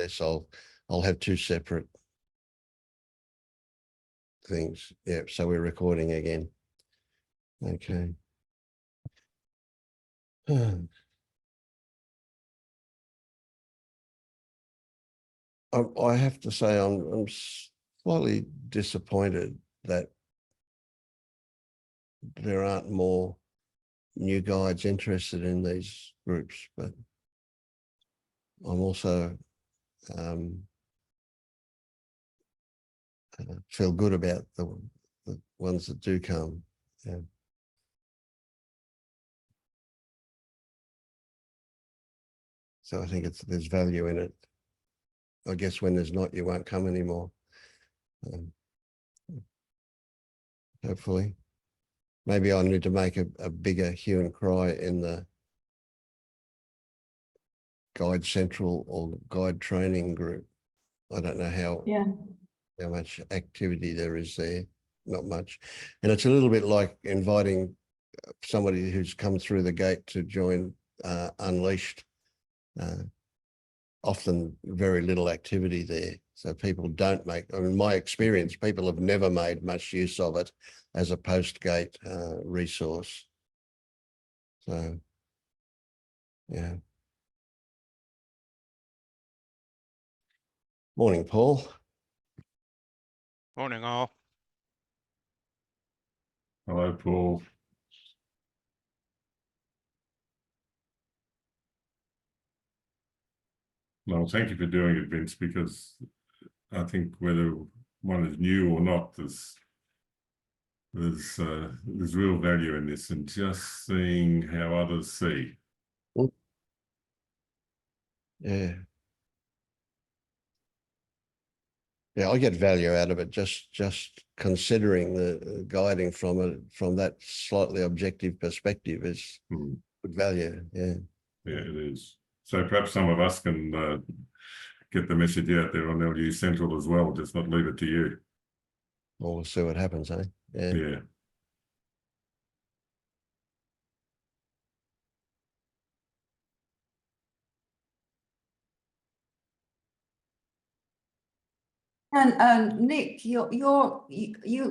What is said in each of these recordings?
this, I'll have two separate things. Yeah, so we're recording again. Okay. I have to say I'm slightly disappointed that there aren't more new guides interested in these groups, but I'm also feel good about the ones that do come. Yeah. So I think there's value in it. I guess when there's not, you won't come anymore. Hopefully. Maybe I need to make a bigger hue and cry in the guide central or guide training group. I don't know how much activity there is there. Not much. And it's a little bit like inviting somebody who's come through the gate to join Unleashed. Often very little activity there. So people don't make, I mean, my experience, people have never made much use of it as a post-gate resource. So, yeah. Morning, Paul. Morning, all. Hello, Paul. Well, thank you for doing it, Vince, because I think whether one is new or not, there's real value in this, and just seeing how others see. Yeah. Yeah, I get value out of it, just considering the guiding from that slightly objective perspective is good value. Yeah. Yeah, it is. So perhaps some of us can get the message out there on LU Central as well, just not leave it to you. Well, we'll see what happens, eh? Yeah. Yeah. And Nick, you're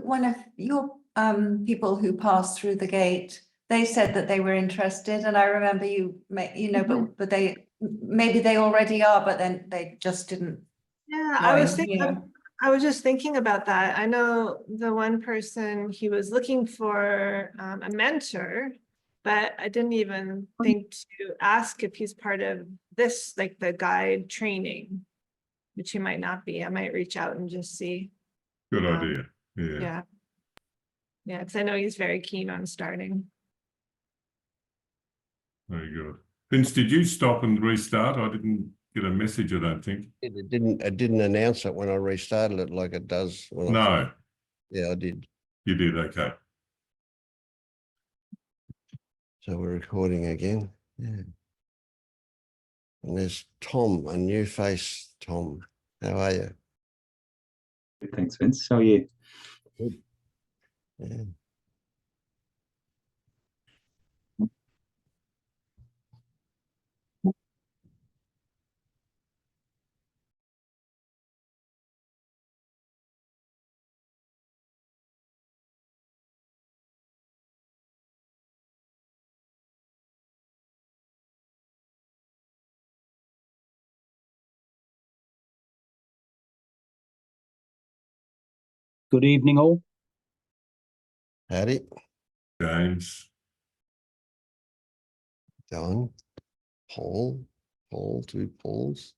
one of your people who passed through the gate. They said that they were interested, and I remember but they maybe they already are, but then they just didn't. Yeah, join, I was thinking. I was just thinking about that. I know the one person, he was looking for a mentor, but I didn't even think to ask if he's part of this, like the guide training, which he might not be. I might reach out and just see. Good idea. Yeah. Yeah. Yeah, because I know he's very keen on starting. Very good. Vince, did you stop and restart? I didn't get a message, I don't think. It didn't announce it when I restarted it like it does. When No. Yeah, I did. You did, okay. So we're recording again. Yeah. And there's Tom, a new face. Tom, how are you? Thanks, Vince. How are you? Good. Yeah. Good evening, all. Howdy. James. Don, Paul, two Pauls.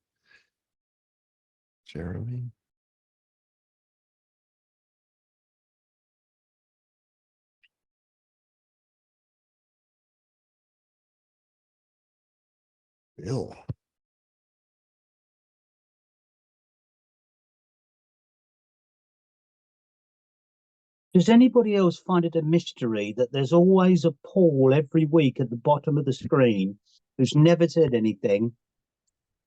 Jeremy. Bill. Does anybody else find it a mystery that there's always a Paul every week at the bottom of the screen who's never said anything,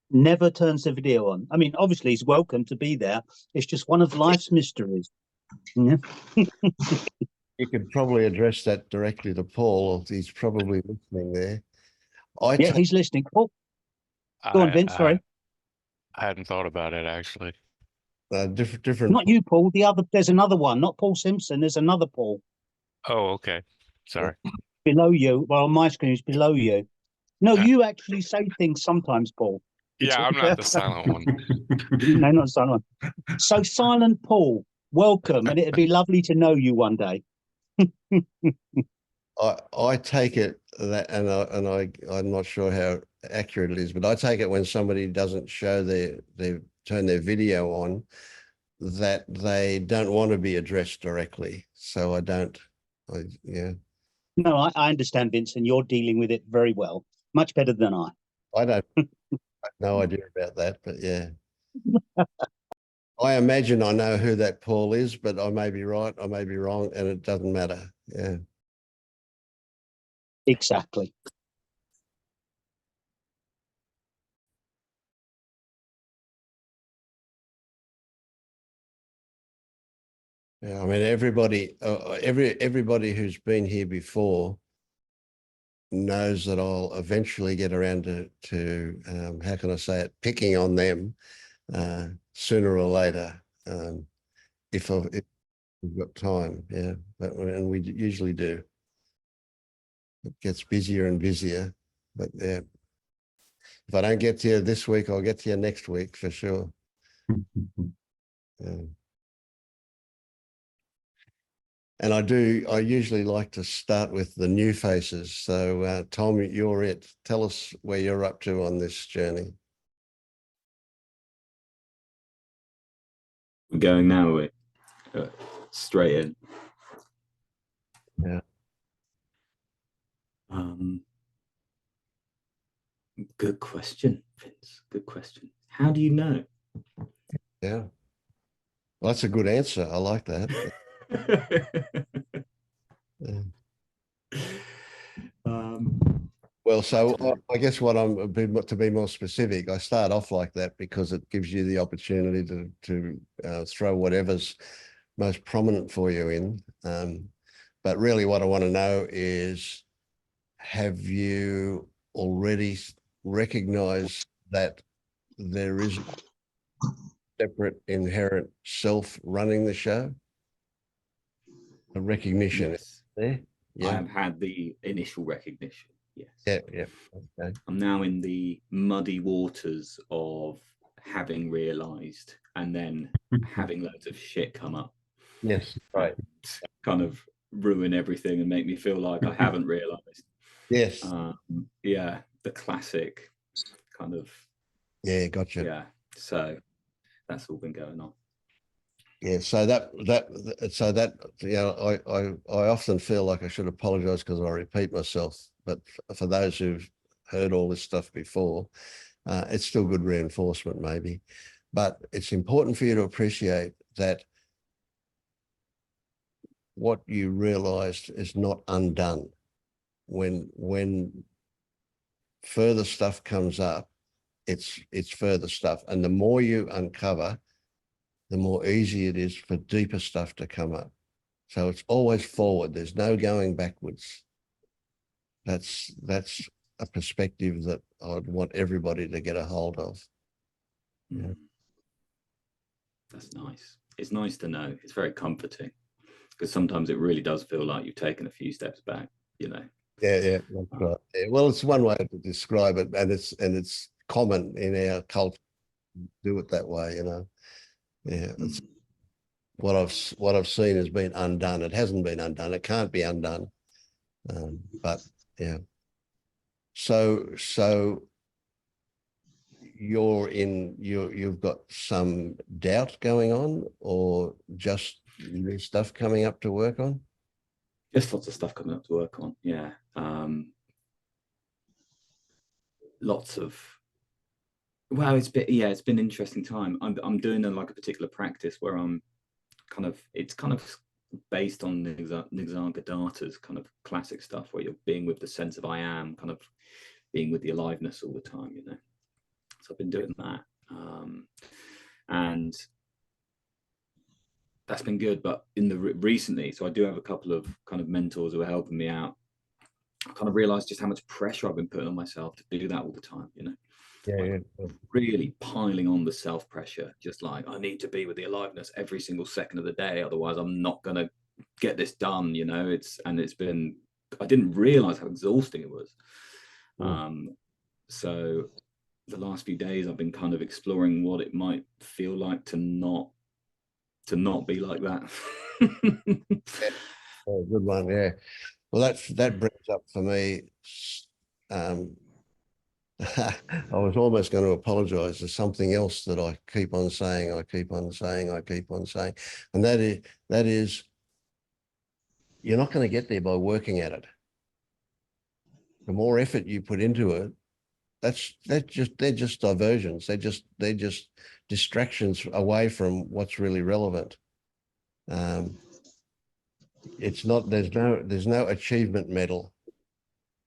never turns the video on? I mean, obviously he's welcome to be there. It's just one of life's mysteries. Yeah. You could probably address that directly to Paul. He's probably listening there. Yeah, he's listening. Oh, go on, Vince. Sorry. I hadn't thought about it actually. Different. Not you, Paul. There's another one. Not Paul Simpson. There's another Paul Oh, okay. Sorry. below you. Well, on my screen, it's below you. No, you actually say things sometimes, Paul. Yeah, I'm not the silent one. No, not silent. So, Silent Paul, welcome, and it'd be lovely to know you one day. I take it that, I'm not sure how accurate it is, but I take it when somebody doesn't show turn their video on, that they don't want to be addressed directly. So yeah. No, I understand, Vincent. You're dealing with it very well, much better than I. I have no idea about that, but yeah. I imagine I know who that Paul is, but I may be right, I may be wrong, and it doesn't matter. Yeah. Exactly. Yeah, I mean, everybody who's been here before knows that I'll eventually get around to how can I say it, picking on them sooner or later, if we've got time. Yeah, and we usually do. It gets busier and busier, but yeah, if I don't get to you this week, I'll get to you next week for sure. And I usually like to start with the new faces. So Tom, you're it. Tell us where you're up to on this journey. We're going now, we're straight in. Yeah. Good question, Vince. Good question. How do you know? Yeah. Well, that's a good answer. I like that. Yeah. Well, so I guess what to be more specific, I start off like that because it gives you the opportunity to throw whatever's most prominent for you in. But really what I want to know is, have you already recognized that there is a separate inherent self running the show? A recognition. Yes. There? Yeah. I have had the initial recognition. Yes. Yeah. Okay. I'm now in the muddy waters of having realized and then having loads of shit come up. Yes. Right. Kind of ruin everything and make me feel like I haven't realized. Yes. Yeah. The classic kind of. Yeah. Gotcha. Yeah. So that's all been going on. Yeah, so that you know, I often feel like I should apologize because I repeat myself, but for those who've heard all this stuff before, it's still good reinforcement maybe. But it's important for you to appreciate that what you realized is not undone. When further stuff comes up, it's further stuff, and the more you uncover, the more easy it is for deeper stuff to come up. So it's always forward. There's no going backwards. That's a perspective that I'd want everybody to get a hold of. Yeah. That's nice. It's nice to know. It's very comforting because sometimes it really does feel like you've taken a few steps back, you know. Yeah, that's right. Yeah, well, it's one way to describe it, and it's common in our culture to do it that way, you know. Yeah, it's what I've seen has been undone. It hasn't been undone. It can't be undone. But yeah. So you've got some doubt going on, or just new stuff coming up to work on? Just lots of stuff coming up to work on. Yeah. Lots of. Well, it's been an interesting time. I'm doing like a particular practice where it's kind of based on Nirgadatta's kind of classic stuff where you're being with the sense of I am, kind of being with the aliveness all the time, you know. So I've been doing that, and that's been good. But in the recently, so I do have a couple of kind of mentors who are helping me out. I kind of realized just how much pressure I've been putting on myself to do that all the time, you know. Yeah, really piling on the self pressure, just like, I need to be with the aliveness every single second of the day, otherwise I'm not gonna get this done, you know. It's been, I didn't realize how exhausting it was. So the last few days I've been kind of exploring what it might feel like to not be like that. Oh, good one. Yeah. Well, that brings up for me. I was almost going to apologize for something else that I keep on saying, and that is you're not going to get there by working at it. The more effort you put into it, they're just diversions. They're just distractions away from what's really relevant. It's not, there's no achievement medal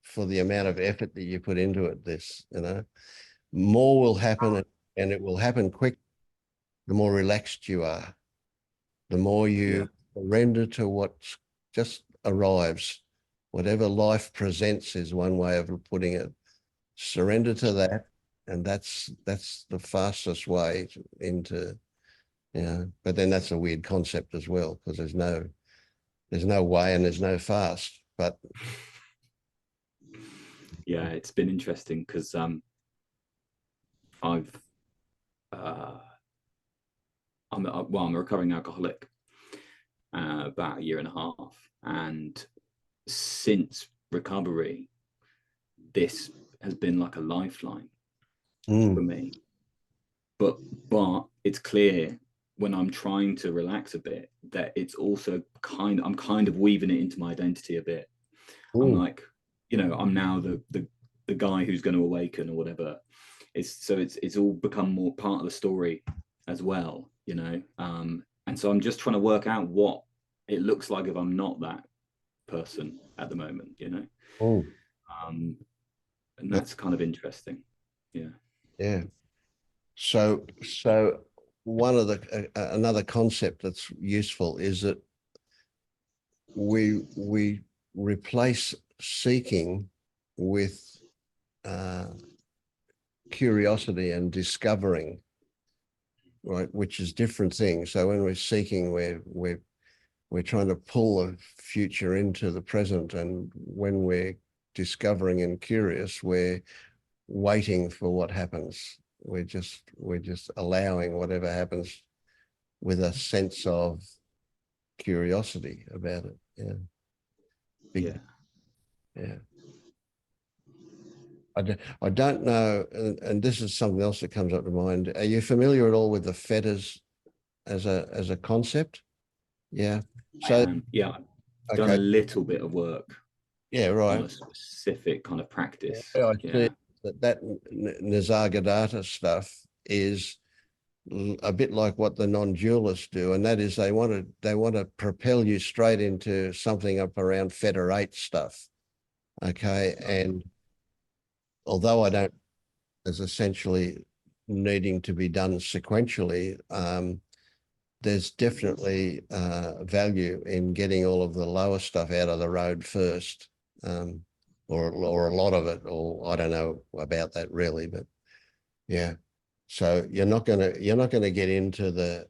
for the amount of effort that you put into it. More will happen, and it will happen quick. The more relaxed you are, the more you surrender to what just arrives. Whatever life presents is one way of putting it. Surrender to that, and that's the fastest way into, but then that's a weird concept as well, because there's no way and there's no fast. But yeah, it's been interesting because I'm a recovering alcoholic, about a year and a half, and since recovery, this has been like a lifeline for me. But it's clear when I'm trying to relax a bit that it's also I'm kind of weaving it into my identity a bit. I'm like, I'm now the guy who's going to awaken or whatever. It's all become more part of the story as well, and so I'm just trying to work out what it looks like if I'm not that person at the moment, and that's kind of interesting. Yeah. So one of another concept that's useful is that we replace seeking with curiosity and discovering, right? Which is different things. So when we're seeking, we're trying to pull the future into the present, and when we're discovering and curious, we're waiting for what happens. We're just allowing whatever happens with a sense of curiosity about it. Yeah. I don't know, and this is something else that comes up to mind. Are you familiar at all with the fetters as a concept? Yeah. So I've done a little bit of work. Yeah, right. On a specific kind of practice. I see that Nisargadatta stuff is a bit like what the non-dualists do, and that is they want to propel you straight into something up around Feder 8 stuff. Okay, and although I don't, as essentially needing to be done sequentially, there's definitely value in getting all of the lower stuff out of the road first, or a lot of it, or I don't know about that really, but yeah. So you're not gonna get into the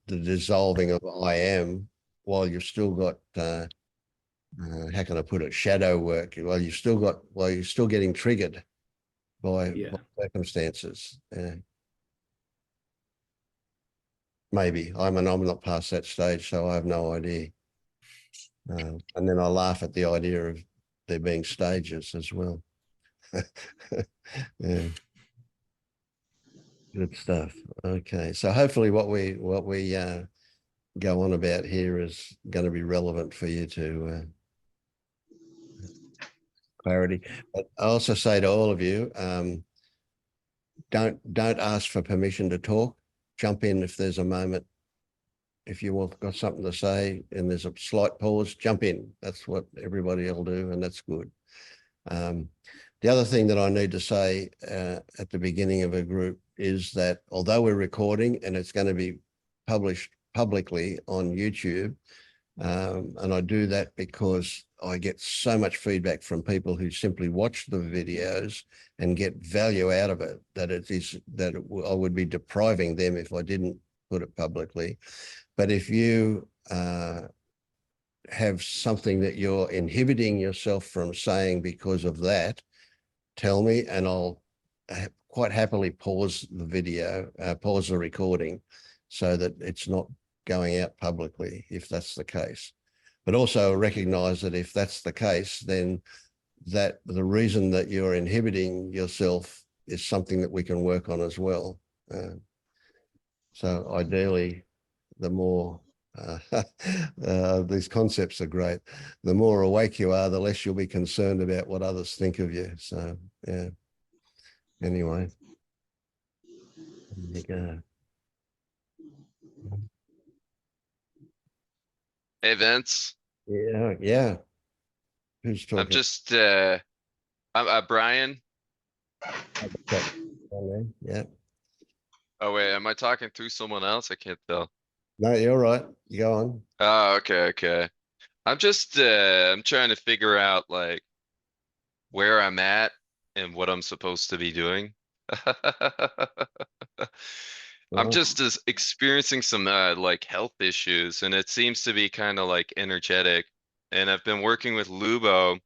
dissolving of I am while you've still got how can I put it, shadow work, while you're still getting triggered by circumstances. Maybe I'm not past that stage, so I have no idea. And then I laugh at the idea of there being stages as well. Yeah. Good stuff. Okay, so hopefully what we go on about here is going to be relevant for you to clarity. But I also say to all of you, don't ask for permission to talk. Jump in if there's a moment. If you got something to say and there's a slight pause, jump in. That's what everybody will do, and that's good. The other thing that I need to say at the beginning of a group is that although we're recording and it's going to be published publicly on YouTube, And I do that because I get so much feedback from people who simply watch the videos and get value out of it, that I would be depriving them if I didn't put it publicly. But if you have something that you're inhibiting yourself from saying because of that, tell me, and I'll quite happily pause the video, pause the recording, so that it's not going out publicly if that's the case. But also recognize that if that's the case, then that the reason that you're inhibiting yourself is something that we can work on as well. So ideally, the more these concepts are great. The more awake you are, the less you'll be concerned about what others think of you. So yeah. Anyway, there you go. Hey Vince, Yeah, yeah. Who's talking? I'm just I'm Brian. Yeah. Oh wait, am I talking through someone else? I can't tell. No, you're right. You go on. Oh, okay. I'm just I'm trying to figure out like where I'm at and what I'm supposed to be doing. I'm Right. just experiencing some like health issues, and it seems to be kind of like energetic. And I've been working with Lubo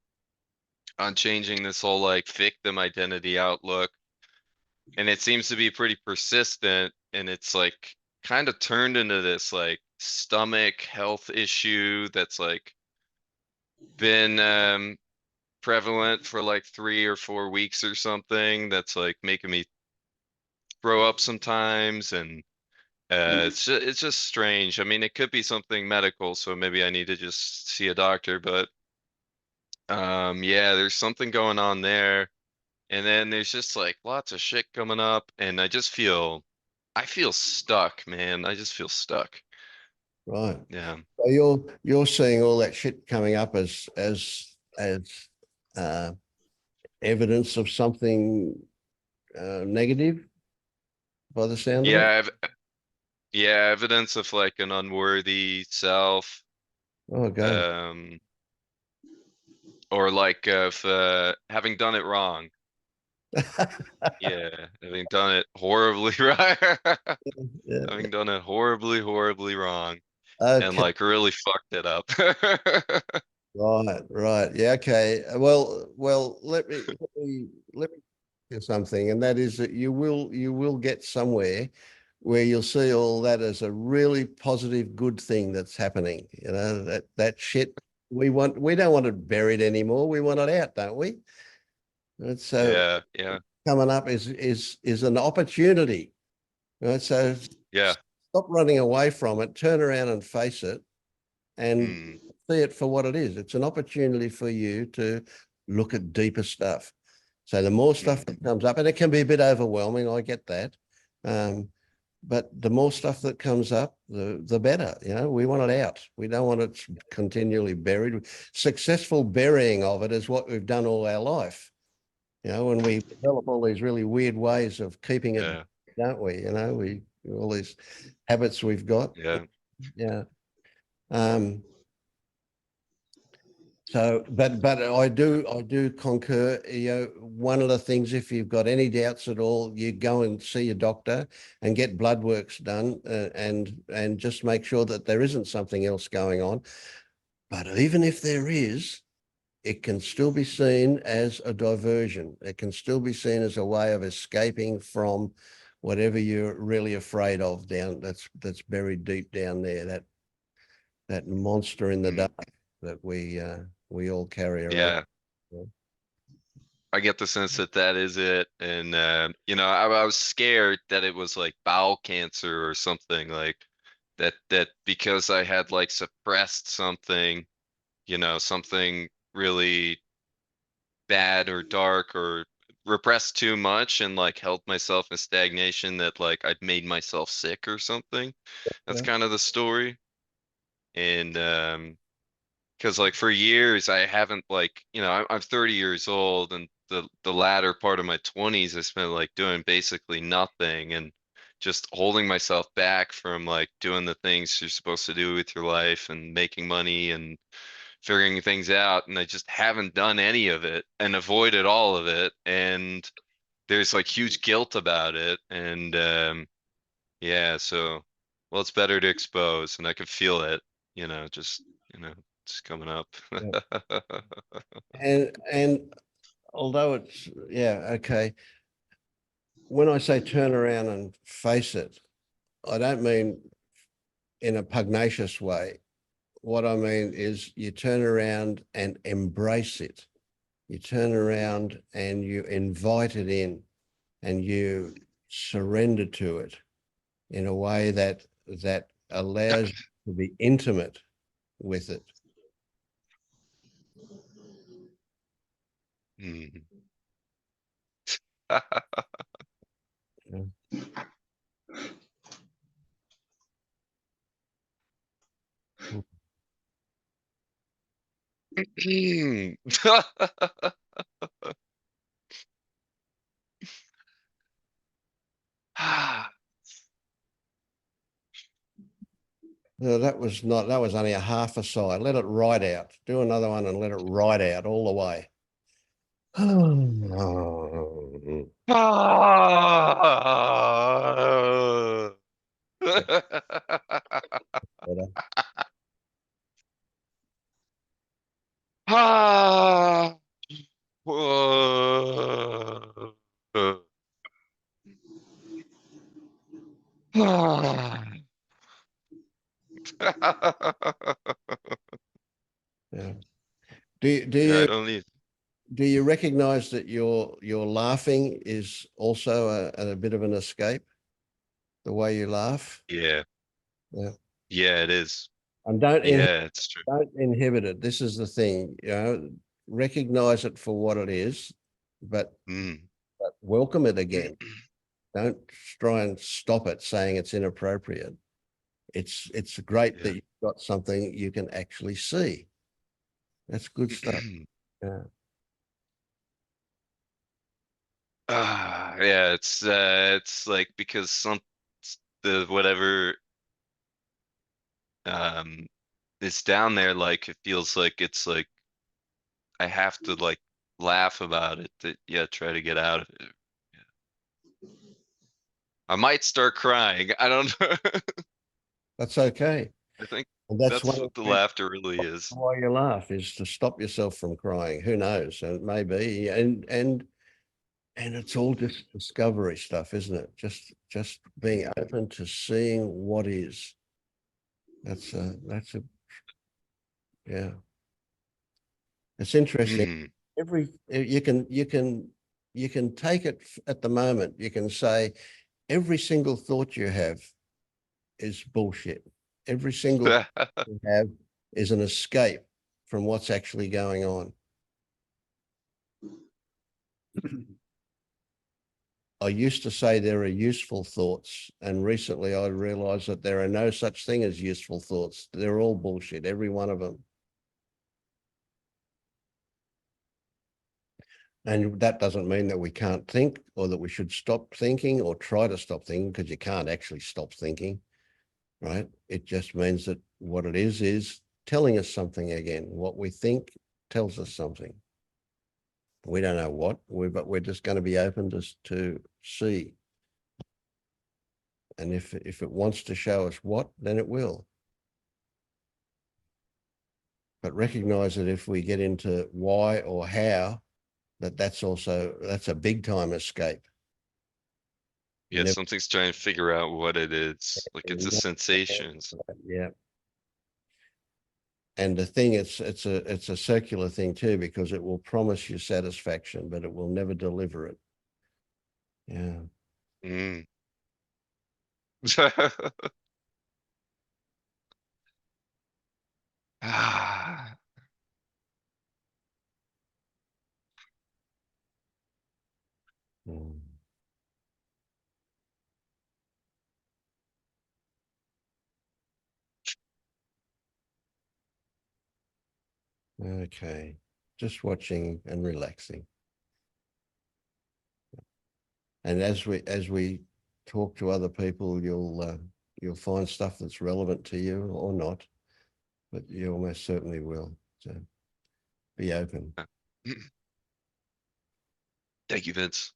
on changing this whole like victim identity outlook, and it seems to be pretty persistent, and it's like kind of turned into this like stomach health issue that's like been prevalent for like 3 or 4 weeks or something, that's like making me throw up sometimes. And it's just strange. I mean, it could be something medical, so maybe I need to just see a doctor, but yeah, there's something going on there. And then there's just like lots of shit coming up, and I feel stuck, man. I just feel stuck. Right. Yeah. So you're seeing all that shit coming up as uh, evidence of something negative, by the sound of it. Yeah, evidence of like an unworthy self, Oh God. or like of having done it wrong. Yeah, having done it horribly right. Yeah. Having done it horribly wrong, and Okay. like really fucked it up. Right. Yeah. Okay. Well. Let me do something, and that is that you will get somewhere where you'll see all that as a really positive, good thing that's happening. You know, that shit we don't want it buried anymore. We want it out, don't we? And so Yeah. coming up is an opportunity. Right? So Yeah. stop running away from it. Turn around and face it, and see it for what it is. It's an opportunity for you to look at deeper stuff. So the more stuff that comes up, and it can be a bit overwhelming, I get that. But the more stuff that comes up, the better. You know, we want it out. We don't want it continually buried. Successful burying of it is what we've done all our life. You know, when we develop all these really weird ways of keeping it, don't we? You know, all these habits we've got. Yeah. So, but I do concur. You know, one of the things, if you've got any doubts at all, you go and see a doctor and get blood works done, and just make sure that there isn't something else going on. But even if there is, it can still be seen as a diversion. It can still be seen as a way of escaping from whatever you're really afraid of that's buried deep down there. That monster in the dark that we all carry around. Yeah. I get the sense that that is it. And, you know, I was scared that it was like bowel cancer or something like that because I had like suppressed something, you know, something really bad or dark, or repressed too much and like held myself in stagnation, that like I'd made myself sick or something. That's kind of the story. And, because like for years I haven't, like, you know, I'm 30 years old, and the latter part of my 20s I spent like doing basically nothing and just holding myself back from like doing the things you're supposed to do with your life and making money and figuring things out. And I just haven't done any of it and avoided all of it. And there's like huge guilt about it. And, yeah, so, well, it's better to expose and I can feel it, just, just coming up. And although it's, yeah, okay. When I say turn around and face it, I don't mean in a pugnacious way. What I mean is you turn around and embrace it. You turn around and you invite it in and you surrender to it in a way that allows you to be intimate with it. Hmm. No, that was only a half a sigh. Let it ride out. Do another one and let it ride out all the way. Better. Yeah. Yeah, I don't need. Do you recognize that your laughing is also a bit of an escape? The way you laugh? Yeah, Yeah. yeah, it is. And Yeah, it's true. don't inhibit it. This is the thing, recognize it for what it is, but Mm. welcome it again. Don't try and stop it saying it's inappropriate. It's great Yeah. that you've got something you can actually see. That's good stuff. Yeah. Yeah, it's like because the whatever is down there, like it feels like it's like I have to like laugh about it to try to get out of it. Yeah. I might start crying. I don't know. That's okay. I think And that's that's one of what the the laughter really is. why you laugh is to stop yourself from crying. Who knows? And it may be, and it's all just discovery stuff, isn't it? Just being open to seeing what is. That's a yeah. It's interesting. Mm. You can take it at the moment. You can say every single thought you have is bullshit. Every single thought you have is an escape from what's actually going on. I used to say there are useful thoughts, and recently I realized that there are no such thing as useful thoughts. They're all bullshit, every one of them. And that doesn't mean that we can't think or that we should stop thinking or try to stop thinking, because you can't actually stop thinking, right? It just means that what it is telling us something again. What we think tells us something. We don't know what, but we're just going to be open to see. And if it wants to show us what, then it will. But recognize that if we get into why or how, that's a big time escape. Yeah, something's trying to figure out what it is. Like it's a sensation. Yeah. And the thing, it's a circular thing too, because it will promise you satisfaction, but it will never deliver it. Yeah. Mm. Ah. Mm. Okay. Just watching and relaxing. And as we talk to other people, you'll find stuff that's relevant to you or not, but you almost certainly will. So be open. Thank you, Vince.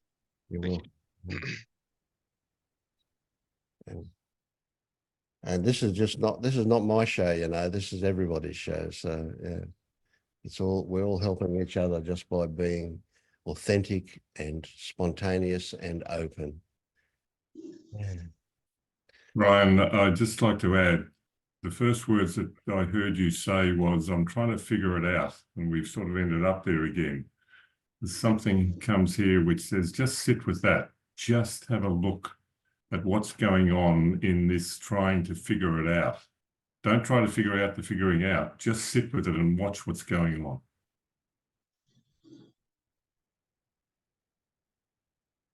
You Thank will. And this is not my show, you know, this is everybody's show. So yeah, we're all helping each other just by being authentic and spontaneous and open. Yeah. Ryan, I'd just like to add, the first words that I heard you say was, I'm trying to figure it out, and we've sort of ended up there again. There's something comes here which says, just sit with that. Just have a look at what's going on in this trying to figure it out. Don't try to figure out the figuring out. Just sit with it and watch what's going on.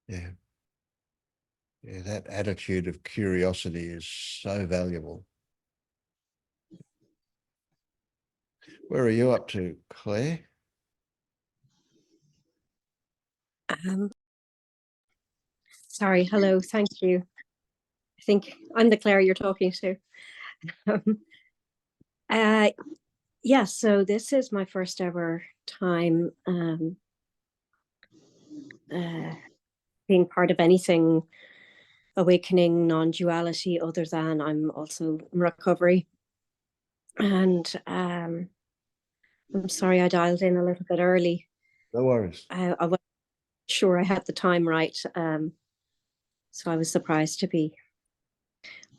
Yeah. Yeah, that attitude of curiosity is so valuable. Where are you up to, Claire? Sorry, hello, thank you. I think I'm the Claire you're talking to. Yeah, so this is my first ever time being part of anything awakening, non-duality, other than I'm also in recovery. And I'm sorry I dialed in a little bit early. No worries. I wasn't sure I had the time right. So I was surprised to be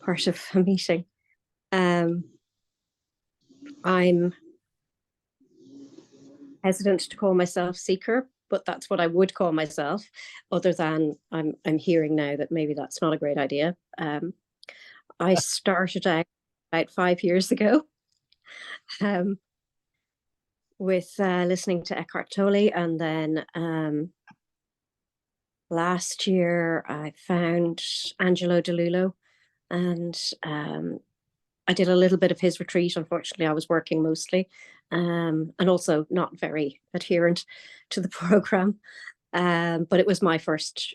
part of a meeting. I'm hesitant to call myself seeker, but that's what I would call myself, other than I'm hearing now that maybe that's not a great idea. I started out about 5 years ago with listening to Eckhart Tolle, and then last year I found Angelo DeLullo, and I did a little bit of his retreat. Unfortunately, I was working mostly, and also not very adherent to the program. But it was my first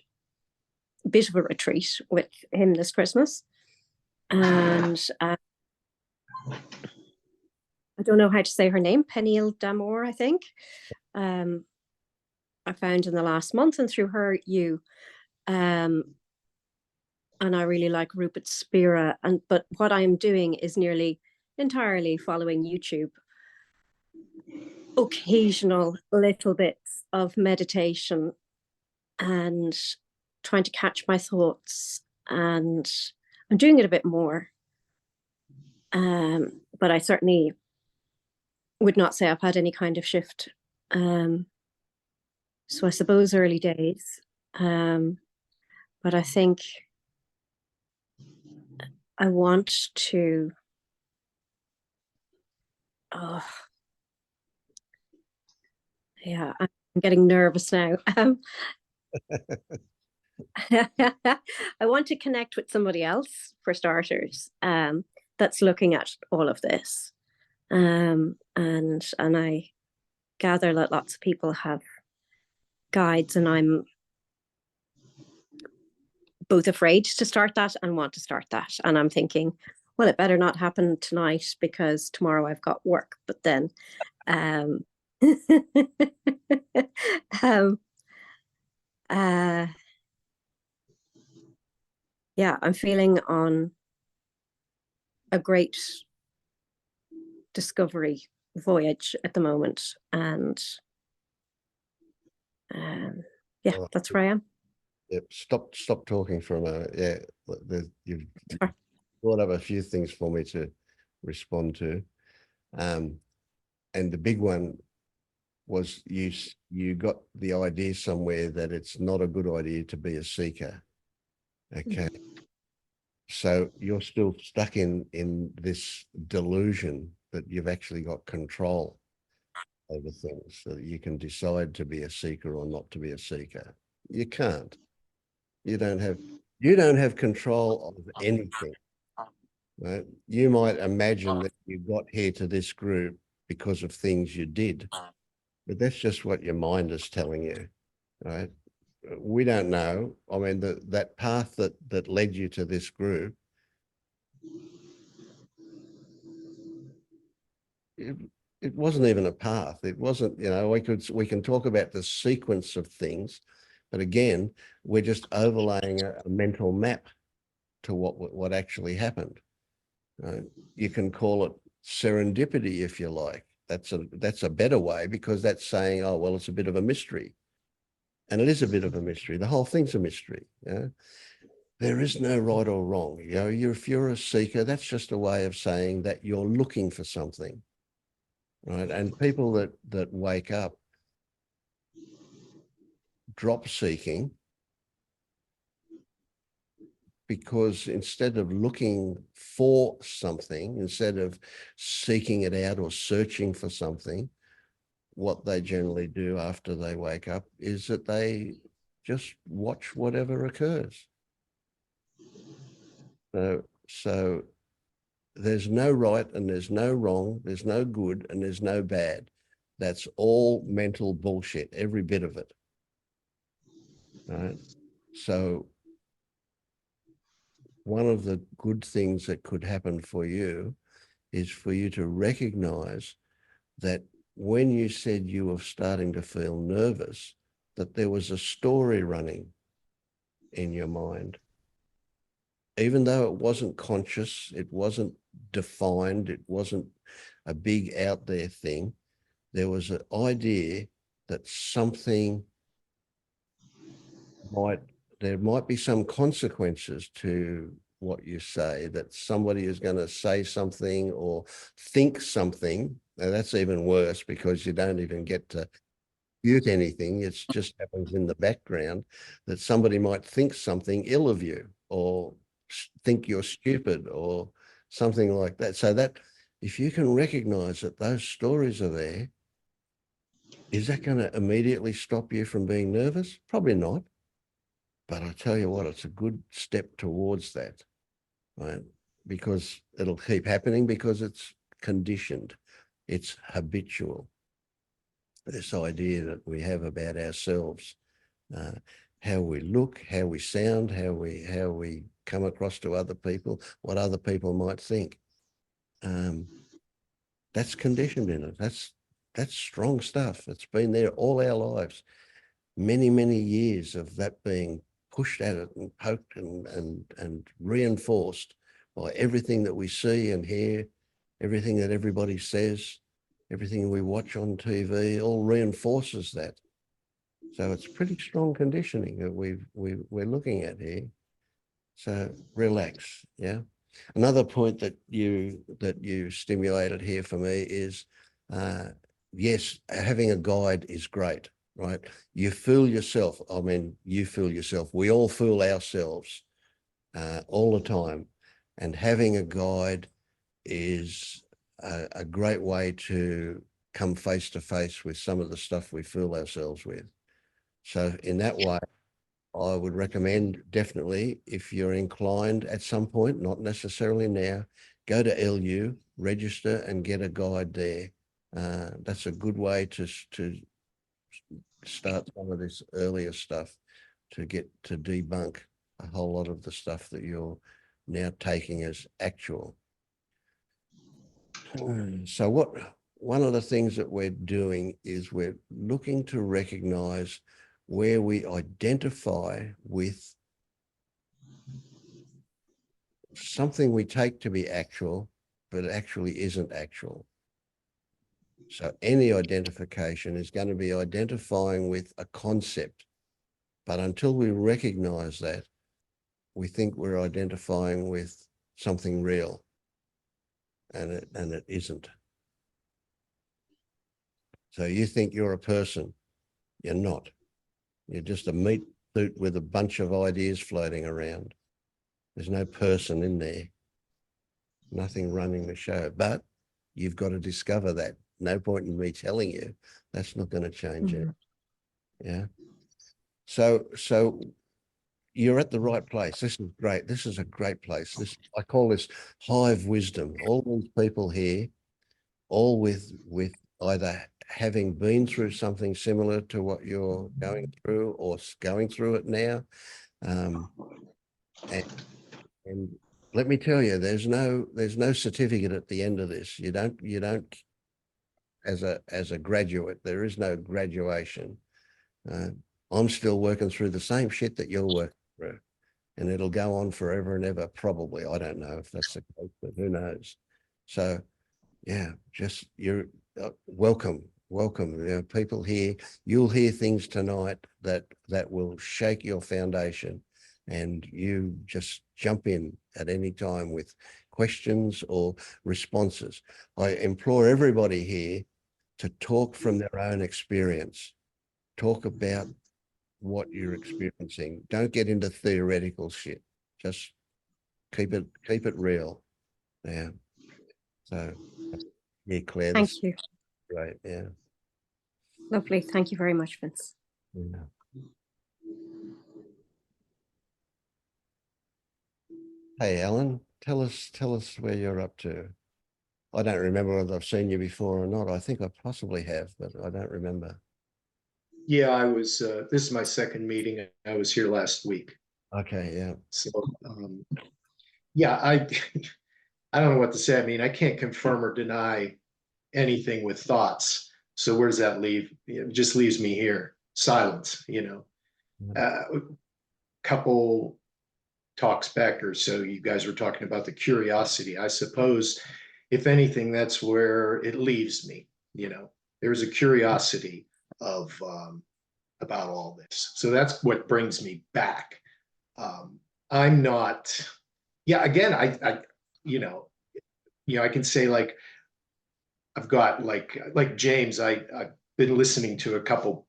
bit of a retreat with him this Christmas. And I don't know how to say her name, Peniel Damour, I think. I found in the last month, and through her, you. And I really like Rupert Spira. But what I'm doing is nearly entirely following YouTube. Occasional little bits of meditation and trying to catch my thoughts, and I'm doing it a bit more. But I certainly would not say I've had any kind of shift. So I suppose early days. But I think I want to, yeah, I'm getting nervous now. I want to connect with somebody else, for starters, that's looking at all of this. And I gather that lots of people have guides, and I'm both afraid to start that and want to start that. And I'm thinking, well, it better not happen tonight because tomorrow I've got work. But then yeah, I'm feeling on a great discovery voyage at the moment. And yeah, that's where I am. Yep. Stop talking for a moment. Yeah, you've brought up a few things for me to respond to. And the big one was you got the idea somewhere that it's not a good idea to be a seeker. Okay. So you're still stuck in this delusion that you've actually got control over things, so that you can decide to be a seeker or not to be a seeker. You can't. You don't have control of anything. Right? You might imagine that you got here to this group because of things you did, but that's just what your mind is telling you, right? we don't know. I mean, that path that led you to this group, it wasn't even a path. It wasn't, you know, we can talk about the sequence of things, but again, we're just overlaying a mental map to what actually happened. You can call it serendipity if you like. That's a better way, because that's saying, oh, well, it's a bit of a mystery. And it is a bit of a mystery. The whole thing's a mystery. Yeah? There is no right or wrong. You know, if you're a seeker, that's just a way of saying that you're looking for something. Right. And people that wake up drop seeking because instead of looking for something, instead of seeking it out or searching for something, what they generally do after they wake up is that they just watch whatever occurs. So there's no right and there's no wrong, there's no good and there's no bad. That's all mental bullshit, every bit of it. Right? So one of the good things that could happen for you is for you to recognize that when you said you were starting to feel nervous, that there was a story running in your mind. Even though it wasn't conscious, it wasn't defined, it wasn't a big out there thing, there was an idea that there might be some consequences to what you say, that somebody is going to say something or think something. Now that's even worse, because you don't even get to mute anything. It just happens in the background, that somebody might think something ill of you or think you're stupid or something like that. So that if you can recognize that those stories are there, is that going to immediately stop you from being nervous? Probably not. But I tell you what, it's a good step towards that, right? Because it'll keep happening because it's conditioned. It's habitual. This idea that we have about ourselves, how we look, how we sound, how we come across to other people, what other people might think. That's conditioned in it. That's strong stuff. It's been there all our lives. Many, many years of that being pushed at it and poked and reinforced by everything that we see and hear, everything that everybody says, everything we watch on TV, all reinforces that. So it's pretty strong conditioning that we're looking at here. So relax, yeah. Another point that you stimulated here for me is, yes, having a guide is great, right? You fool yourself. I mean, you fool yourself. We all fool ourselves all the time. And having a guide is a great way to come face to face with some of the stuff we fool ourselves with. So in that way, I would recommend definitely, if you're inclined at some point, not necessarily now, go to LU, register and get a guide there. That's a good way to start some of this earlier stuff, to get to debunk a whole lot of the stuff that you're now taking as actual. So one of the things that we're doing is we're looking to recognize where we identify with something we take to be actual, but actually isn't actual. So any identification is going to be identifying with a concept. But until we recognize that, we think we're identifying with something real, and it isn't. So you think you're a person, you're not. You're just a meat suit with a bunch of ideas floating around. There's no person in there, nothing running the show, but you've got to discover that. No point in me telling you, that's not going to change it. Yeah. So you're at the right place. This is great. This is a great place. I call this hive wisdom. All these people here, all with either having been through something similar to what you're going through or going through it now. And let me tell you, there's no certificate at the end of this. You don't as a graduate, there is no graduation. I'm still working through the same shit that you're working through, and it'll go on forever and ever. Probably. I don't know if that's the case, but who knows? So yeah, just you're welcome. You know, people here, you'll hear things tonight that will shake your foundation, and you just jump in at any time with questions or responses. I implore everybody here to talk from their own experience. Talk about what you're experiencing. Don't get into theoretical shit. Just keep it real. Yeah. So yeah, Claire. Thank you. Great. Yeah. Lovely. Thank you very much, Vince. Yeah. Hey, Alan, tell us where you're up to. I don't remember whether I've seen you before or not. I think I possibly have, but I don't remember. Yeah, I was, this is my second meeting. I was here last week. Okay, yeah. So, yeah, I don't know what to say. I mean, I can't confirm or deny anything with thoughts. So where does that leave? It just leaves me here, silence, you know. A couple talks back or so, you guys were talking about the curiosity. I suppose, if anything, that's where it leaves me, you know. There's a curiosity of about all this. So that's what brings me back. I'm not, yeah, again, I you know, I can say like, I've got like James, I've been listening to a couple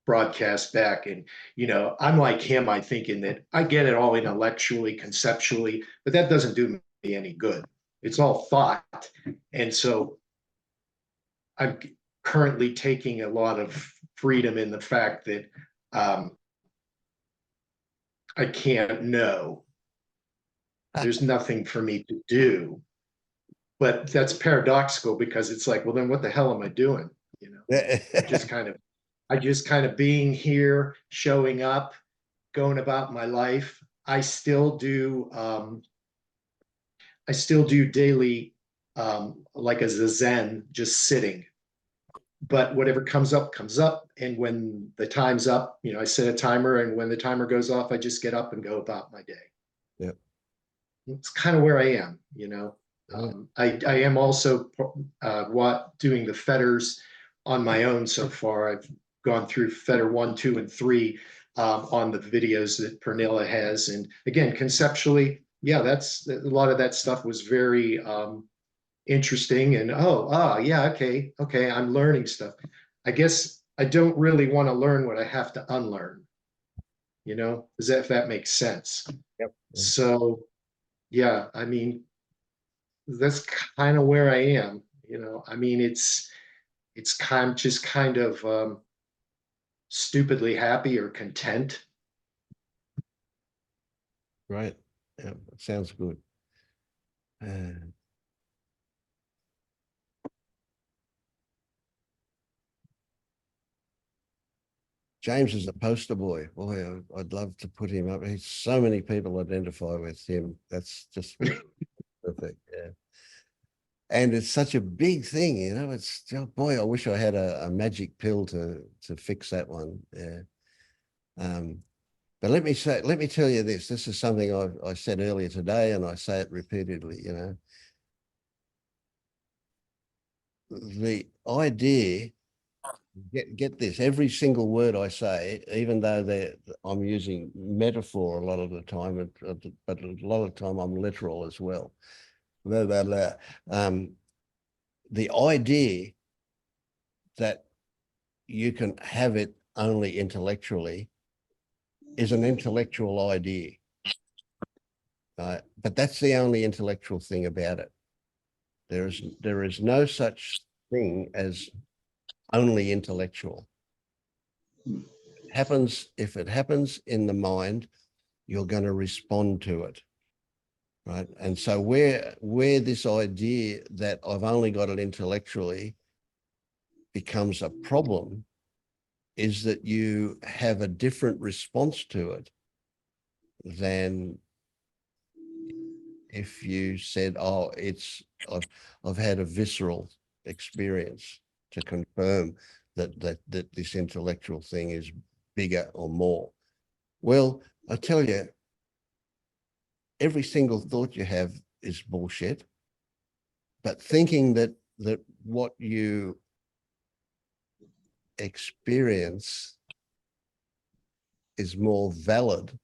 broadcasts back, and you know, I'm like him. I think in that I get it all intellectually, conceptually, but that doesn't do me any good. It's all thought, and so I'm currently taking a lot of freedom in the fact that I can't know. There's nothing for me to do. But that's paradoxical, because it's like, well, then what the hell am I doing? You know, I just kind of being here, showing up, going about my life. I still do daily, like as a Zen, just sitting. But whatever comes up, comes up. And when the time's up, you know, I set a timer, and when the timer goes off, I just get up and go about my day. Yep. It's kind of where I am, you know. I am also doing the fetters on my own so far. I've gone through fetter 1, 2, and 3 on the videos that Pernilla has. And again, conceptually, yeah, that's a lot of that stuff was very interesting. And yeah, okay, I'm learning stuff. I guess I don't really want to learn what I have to unlearn. You know, if that makes sense. Yep. So, yeah, I mean, that's kind of where I am, you know. I mean, it's kind of stupidly happy or content. Right. Yeah, sounds good. James is a poster boy. Boy, I'd love to put him up. So many people identify with him. That's just perfect. Yeah. And it's such a big thing, you know. It's, oh boy, I wish I had a magic pill to fix that one. Yeah. But let me tell you this. This is something I said earlier today, and I say it repeatedly, you know. The idea, get this, every single word I say, even though I'm using metaphor a lot of the time, but a lot of the time I'm literal as well. The idea that you can have it only intellectually is an intellectual idea. But that's the only intellectual thing about it. There is no such thing as only intellectual. If it happens in the mind, you're going to respond to it. Right. And so where this idea that I've only got it intellectually becomes a problem is that you have a different response to it than if you said, oh, I've had a visceral experience to confirm that this intellectual thing is bigger or more. Well, I tell you, every single thought you have is bullshit. But thinking that what you experience is more valid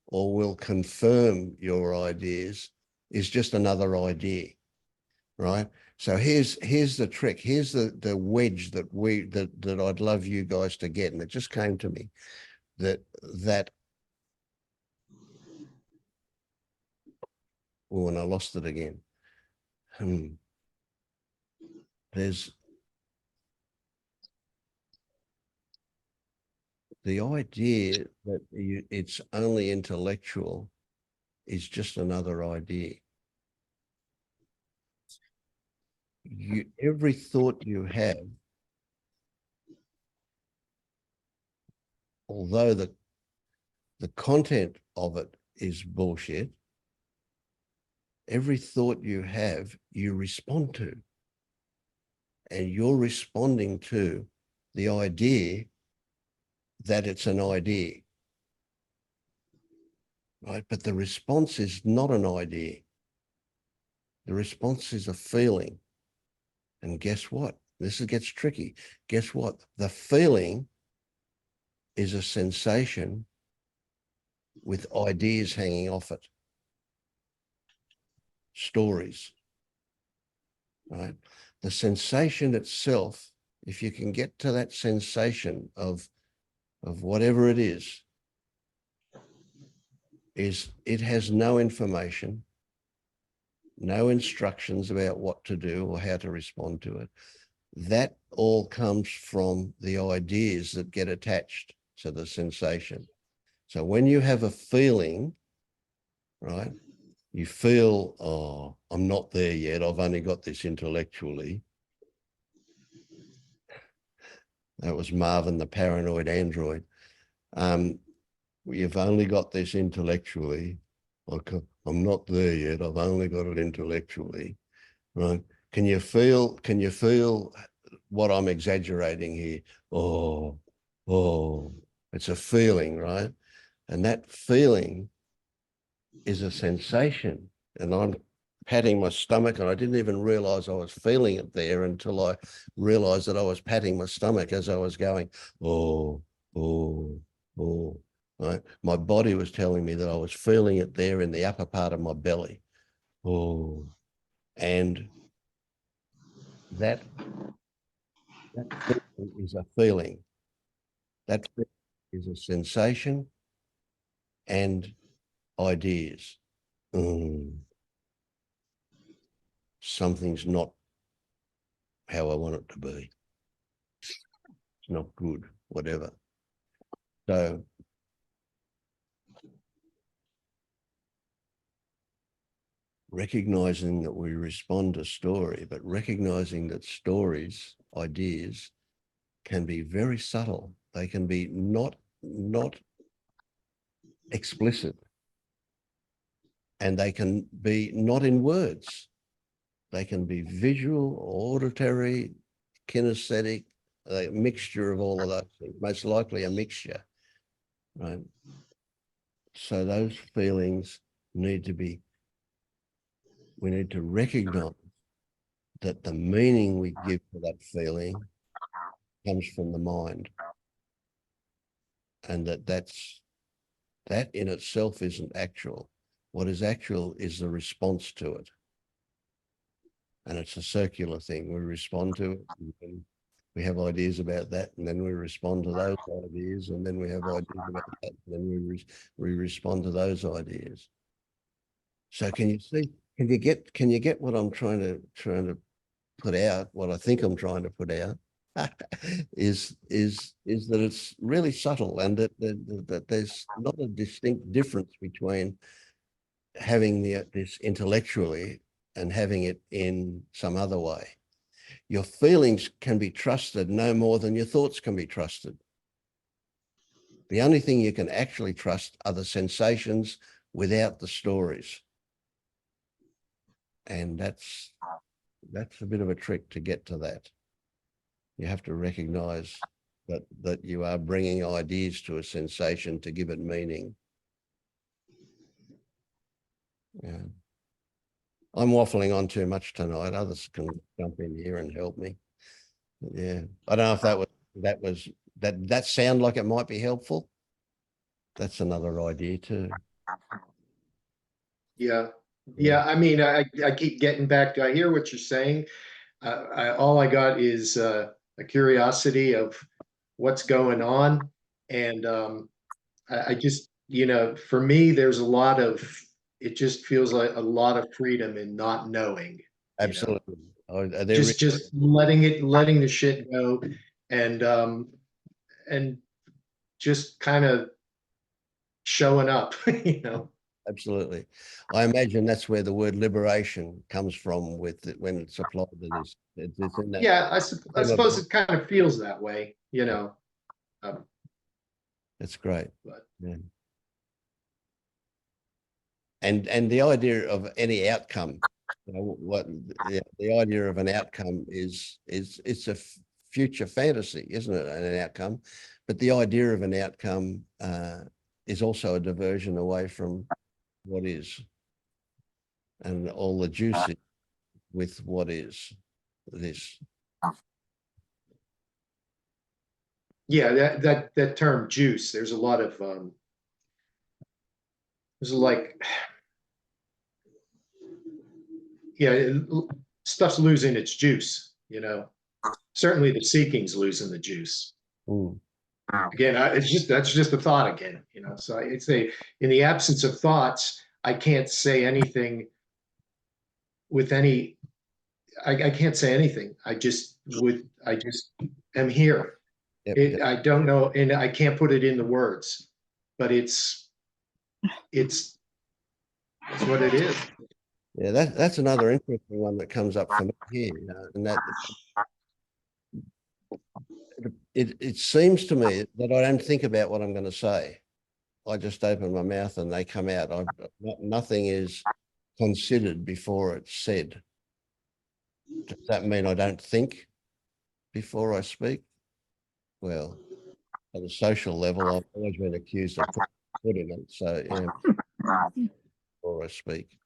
or will confirm your ideas is just another idea, right? So here's the trick. Here's the wedge that I'd love you guys to get, and it just came to me that oh, and I lost it again. There's the idea that it's only intellectual is just another idea. Every thought you have, although the content of it is bullshit, every thought you have, you respond to. And you're responding to the idea that it's an idea, right? But the response is not an idea. The response is a feeling. And guess what? This gets tricky. Guess what? The feeling is a sensation with ideas hanging off it. Stories, right? The sensation itself, if you can get to that sensation of whatever it is it has no information, no instructions about what to do or how to respond to it. That all comes from the ideas that get attached to the sensation. So when you have a feeling, right, you feel, oh, I'm not there yet. I've only got this intellectually. That was Marvin, the paranoid android. You've only got this intellectually. I'm not there yet. I've only got it intellectually, right? Can you feel what I'm exaggerating here? Oh, it's a feeling, right? And that feeling is a sensation. And I'm patting my stomach, and I didn't even realize I was feeling it there until I realized that I was patting my stomach as I was going, oh, right? My body was telling me that I was feeling it there in the upper part of my belly. Oh, and that is a feeling. That is a sensation and ideas. Something's not how I want it to be. It's not good, whatever. So recognizing that we respond to story, but recognizing that stories, ideas, can be very subtle. They can be not explicit, and they can be not in words. They can be visual, auditory, kinesthetic, a mixture of all of those things, most likely a mixture, right? So those feelings we need to recognize that the meaning we give to that feeling comes from the mind, and that in itself isn't actual. What is actual is the response to it. And it's a circular thing. We respond to it, and we have ideas about that, and then we respond to those ideas, and then we have ideas about that, and then we respond to those ideas. So can you see, can you get what I'm trying to put out, what I think I'm trying to put out? is that it's really subtle, and that there's not a distinct difference between having this intellectually and having it in some other way. Your feelings can be trusted no more than your thoughts can be trusted. The only thing you can actually trust are the sensations without the stories. And that's a bit of a trick to get to that. You have to recognize that you are bringing ideas to a sensation to give it meaning. Yeah. I'm waffling on too much tonight. Others can jump in here and help me. Yeah. I don't know if that sound like it might be helpful. That's another idea too. Yeah. Yeah. I mean, I keep getting back to, I hear what you're saying. All I got is a curiosity of what's going on. And I just, for me, there's a lot of, it just feels like a lot of freedom in not knowing. Absolutely. Just letting the shit go and just kind of showing up, Absolutely. I imagine that's where the word liberation comes from with it when it's applied to this. It's in that. Yeah, I suppose it kind of feels that way, That's great. But yeah. And the idea of any outcome, the idea of an outcome is it's a future fantasy, isn't it? An outcome, but the idea of an outcome is also a diversion away from what is, and all the juice with what is this. Yeah, that term juice, there's a lot of stuff's losing its juice, certainly the seeking's losing the juice. Ooh. Again, that's just a thought again, so I'd say in the absence of thoughts, I can't say anything with any, I can't say anything. I just am here. Yep. I don't know, and I can't put it into words, but it's what it is. Yeah, that's another interesting one that comes up for me here, and that it seems to me that I don't think about what I'm going to say. I just open my mouth and they come out. Nothing is considered before it's said. Does that mean I don't think before I speak? Well, at a social level, I've always been accused of putting it. So, yeah, before I speak,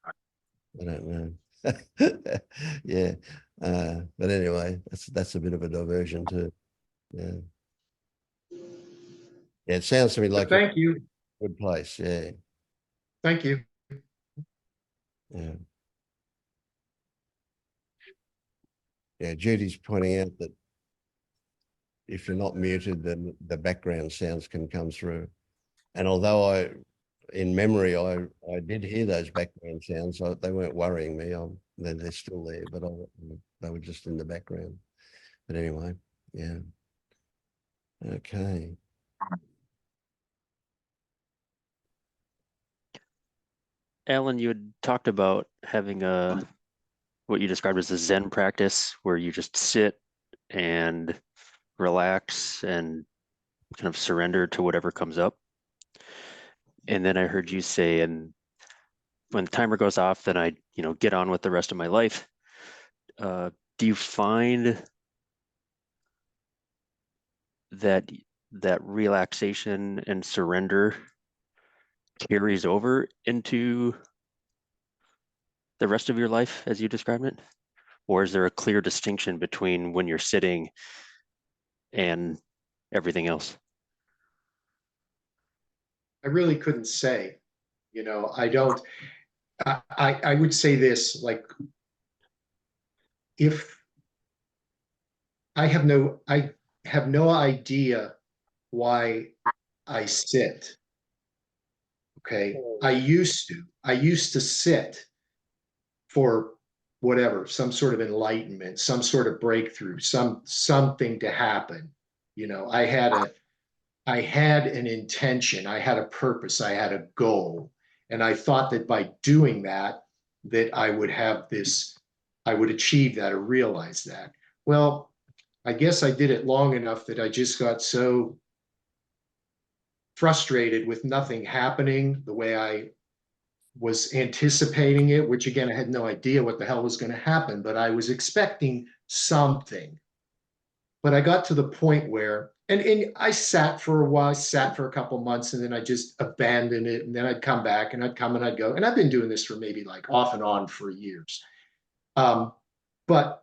I don't know. Yeah, but anyway, that's a bit of a diversion too. Yeah, yeah. It sounds to me like Thank you. Good place. Yeah. Thank you. Yeah. Yeah. Judy's pointing out that if you're not muted, then the background sounds can come through. And although in memory, I did hear those background sounds, they weren't worrying me. They're still there, but they were just in the background. But anyway, yeah. Okay. Alan, you had talked about having what you described as a Zen practice where you just sit and relax and kind of surrender to whatever comes up. And then I heard you say, and when the timer goes off, then I, get on with the rest of my life. Do you find that relaxation and surrender carries over into the rest of your life as you described it? Or is there a clear distinction between when you're sitting and everything else? I really couldn't say, I don't, I would say this, like, if I have no idea why I sit. Okay. I used to sit for whatever, some sort of enlightenment, some sort of breakthrough, something to happen. I had an intention, I had a purpose, I had a goal. And I thought that by doing that I would have this, I would achieve that or realize that. Well, I guess I did it long enough that I just got so frustrated with nothing happening the way I was anticipating it, which again, I had no idea what the hell was going to happen, but I was expecting something. But I got to the point where, and I sat for a while, sat for a couple months, and then I just abandoned it. And then I'd come back and I'd come and I'd go. And I've been doing this for maybe like off and on for years. But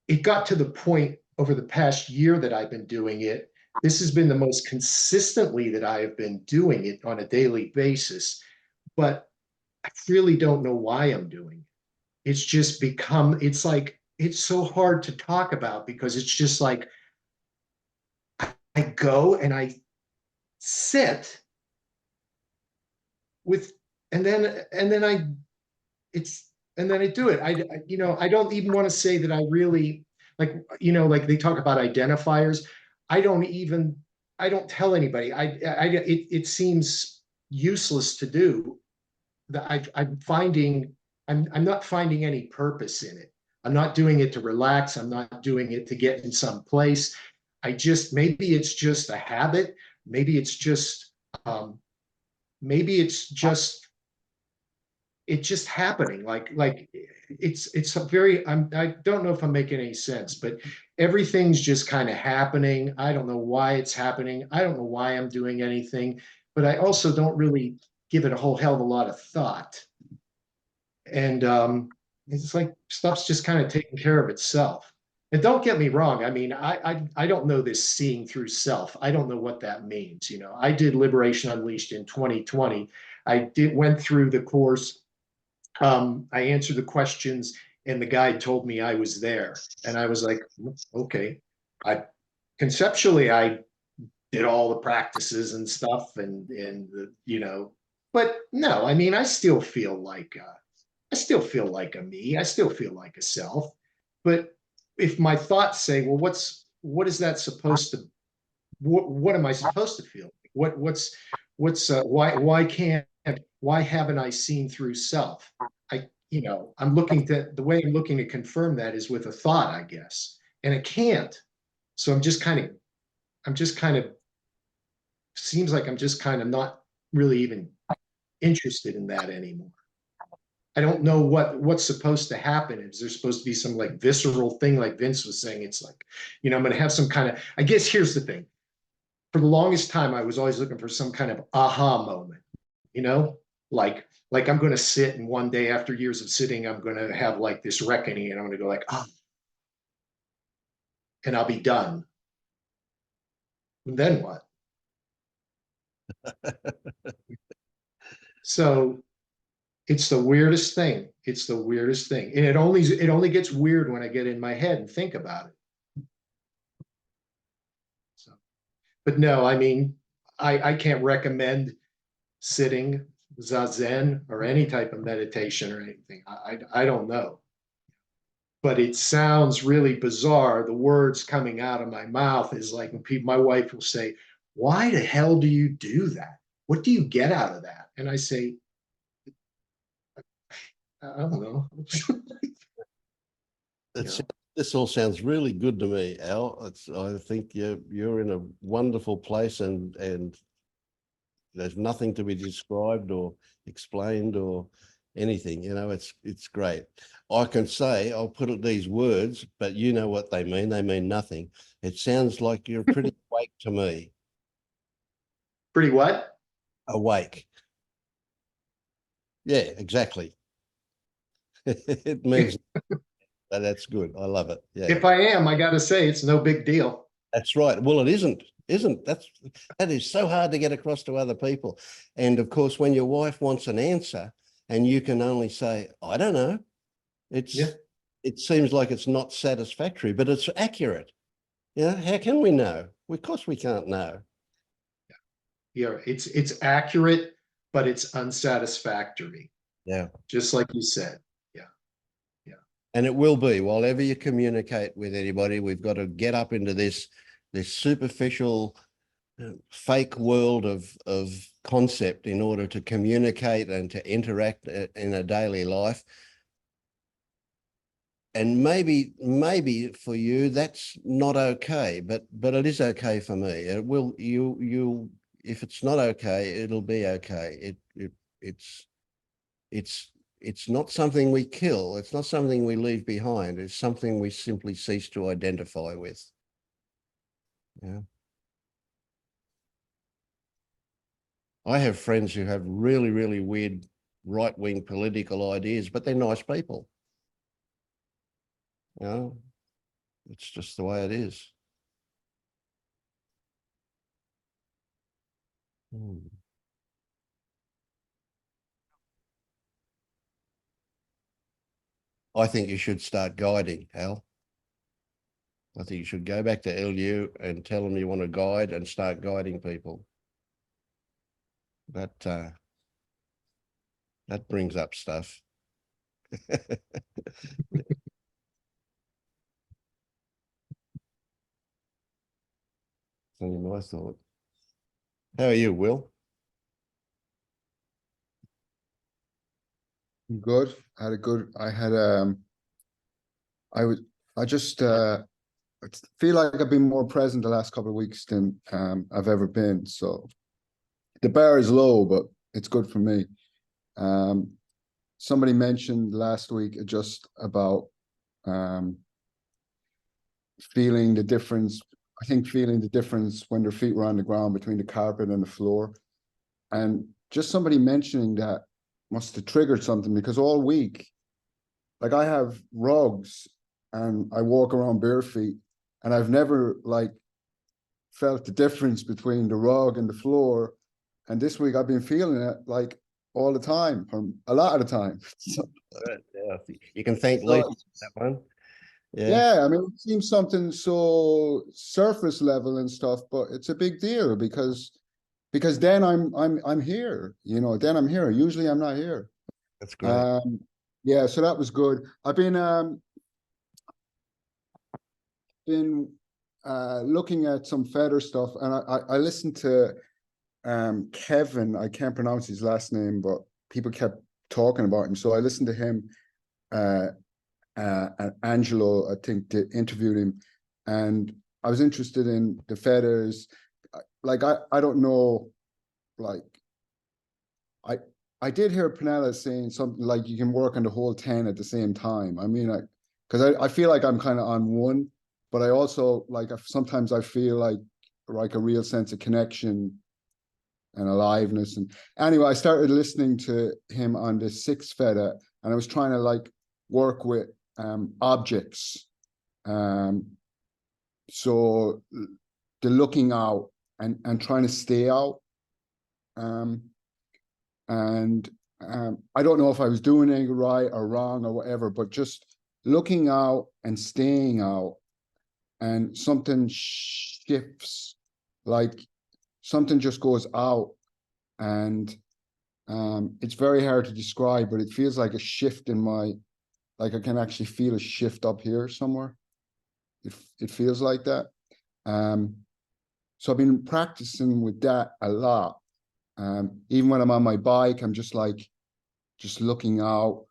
it got to the point over the past year that I've been doing it. This has been the most consistently that I have been doing it on a daily basis. But I really don't know why I'm doing it. It's just become, it's like, it's so hard to talk about because it's just like, I go and I sit with, and then I do it. I don't even want to say that I really, like, like they talk about identifiers. I don't tell anybody. It seems useless to do. That I'm not finding any purpose in it. I'm not doing it to relax. I'm not doing it to get in some place. Maybe it's just a habit. Maybe it's just happening. Like it's a very, I don't know if I'm making any sense, but everything's just kind of happening. I don't know why it's happening. I don't know why I'm doing anything, but I also don't really give it a whole hell of a lot of thought. And it's like stuff's just kind of taking care of itself. And don't get me wrong. I mean, I don't know this seeing through self. I don't know what that means. I did Liberation Unleashed in 2020. Went through the course. I answered the questions and the guide told me I was there. And I was like, okay. Conceptually, I did all the practices and stuff but no, I mean, I still feel like a me. I still feel like a self. But if my thoughts say, well, what is that supposed to, what am I supposed to feel? Why haven't I seen through self? I'm the way I'm looking to confirm that is with a thought, I guess, and it can't. So I'm just kind of seems like I'm just kind of not really even interested in that anymore. I don't know what's supposed to happen. Is there supposed to be some like visceral thing like Vince was saying? It's like, I'm going to have some kind of, I guess here's the thing. For the longest time, I was always looking for some kind of aha moment, like I'm going to sit and one day after years of sitting, I'm going to have like this reckoning and I'm going to go like, and I'll be done. And then what? So it's the weirdest thing. It's the weirdest thing. And it only gets weird when I get in my head and think about it. So, but no, I mean, I can't recommend sitting zazen or any type of meditation or anything. I don't know. But it sounds really bizarre. The words coming out of my mouth is like when my wife will say, why the hell do you do that? What do you get out of that? And I say, I don't know. This all sounds really good to me, Al. I think you're in a wonderful place and there's nothing to be described or explained or anything. It's great. I can say, I'll put it these words, but you know what they mean. They mean nothing. It sounds like you're pretty awake to me. Pretty what? Awake. Yeah, exactly. It means that's good. I love it. Yeah. If I am, I got to say it's no big deal. That's right. Well, it isn't. That is so hard to get across to other people. And of course, when your wife wants an answer and you can only say, I don't know, it seems like it's not satisfactory, but it's accurate. How can we know? Of course we can't know. Yeah, it's accurate, but it's unsatisfactory. Yeah. Just like you said. And it will be, whatever you communicate with anybody, we've got to get up into this superficial fake world of concept in order to communicate and to interact in a daily life. and maybe for you that's not okay, but it is okay for me. It will, you if it's not okay, it'll be okay. It's not something we kill. It's not something we leave behind. It's something we simply cease to identify with. Yeah. I have friends who have really, really weird right-wing political ideas, but they're nice people. You know, it's just the way it is. I think you should start guiding, Al. I think you should go back to LU and tell them you want to guide and start guiding people. That brings up stuff. Only my thought. How are you, Will? Good. I just feel like I've been more present the last couple of weeks than I've ever been. So the bar is low, but it's good for me. Somebody mentioned last week just about feeling the difference. I think feeling the difference when their feet were on the ground between the carpet and the floor. And just somebody mentioning that must have triggered something, because all week, like, I have rugs and I walk around bare feet, and I've never like felt the difference between the rug and the floor. And this week I've been feeling it like all the time, or a lot of the time. So, you can thank Lee for that one. Yeah, I mean, it seems something so surface level and stuff, but it's a big deal because then I'm here, you know, then I'm here. Usually I'm not here. That's great. Yeah, so that was good. I've been looking at some feather stuff, and I listened to Kevin. I can't pronounce his last name, but people kept talking about him, so I listened to him. And Angelo, I think, interviewed him, and I was interested in the feathers. Like, I don't know, like, I did hear Penella saying something like you can work on the whole 10 at the same time. I mean, because I feel like I'm kind of on one, but I also, like, sometimes I feel like a real sense of connection and aliveness. And anyway, I started listening to him on the 6 feather, and I was trying to like work with objects. So the looking out and trying to stay out. I don't know if I was doing anything right or wrong or whatever, but just looking out and staying out, and something shifts, like something just goes out, and it's very hard to describe, but it feels like a shift in my, like I can actually feel a shift up here somewhere. It feels like that. So I've been practicing with that a lot. Even when I'm on my bike, I'm just looking out,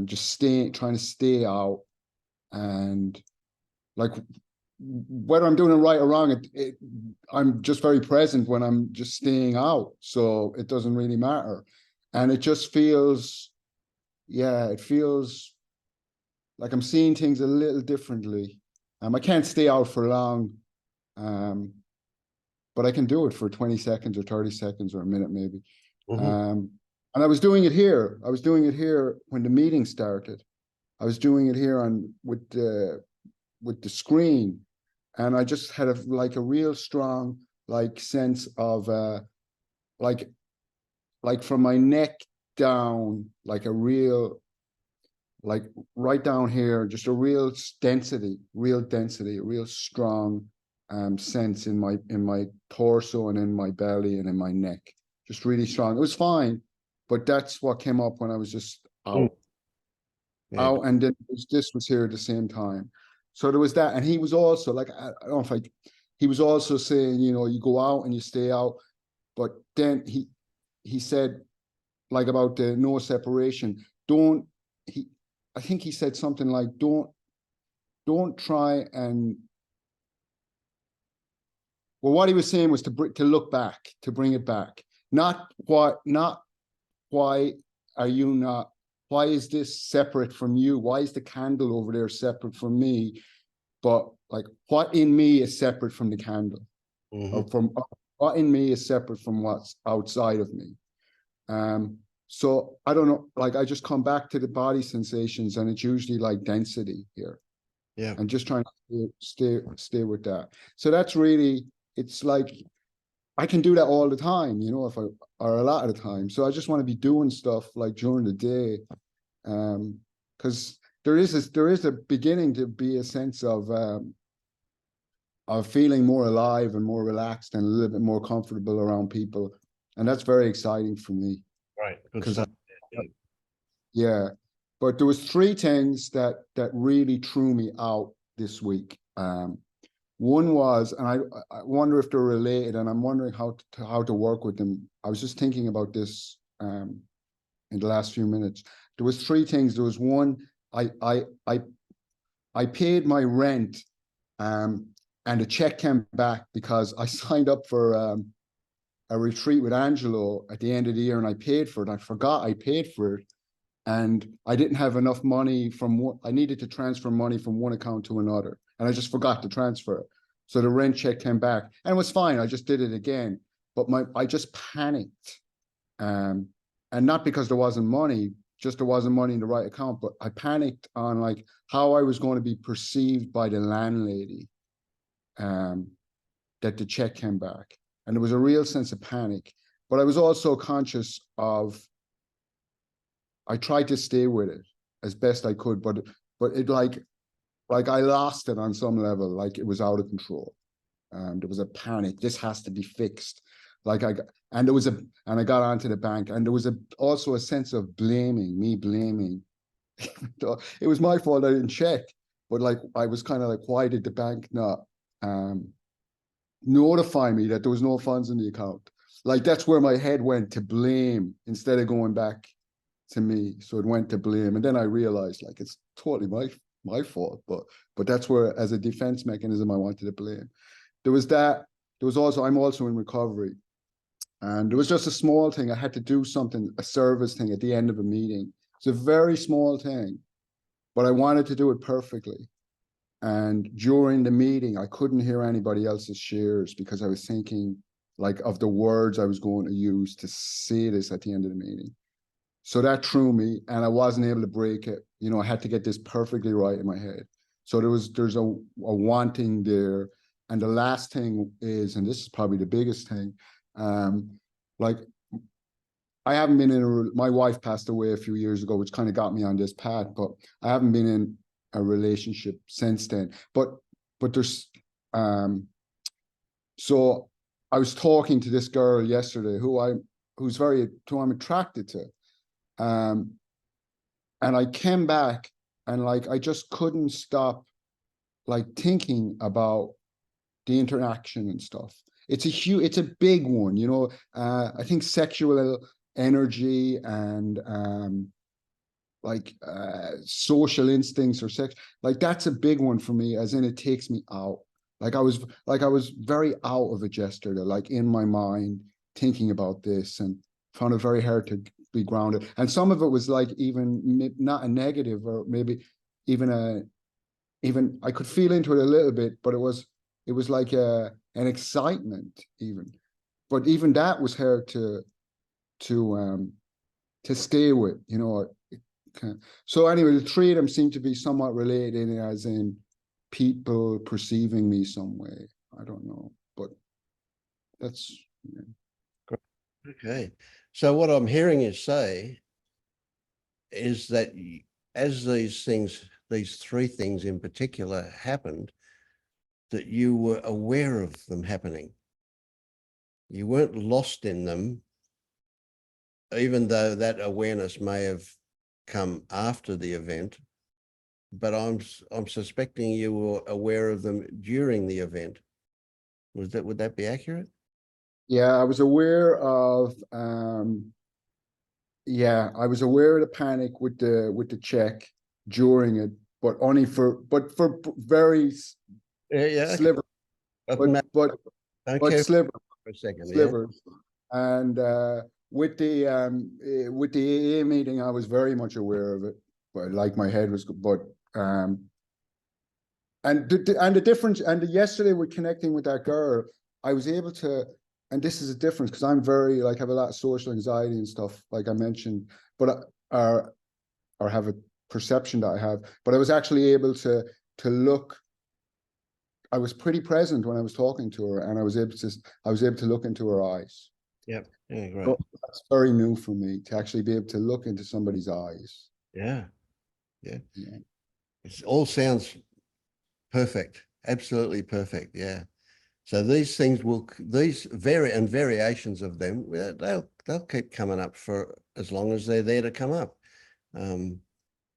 just trying to stay out, and like whether I'm doing it right or wrong, I'm just very present when I'm just staying out. So it doesn't really matter. And it just feels, yeah, it feels like I'm seeing things a little differently. I can't stay out for long, but I can do it for 20 seconds or 30 seconds or a minute maybe. And I was doing it here. I was doing it here when the meeting started. I was doing it here with the screen, and I just had a real strong sense of like from my neck down, like a real, like right down here, just a real density, a real strong sense in my torso and in my belly and in my neck, just really strong. It was fine, but that's what came up when I was just out. Out, and then this was here at the same time. So there was that, and he was also like, I don't know if he was also saying, you know, you go out and you stay out, but then he said like about the no separation. I think he said something like, don't try and, well, what he was saying was to look back, to bring it back. Not why are you not, why is this separate from you? Why is the candle over there separate from me? But like, what in me is separate from the candle? Or from what in me is separate from what's outside of me? So I don't know, like I just come back to the body sensations, and it's usually like density here. Yeah. And just trying to stay with that. So that's really, it's like I can do that all the time, you know, or a lot of the time. So I just want to be doing stuff like during the day. Because there is a beginning to be a sense of feeling more alive and more relaxed and a little bit more comfortable around people. And that's very exciting for me. Right. Because yeah, but there was three things that really threw me out this week. One was, and I wonder if they're related, and I'm wondering how to work with them. I was just thinking about this in the last few minutes. There was three things. There was one, I paid my rent, and the check came back because I signed up for a retreat with Angelo at the end of the year, and I paid for it. I forgot I paid for it, and I didn't have enough money from one. I needed to transfer money from one account to another, and I just forgot to transfer it. So the rent check came back, and it was fine. I just did it again, but I just panicked, and not because there wasn't money, just there wasn't money in the right account. But I panicked on like how I was going to be perceived by the landlady, that the check came back. And there was a real sense of panic, but I was also conscious of, I tried to stay with it as best I could, but it like I lost it on some level, like it was out of control. There was a panic, this has to be fixed. I got onto the bank, and there was also a sense of me blaming. It was my fault I didn't check, but like, I was kind of like, why did the bank not, notify me that there was no funds in the account? Like that's where my head went, to blame instead of going back to me. So it went to blame, and then I realized like it's totally my fault, but that's where, as a defense mechanism, I wanted to blame. There was that. There was also, I'm also in recovery, and there was just a small thing. I had to do something, a service thing at the end of a meeting. It's a very small thing, but I wanted to do it perfectly. And during the meeting, I couldn't hear anybody else's shares because I was thinking like of the words I was going to use to say this at the end of the meeting. So that threw me, and I wasn't able to break it. You know, I had to get this perfectly right in my head. So there's a wanting there. And the last thing is, and this is probably the biggest thing, like I haven't been my wife passed away a few years ago, which kind of got me on this path, but I haven't been in a relationship since then. But there's so I was talking to this girl yesterday who I'm attracted to. And I came back, and like I just couldn't stop like thinking about the interaction and stuff. It's a big one, you know. I think sexual energy and social instincts or sex, like that's a big one for me, as in it takes me out. I was very out of it yesterday, like in my mind thinking about this, and found it very hard to be grounded. And some of it was like even not a negative, or maybe even I could feel into it a little bit, but it was like an excitement even. But even that was hard to stay with, you know. So anyway, the three of them seem to be somewhat related, as in people perceiving me some way. I don't know, but that's, yeah. Okay. So what I'm hearing you say is that as these three things in particular happened, that you were aware of them happening. You weren't lost in them, even though that awareness may have come after the event, but I'm suspecting you were aware of them during the event. Would that be accurate? Yeah, I was aware of I was aware of the panic with the check. during it, but only for very Yeah. sliver, but sliver. For a second, slivers. And with the AA meeting, I was very much aware of it, but like my head was, but and the difference, and yesterday with connecting with that girl, I was able to, and this is a difference because I'm very like have a lot of social anxiety and stuff, like I mentioned, but or have a perception that I have, but I was actually able to look. I was pretty present when I was talking to her, and I was able to look into her eyes. Yep. Yeah, great. So that's very new for me to actually be able to look into somebody's eyes. Yeah. Yeah. It all sounds perfect. Absolutely perfect. Yeah. So these things these variations of them, they'll keep coming up for as long as they're there to come up.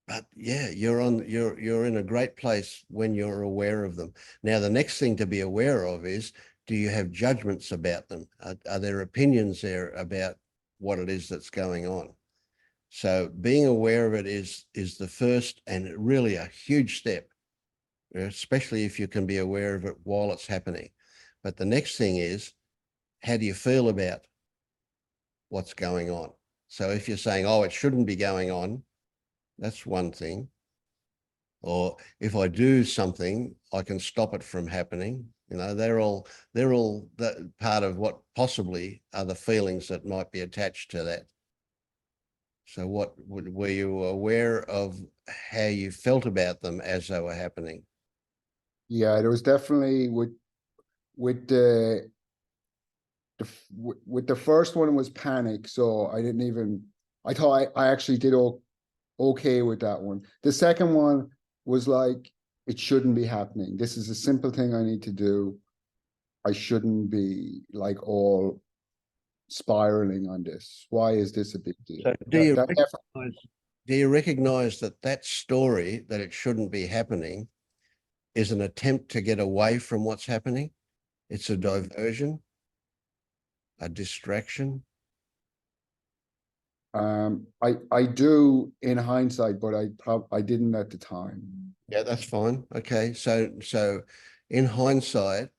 But yeah, you're in a great place when you're aware of them. Now, the next thing to be aware of is, do you have judgments about them? Are there opinions there about what it is that's going on? So being aware of it is the first and really a huge step, especially if you can be aware of it while it's happening. But the next thing is, how do you feel about what's going on? So if you're saying, oh, it shouldn't be going on, that's one thing. Or if I do something, I can stop it from happening. You know, they're all that part of what possibly are the feelings that might be attached to that. So were you aware of how you felt about them as they were happening? Yeah, there was definitely with the first one was panic. So I thought I actually did okay with that one. The second one was like, it shouldn't be happening. This is a simple thing I need to do. I shouldn't be like all spiraling on this. Why is this a big deal? So do you recognize that story, that it shouldn't be happening, is an attempt to get away from what's happening? It's a diversion, a distraction. I do in hindsight, but I didn't at the time. Yeah, that's fine. Okay, so in hindsight,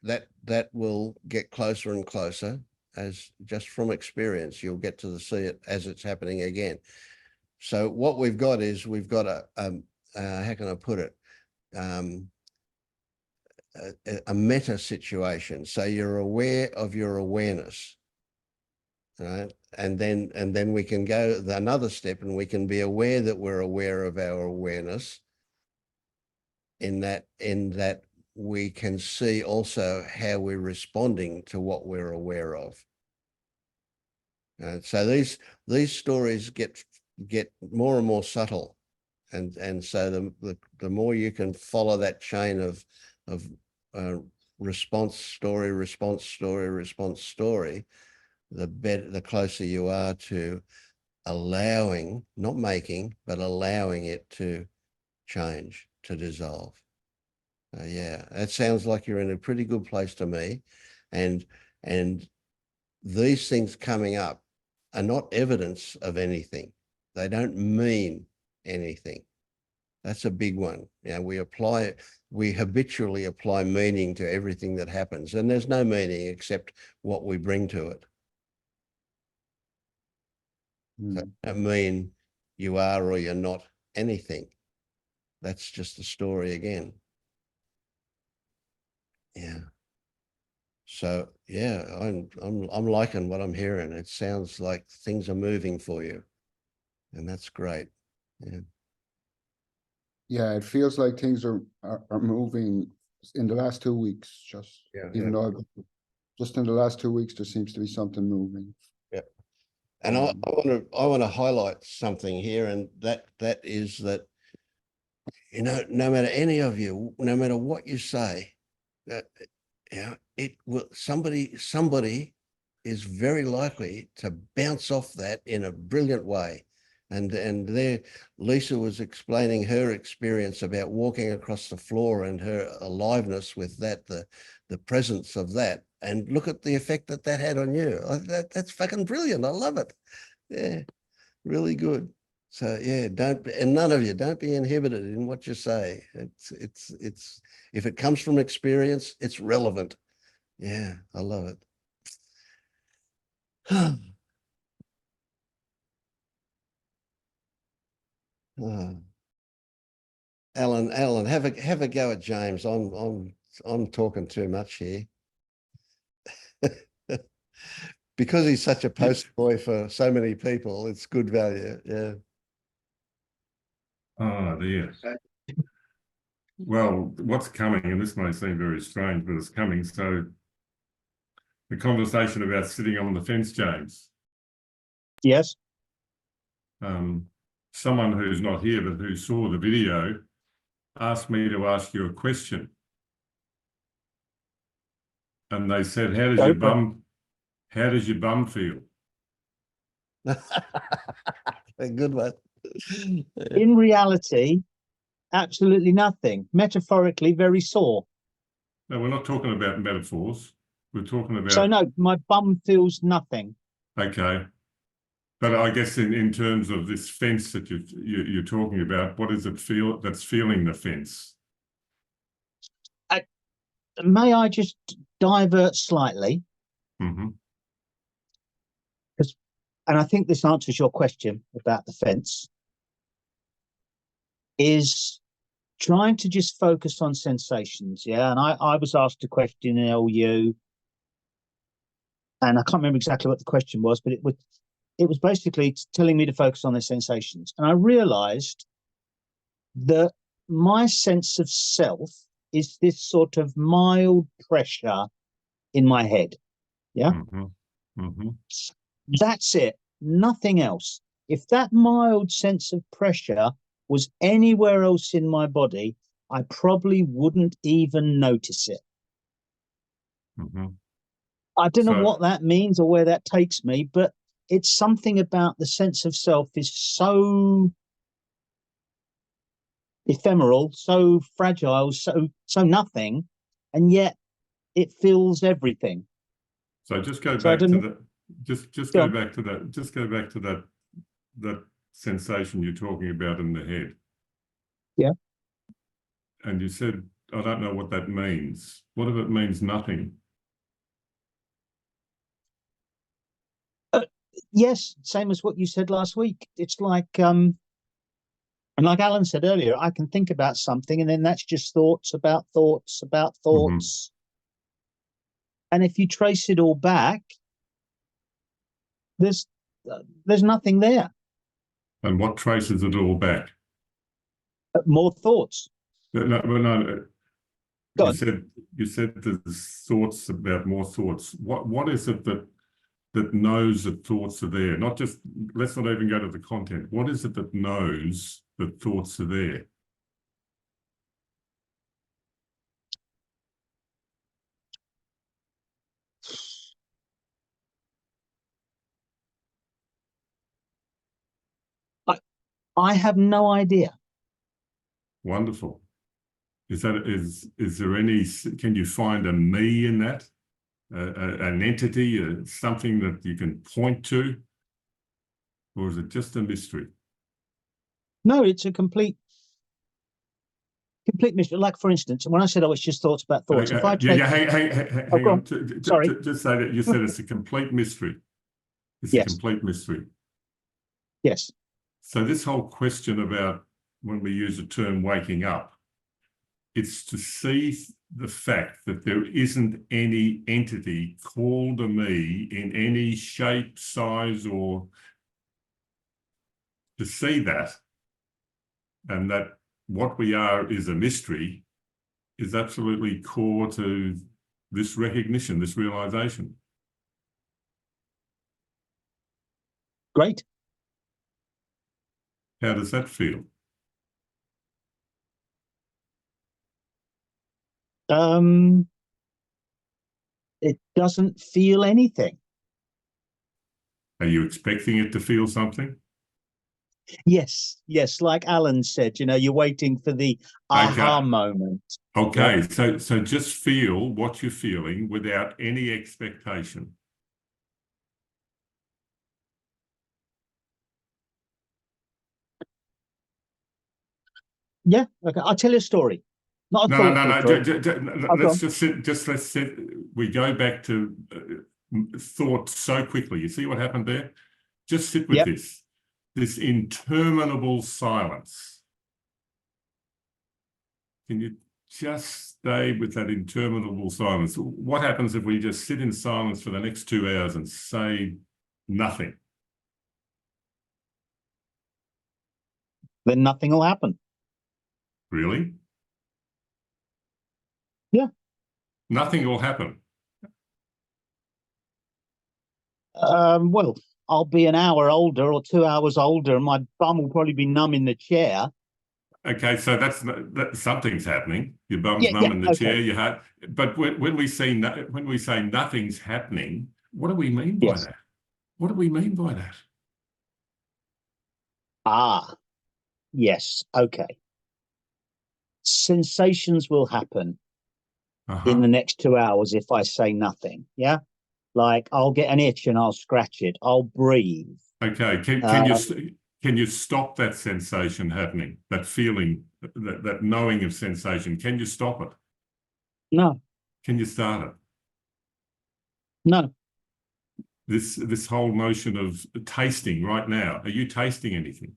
that will get closer and closer, as just from experience, you'll get to see it as it's happening again. So what we've got a how can I put it? A meta situation. So you're aware of your awareness. Right. And then we can go another step, and we can be aware that we're aware of our awareness, in that we can see also how we're responding to what we're aware of. And so these stories get more and more subtle, and so the more you can follow that chain of response story, the better, the closer you are to allowing, not making, but allowing it to change, to dissolve. Yeah, that sounds like you're in a pretty good place to me. And these things coming up are not evidence of anything. They don't mean anything. That's a big one. You know, we habitually apply meaning to everything that happens, and there's no meaning except what we bring to it. So it doesn't mean you are or you're not anything. That's just a story again. Yeah. So yeah, I'm liking what I'm hearing. It sounds like things are moving for you, and that's great. Yeah. Yeah, it feels like things are moving in the last 2 weeks. Though just in the last 2 weeks there seems to be something moving. Yeah. And I want to highlight something here, and that is that, you know, no matter any of you, no matter what you say, that it will somebody is very likely to bounce off that in a brilliant way. And there, Lisa was explaining her experience about walking across the floor and her aliveness with that, the presence of that. And look at the effect that had on you. That's fucking brilliant. I love it. Yeah, really good. So yeah, and none of you don't be inhibited in what you say. It's if it comes from experience, it's relevant. Yeah, I love it. Oh. Alan, have a go at James. I'm talking too much here. Because he's such a poster boy for so many people, it's good value. Yeah. Oh dear. Well, what's coming, and this may seem very strange, but it's coming. So the conversation about sitting on the fence, James. Yes. Someone who's not here, but who saw the video, asked me to ask you a question. And they said, how does your bum feel? A good one. In reality, absolutely nothing. Metaphorically, very sore. No, we're not talking about metaphors. We're talking about. So no, my bum feels nothing. Okay. But I guess in terms of this fence that you're talking about, what does it feel that's feeling the fence? May I just divert slightly? Mm-hmm. And I think this answers your question about the fence, is trying to just focus on sensations. Yeah. And I was asked a question in LU, and I can't remember exactly what the question was, but it was basically telling me to focus on the sensations. And I realized that my sense of self is this sort of mild pressure in my head. Yeah. Mm-hmm. Mm-hmm. That's it. Nothing else. If that mild sense of pressure was anywhere else in my body, I probably wouldn't even notice it. Mm-hmm. I don't know what that means or where that takes me, but it's something about the sense of self is so ephemeral, so fragile, so nothing, and yet it feels everything. So just go back to the just go back to that. Just go back to that sensation you're talking about in the head. Yeah. And you said, I don't know what that means. What if it means nothing? Yes, same as what you said last week. It's like, and like Alan said earlier, I can think about something and then that's just thoughts about thoughts about thoughts. And if you trace it all back, there's nothing there. And what traces it all back? More thoughts. No. Go You said there's thoughts about more thoughts. What is it that knows that thoughts are there? Not just, let's not even go to the content. What is it that knows that thoughts are there? I have no idea. Wonderful. Is there any, can you find a me in that? An entity, something that you can point to? Or is it just a mystery? No, it's a complete mystery. Like, for instance, when I said, it's just thoughts about thoughts. If I take... hang on. Sorry. Just say that you said it's a complete mystery. It's a complete mystery. Yes. So this whole question about when we use the term waking up, it's to see the fact that there isn't any entity called a me in any shape, size, or to see that, and that what we are is a mystery, is absolutely core to this recognition, this realization. Great. How does that feel? It doesn't feel anything. Are you expecting it to feel something? Yes, like Alan said, you're waiting for the aha moment. Okay, so just feel what you're feeling without any expectation. Yeah, okay. I'll tell you a story. Not a No, thoughtful story. let's just sit, let's sit, we go back to thought so quickly. You see what happened there? Just sit with Yep. this interminable silence. Can you just stay with that interminable silence? What happens if we just sit in silence for the next 2 hours and say nothing? Then nothing will happen. Really? Yeah. Nothing will happen. Well, I'll be an hour older or 2 hours older, and my bum will probably be numb in the chair. Okay, so that something's happening. Your bum's Yeah, numb yeah, in the okay. chair. You had, but when we say nothing's happening, what do we mean by Yes. that? What do we mean by that? Ah, yes, okay. Sensations will happen in the next 2 hours if I say nothing. Yeah, like I'll get an itch and I'll scratch it. I'll breathe. Okay, can you stop that sensation happening? That feeling, that knowing of sensation. Can you stop it? No, Can you start it? no, This whole notion of tasting right now. Are you tasting anything?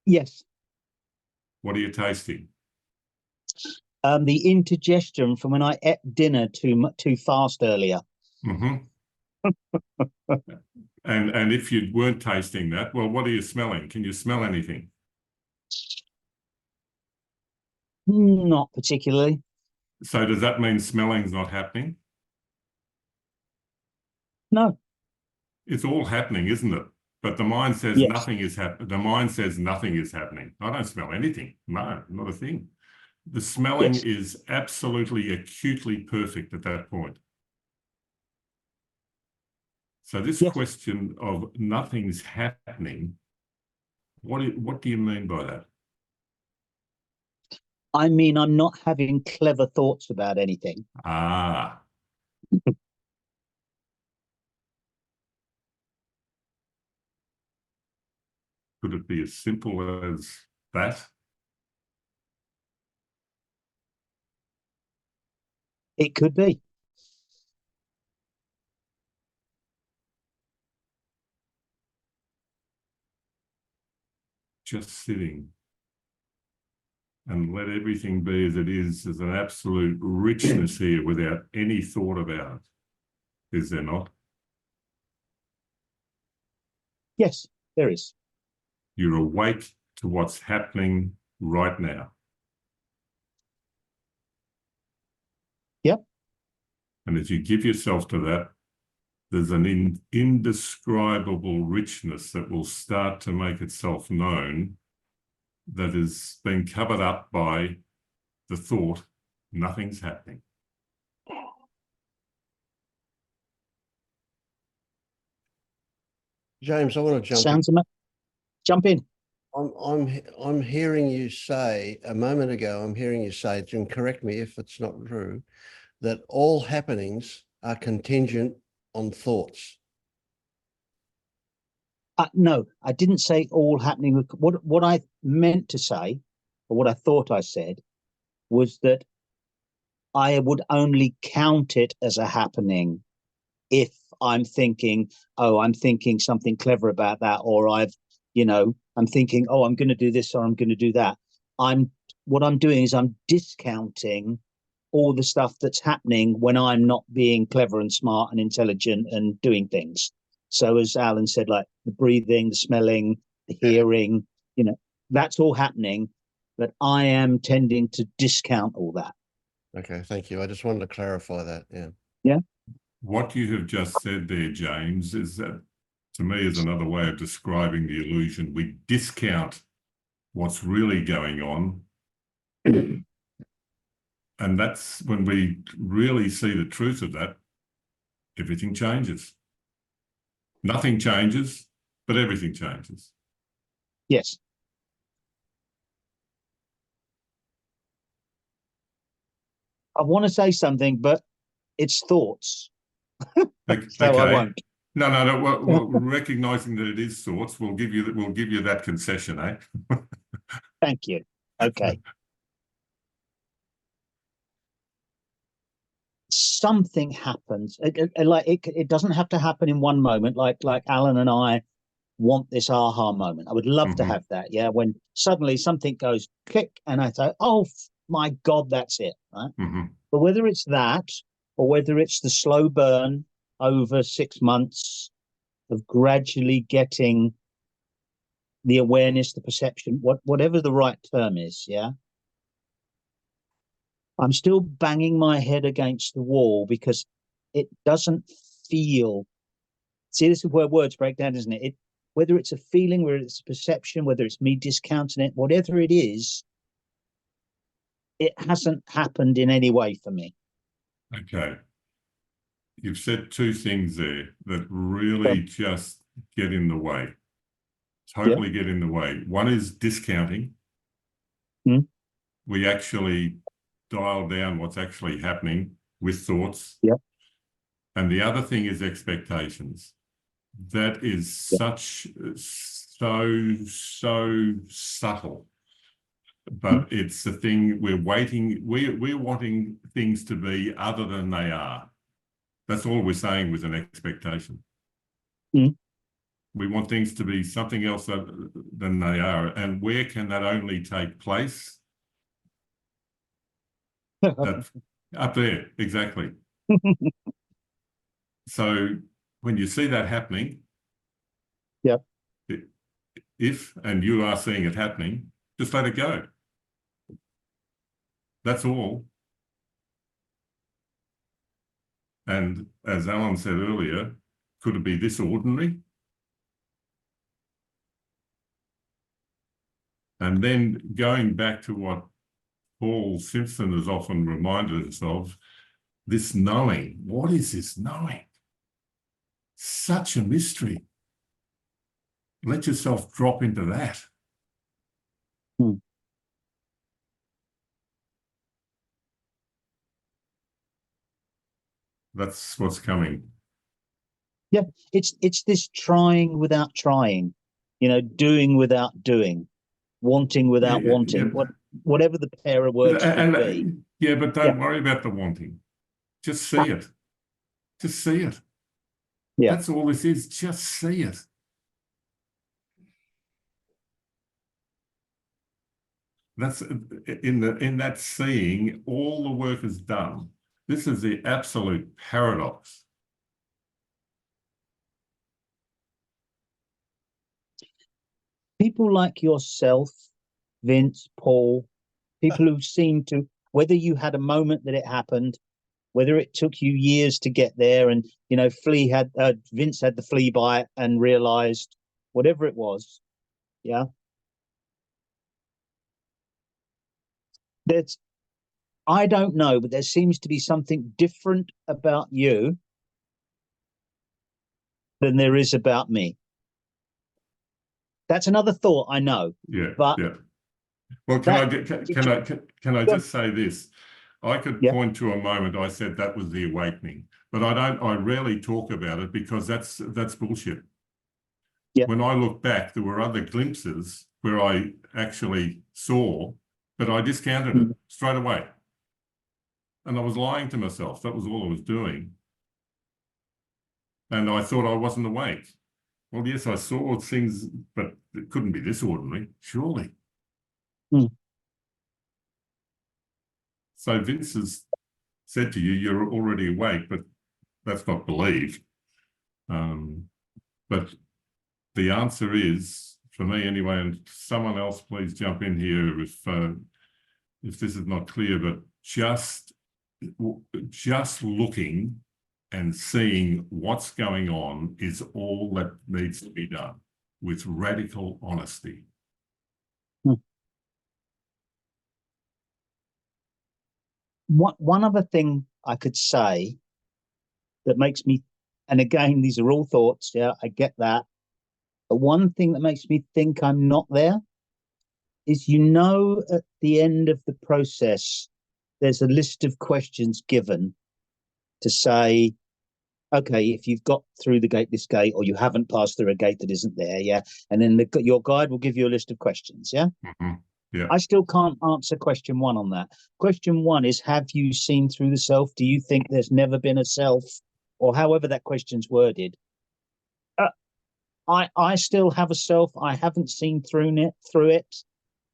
yes. What are you tasting? The indigestion from when I ate dinner too fast earlier. And if you weren't tasting that, well, what are you smelling? Can you smell anything? Not particularly. So does that mean smelling's not happening? No. It's all happening, isn't it? But the mind says Yes. nothing is happening. The mind says nothing is happening. I don't smell anything. No, not a thing. The smelling Yes. is absolutely acutely perfect at that point. So this Yes. question of nothing's happening, what do you mean by that? I mean, I'm not having clever thoughts about anything. Ah. Could it be as simple as that? It could be. Just sitting and let everything be as it is. There's an absolute richness here without any thought about it. Is there not? Yes, there is. You're awake to what's happening right now. Yep. And as you give yourself to that, there's an indescribable richness that will start to make itself known that has been covered up by the thought, nothing's happening. James, I want to jump Sounds jump in. I'm hearing you say a moment ago, I'm hearing you say, and correct me if it's not true, that all happenings are contingent on thoughts. No, I didn't say all happening. What I meant to say, or what I thought I said, was that I would only count it as a happening if I'm thinking, oh, I'm thinking something clever about that, or I'm thinking, oh, I'm going to do this or I'm going to do that. What I'm doing is I'm discounting all the stuff that's happening when I'm not being clever and smart and intelligent and doing things. So as Alan said, like the breathing, the smelling, the hearing, that's all happening, but I am tending to discount all that. Okay, thank you. I just wanted to clarify that. Yeah. Yeah. What you have just said there, James, is that, to me, is another way of describing the illusion. We discount what's really going on. And that's when we really see the truth of that, everything changes. Nothing changes, but everything changes. Yes. I want to say something, but it's thoughts. Okay. So I won't. No. Well, recognizing that it is thoughts, we'll give you that concession, eh? Thank you. Okay. Something happens. It doesn't have to happen in one moment. Like Alan and I want this aha moment. I would love to have that. Yeah, when suddenly something goes click, and I say, "Oh my God, that's it." Right. But whether it's that, or whether it's the slow burn over 6 months of gradually getting the awareness, the perception, whatever the right term is, yeah, I'm still banging my head against the wall because it doesn't feel. See, this is where words break down, isn't it? Whether it's a feeling, whether it's a perception, whether it's me discounting it, whatever it is, it hasn't happened in any way for me. Okay. You've said two things there that really just get in the way. Totally get in the way. One is discounting. We actually dial down what's actually happening with thoughts. And the other thing is expectations. That is such, so subtle. But it's the thing we're waiting, we're wanting things to be other than they are. That's all we're saying with an expectation. We want things to be something else than they are. And where can that only take place? That, up there, exactly. So when you see that happening, if, and you are seeing it happening, just let it go. That's all. And as Alan said earlier, could it be this ordinary? And then going back to what Paul Simpson has often reminded us of, this knowing. What is this knowing? Such a mystery. Let yourself drop into that. That's what's coming. Yeah, it's this trying without trying, you know, doing without doing, wanting without wanting, whatever the pair of words could be. Yeah, but don't worry about the wanting. Just see it. Just see it. That's all this is. Just see it. That's in that seeing, all the work is done. This is the absolute paradox. People like yourself, Vince, Paul, people who seem to, whether you had a moment that it happened, whether it took you years to get there, and you know, Vince had the flea bite and realized whatever it was, I don't know, but there seems to be something different about you than there is about me. That's another thought, I know. But well, can I just say this? I could point to a moment I said that was the awakening, but I rarely talk about it because that's bullshit. When I look back, there were other glimpses where I actually saw, but I discounted it straight away. And I was lying to myself. That was all I was doing. And I thought I wasn't awake. Well, yes, I saw things, but it couldn't be this ordinary, surely. So Vince has said to you, you're already awake, but that's not believed. But the answer is, for me anyway, and someone else please jump in here if this is not clear, but just looking and seeing what's going on is all that needs to be done with radical honesty. One other thing I could say that makes me, and again, these are all thoughts, I get that. But one thing that makes me think I'm not there is, you know, at the end of the process, there's a list of questions given to say, okay, if you've got through this gate, or you haven't passed through a gate that isn't there, and then your guide will give you a list of questions, Yeah. I still can't answer question one on that. Question one is, have you seen through the self? Do you think there's never been a self? Or however that question's worded. I still have a self. I haven't seen through it.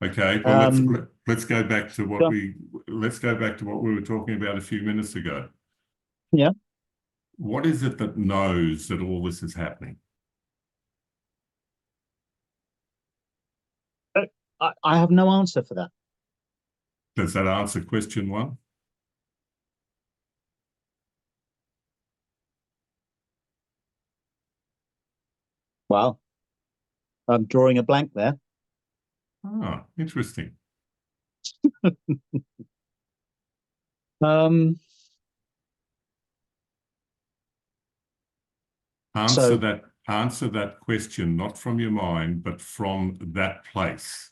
Okay, well, let's go back to what yeah. we were talking about a few minutes ago. Yeah. What is it that knows that all this is happening? I have no answer for that. Does that answer question one? Well, I'm drawing a blank there. Oh, interesting. Answer that question, not from your mind, but from that place.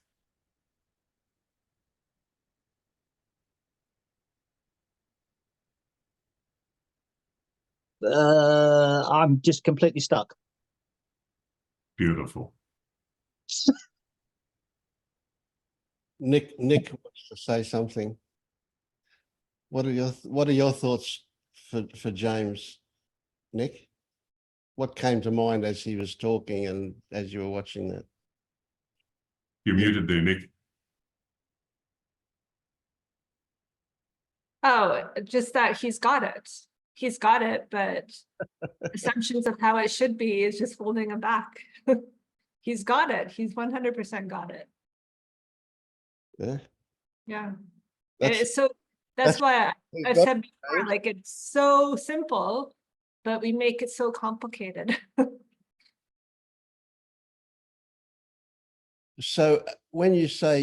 I'm just completely stuck. Beautiful. Nick wants to say something. What are your thoughts for James, Nick? What came to mind as he was talking and as you were watching that? You're muted there, Nick. Oh, just that he's got it. He's got it, but assumptions of how it should be is just holding him back. He's got it. He's 100% got it. Yeah. Yeah. And it's so that's why I've said before, like, it's so simple, but we make it so complicated. So when you say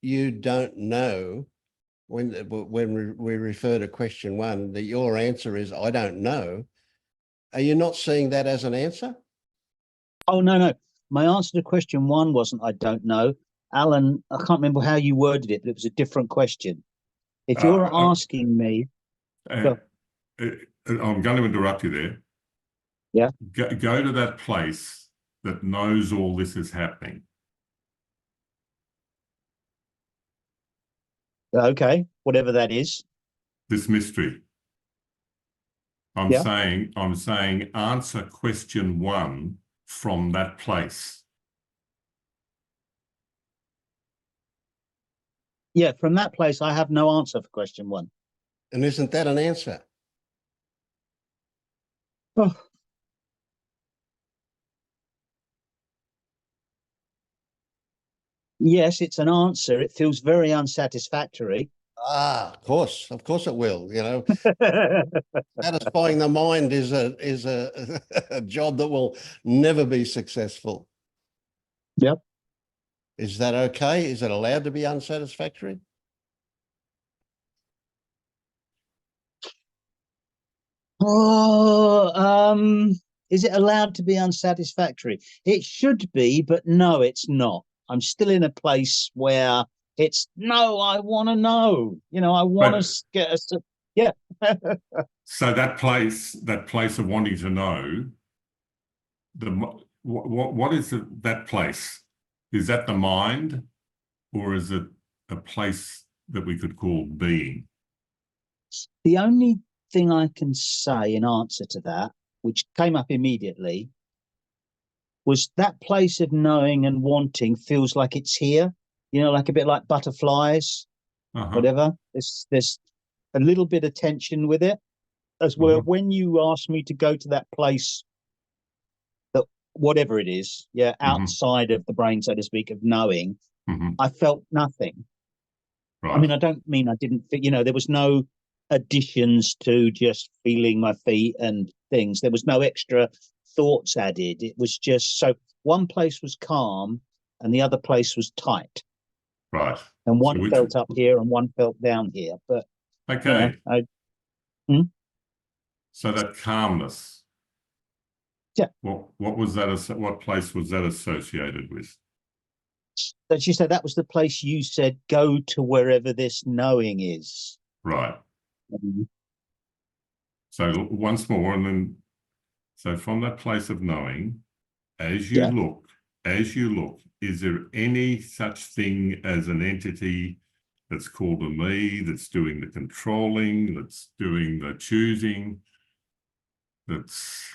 you don't know, when we refer to question one, that your answer is I don't know, are you not seeing that as an answer? Oh, no. My answer to question one wasn't I don't know. Alan, I can't remember how you worded it, but it was a different question. If you're asking me... I'm going to interrupt you there. Yeah. Go to that place that knows all this is happening. Okay, whatever that is. This mystery. I'm saying answer question one from that place. Yeah, from that place, I have no answer for question one. And isn't that an answer? Oh. Yes, it's an answer. It feels very unsatisfactory. Of course it will. You know, satisfying the mind is a job that will never be successful. Yep. Is that okay? Is it allowed to be unsatisfactory? Oh, is it allowed to be unsatisfactory? It should be, but no, it's not. I'm still in a place where it's no, I want to know. You know, I want to get us to, yeah. So that place of wanting to know, what is that place? Is that the mind, or is it a place that we could call being? The only thing I can say in answer to that, which came up immediately, was that place of knowing and wanting feels like it's here, you know, like a bit like butterflies, whatever. There's a little bit of tension with it, as well. When you asked me to go to that place, that whatever it is, outside of the brain, so to speak, of knowing, I felt nothing. Right. I mean, I don't mean I didn't feel, you know, there was no additions to just feeling my feet and things. There was no extra thoughts added. It was just, so one place was calm and the other place was tight. Right. And one felt up here and one felt down here. But okay. You know, So that calmness. Yeah. What was that? What place was that associated with? As you said, that was the place you said, go to wherever this knowing is. Right. So once more, and then, so from that place of knowing, as you look as you look, is there any such thing as an entity that's called a me, that's doing the controlling, that's doing the choosing, that's...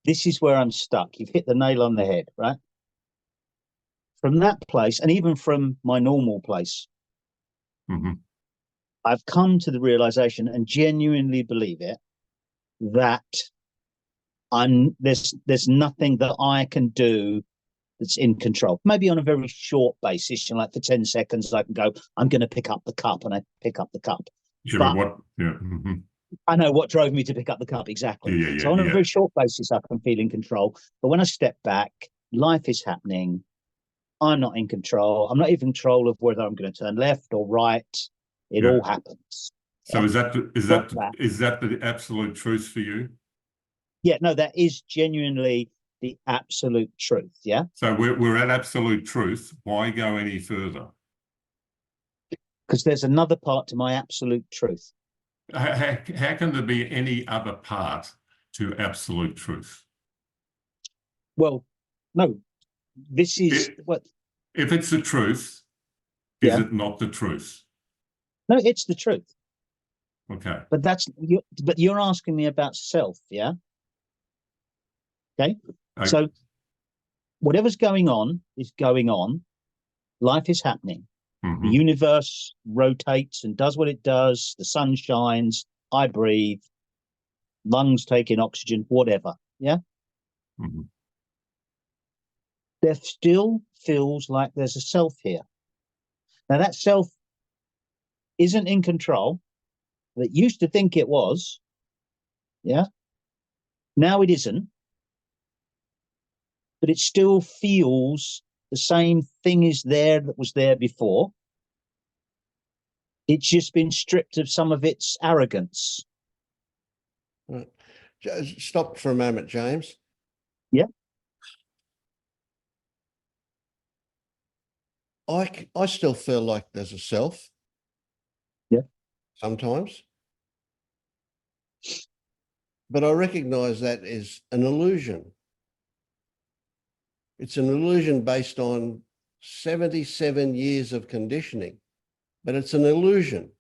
This is where I'm stuck. You've hit the nail on the head, right? From that place, and even from my normal place, I've come to the realization and genuinely believe it, that there's nothing that I can do that's in control. Maybe on a very short basis, like for 10 seconds, I can go, I'm going to pick up the cup, and I pick up the cup. Yeah, but what? Yeah. I know what drove me to pick up the cup, exactly. So on a very short basis, I can feel in control. But when I step back, life is happening. I'm not in control. I'm not even in control of whether I'm going to turn left or right. It all happens. So is that the absolute truth for you? Yeah, no, that is genuinely the absolute truth. Yeah. So we're at absolute truth. Why go any further? Because there's another part to my absolute truth. How can there be any other part to absolute truth? Well, no, this is what. If it's the truth, is it not the truth? No, it's the truth. Okay. But you're asking me about self, yeah? Okay. So whatever's going on is going on. Life is happening. The universe rotates and does what it does. The sun shines. I breathe. Lungs take in oxygen, whatever. Yeah. There still feels like there's a self here. Now that self isn't in control. That used to think it was. Yeah. Now it isn't. But it still feels the same thing is there that was there before. It's just been stripped of some of its arrogance. Right. Stop for a moment, James. Yeah. I still feel like there's a self. Yeah. Sometimes. But I recognize that is an illusion. It's an illusion based on 77 years of conditioning, but it's an illusion.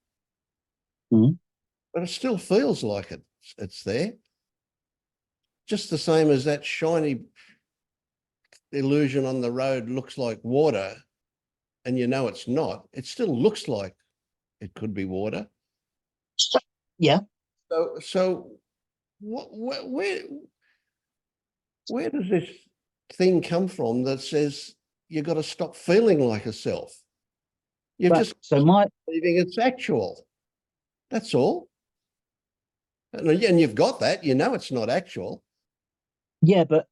But it still feels like it's there. Just the same as that shiny illusion on the road looks like water, and you know it's not. It still looks like it could be water. Yeah. So where does this thing come from that says you've got to stop feeling like a self? You've just believing it's actual. That's all. And you've got that. You know it's not actual. Yeah, but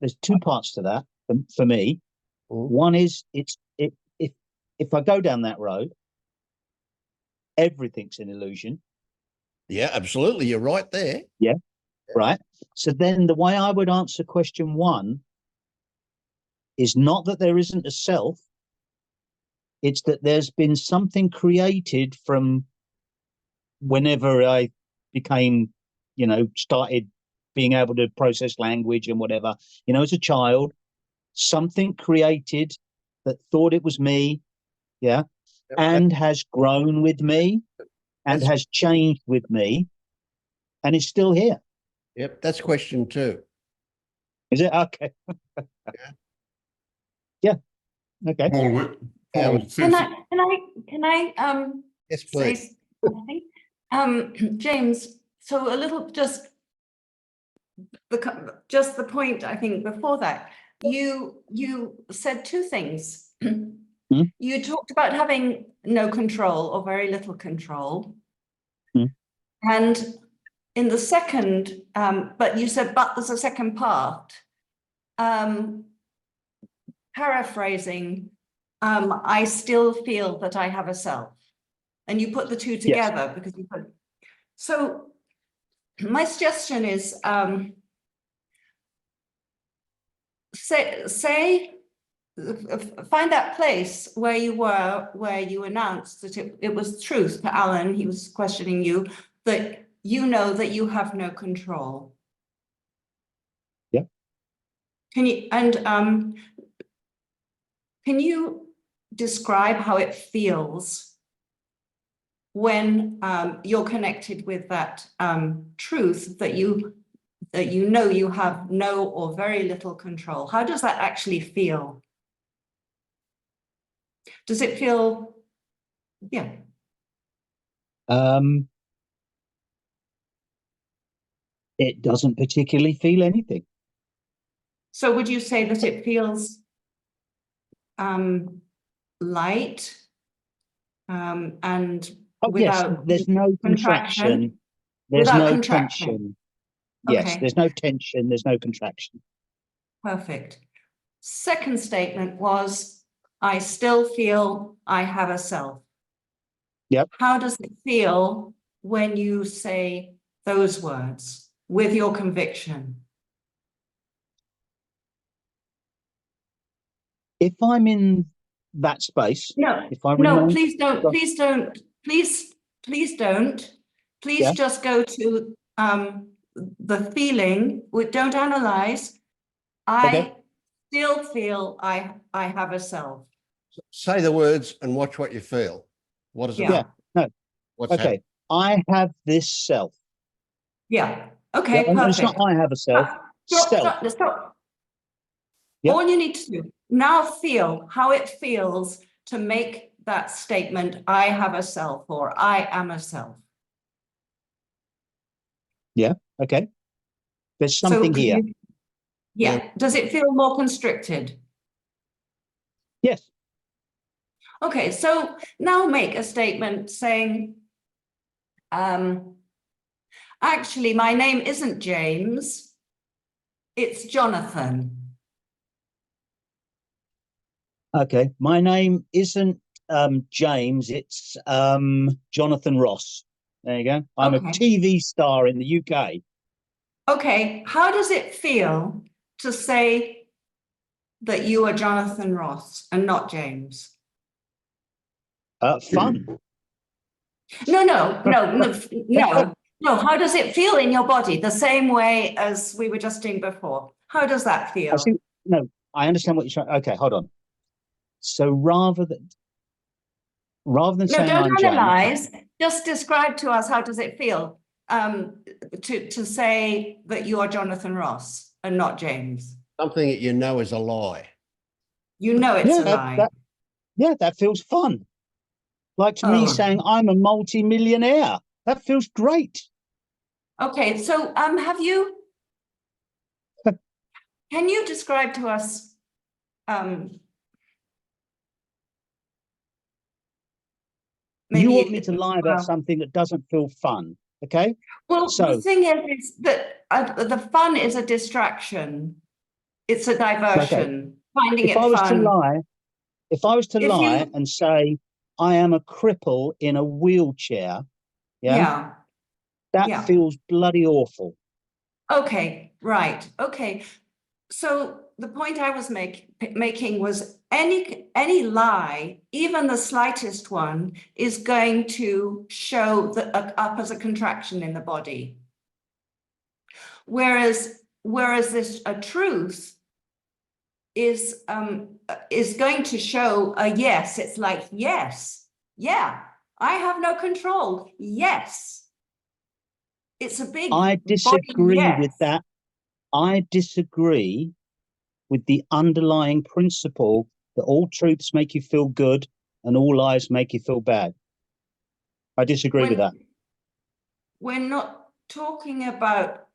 there's two parts to that for me. One is if I go down that road, everything's an illusion. Yeah, absolutely. You're right there. Yeah. Right. So then the way I would answer question one is not that there isn't a self. It's that there's been something created from whenever I became, started being able to process language and whatever, as a child, something created that thought it was me. Yeah. And has grown with me and has changed with me and is still here. Yep. That's question two. Is it? Okay. Yeah. Okay. Paul, Can I yes, please. say something? James, so a little just the point I think before that, you said two things. You talked about having no control or very little control. And in the second, but you said, but there's a second part. Paraphrasing, I still feel that I have a self. And you put the two together because you put. So my suggestion is, find that place where you were, where you announced that it was truth to Alan, he was questioning you, that you know that you have no control. Yeah. Can you describe how it feels when you're connected with that truth that you know you have no or very little control? How does that actually feel? Does it feel, yeah? It doesn't particularly feel anything. So would you say that it feels light and without yes, there's no contraction. There's without no contraction. tension. Yes, Okay. there's no tension, there's no contraction. Perfect. Second statement was, I still feel I have a self. Yep. How does it feel when you say those words with your conviction? If I'm in that space, No, if I no, remain, please don't, please don't, please don't. Please Yeah. just go to the feeling. Don't analyze. I still feel I have a self. Say the words and watch what you feel. What does it Yeah. mean? no, What's okay. happening? I have this self. Yeah. Okay, Yeah, and it's perfect. not I have a self. Self. Stop. Yep. All you need to do now, feel how it feels to make that statement, I have a self or I am a self. Yeah, okay. There's something here. Yeah. Does it feel more constricted? Yes. Okay, so now make a statement saying, actually, my name isn't James, it's Jonathan. Okay, my name isn't James, it's Jonathan Ross. There you go. I'm a TV star in the UK. Okay, how does it feel to say that you are Jonathan Ross and not James? Fun. No. How does it feel in your body? The same way as we were just doing before. How does that feel? I understand what you're trying. Okay, hold on. So rather than saying don't I'm analyze. James, just describe to us how does it feel to say that you are Jonathan Ross and not James. Something that you know is a lie. You know it's a lie. That feels fun. Like to me saying I'm a multi-millionaire. That feels great. Okay, so can you describe to us maybe you want me to lie about something that doesn't feel fun, okay? Well, the thing is that the fun is a distraction. It's a diversion. Finding it fun. If I was to lie and say I am a cripple in a wheelchair, that feels bloody awful. Okay, right. Okay. So the point I was making was any lie, even the slightest one, is going to show up as a contraction in the body. Whereas this a truth is going to show a yes. It's like, yes, yeah, I have no control. Yes. It's a big I disagree yes. with that. I disagree with the underlying principle that all truths make you feel good and all lies make you feel bad. I disagree with that. We're not talking about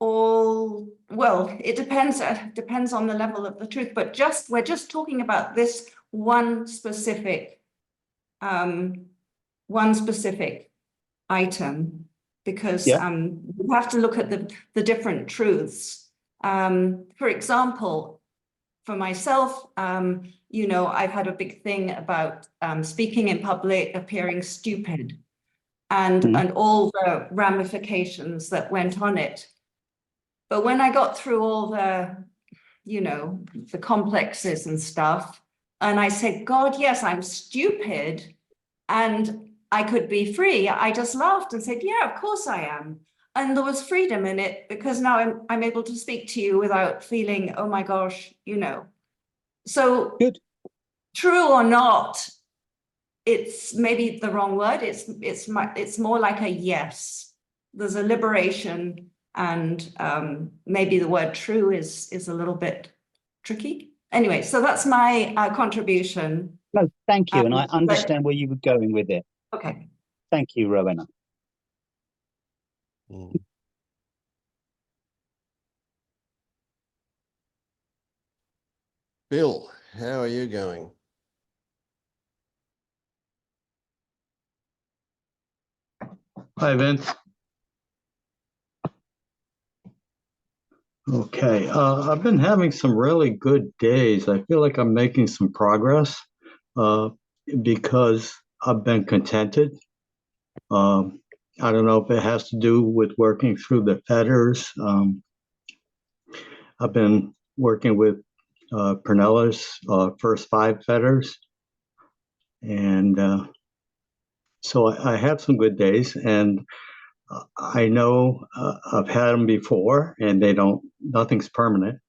all, well, it depends on the level of the truth, but we're just talking about this one specific item, because we have to look at the different truths. For example, for myself, I've had a big thing about speaking in public, appearing stupid, and all the ramifications that went on it. But when I got through all the complexes and stuff, and I said, God, yes, I'm stupid, and I could be free, I just laughed and said, yeah, of course I am. and there was freedom in it because now I'm able to speak to you without feeling, oh my gosh, you know. So Good. True or not, it's maybe the wrong word. It's more like a yes. There's a liberation, and maybe the word true is a little bit tricky. Anyway, so that's my contribution. No, thank you. And I but- understand where you were going with it. Okay. Thank you, Rowena. Mm. Bill, how are you going? Hi, Vince. Okay, I've been having some really good days. I feel like I'm making some progress because I've been contented. I don't know if it has to do with working through the fetters. I've been working with Pernella's first 5 fetters. And so I have some good days, and I know I've had them before, and nothing's permanent.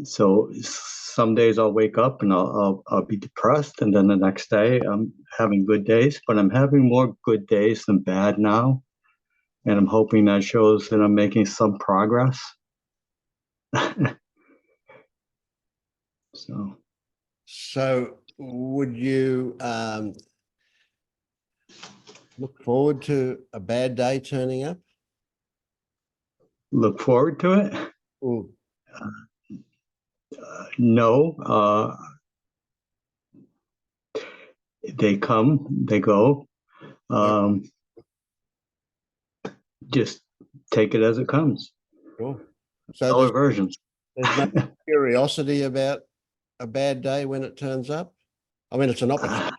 So some days I'll wake up and I'll be depressed, and then the next day I'm having good days, but I'm having more good days than bad now, and I'm hoping that shows that I'm making some progress. So would you look forward to a bad day turning up? Look forward to it? Mm. No. They come, they go. Just take it as it comes. Sure. No So aversions. there's no curiosity about a bad day when it turns up? I mean, it's an opportunity.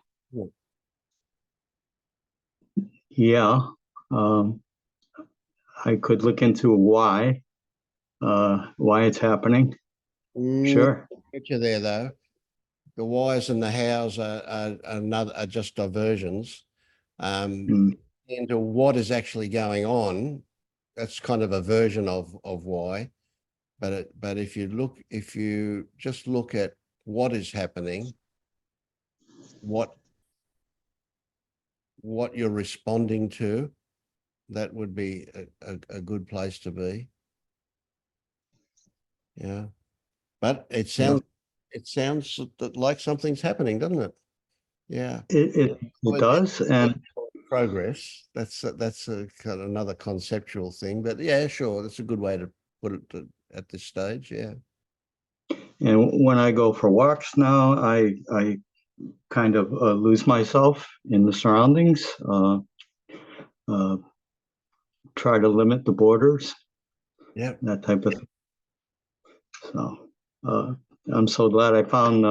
Yeah. I could look into why it's happening. Sure. Get you there though. The whys and the hows are just diversions into what is actually going on. That's kind of a version of why. But if you just look at what is happening, what you're responding to, that would be a good place to be. Yeah. But it sounds like something's happening, doesn't it? Yeah. It does, and progress. That's a kind of another conceptual thing, but yeah, sure, that's a good way to put it at this stage. Yeah. And when I go for walks now, I kind of lose myself in the surroundings. Try to limit the borders. Yeah. That type of thing. So I'm so glad I found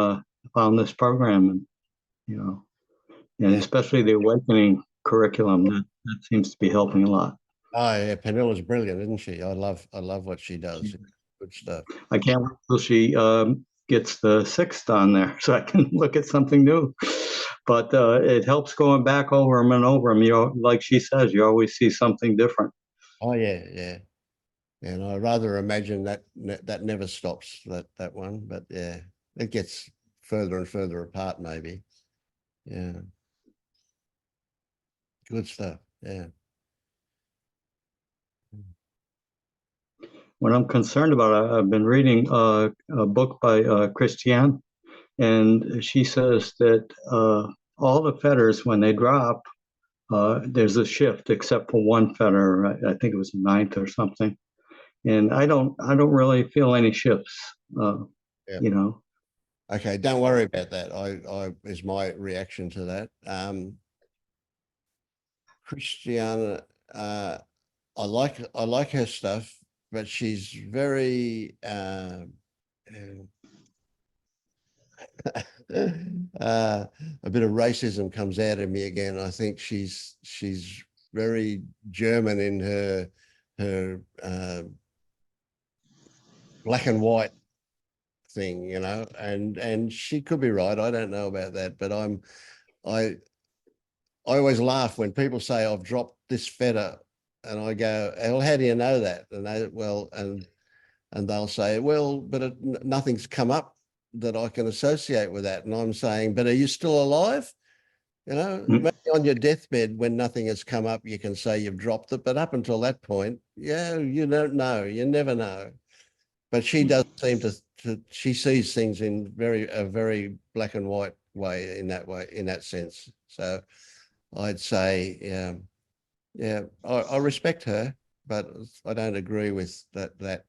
this program, and and especially the awakening curriculum that seems to be helping a lot. Oh yeah, Penella's brilliant, isn't she? I love what she does. Good stuff. I can't wait till she gets the 6th on there so I can look at something new. But it helps going back over them and over them. Like she says, you always see something different. Oh yeah, yeah. And I rather imagine that never stops, that one. But yeah, it gets further and further apart, maybe. Yeah. Good stuff. Yeah. What I'm concerned about, I've been reading a book by Christiane, and she says that all the fetters, when they drop, there's a shift, except for one fetter. I think it was 9th or something, and I don't really feel any shifts. Yeah. Okay, don't worry about that. I is my reaction to that. Christiana, I like her stuff, but she's very a bit of racism comes out of me again. I think she's very German in her black and white thing, and she could be right. I don't know about that, but I always laugh when people say I've dropped this fetter, and I go, well, how do you know that? And they, well, and they'll say, well, but nothing's come up that I can associate with that. And I'm saying, but are you still alive? You know, maybe on your deathbed, when nothing has come up, you can say you've dropped it. But up until that point, yeah, you don't know. You never know. But she does seem to she sees things in a very black and white way, in that sense. So I'd say, yeah, I respect her, but I don't agree with that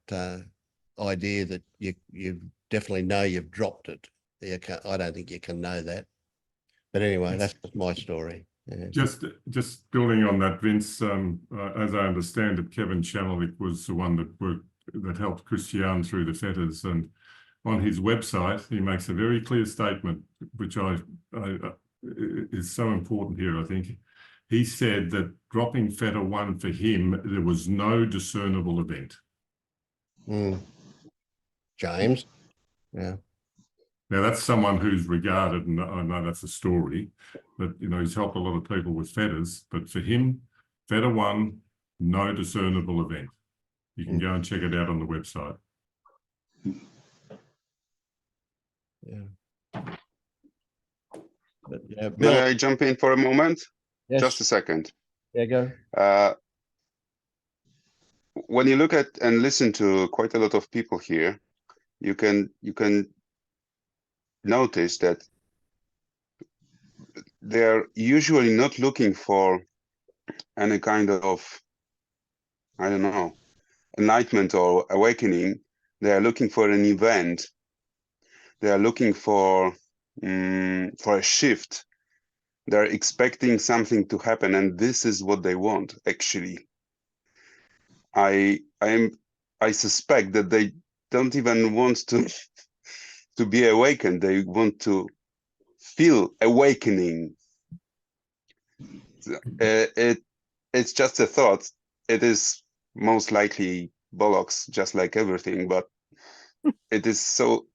idea that you definitely know you've dropped it. I don't think you can know that. But anyway, that's my story. Yeah. Just building on that, Vince. As I understand it, Kevin Chanelick was the one that helped Christiane through the fetters, and on his website he makes a very clear statement, which is so important here. I think he said that dropping fetter 1 for him, there was no discernible event. James, yeah. Now that's someone who's regarded, and I know that's a story, but you know, he's helped a lot of people with fetters. But for him, fetter 1, no discernible event. You can go and check it out on the website. Yeah. But, yeah, May I jump in for a moment? Yes. Just a second. Yeah, go. When you look at and listen to quite a lot of people here, you can notice that they're usually not looking for any kind of, I don't know, enlightenment or awakening. They are looking for an event. They are looking for a shift. They're expecting something to happen, and this is what they want, actually. I suspect that they don't even want to be awakened. They want to feel awakening. It's just a thought. It is most likely bollocks, just like everything, but it is so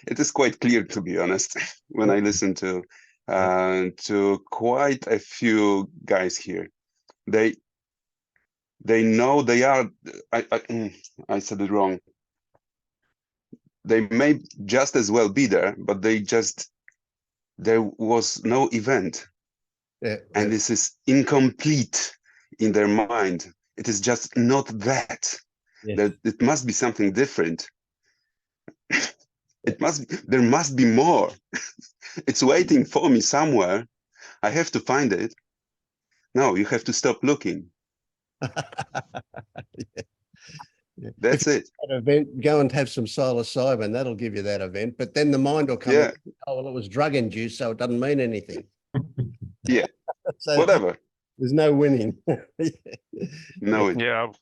it is quite clear, to be honest, when I listen to quite a few guys here. They know they are, I said it wrong. They may just as well be there, but there was no event. Yeah. And this is incomplete in their mind. It is just not that. Yes. That it must be something different. There must be more. It's waiting for me somewhere. I have to find it. No, you have to stop looking. Yeah. That's it. Event, go and have some psilocybin. That'll give you that event. But then the mind will come. Yeah. Oh, well, it was drug induced, so it doesn't mean anything. Yeah. So whatever. There's no winning. No. Yeah.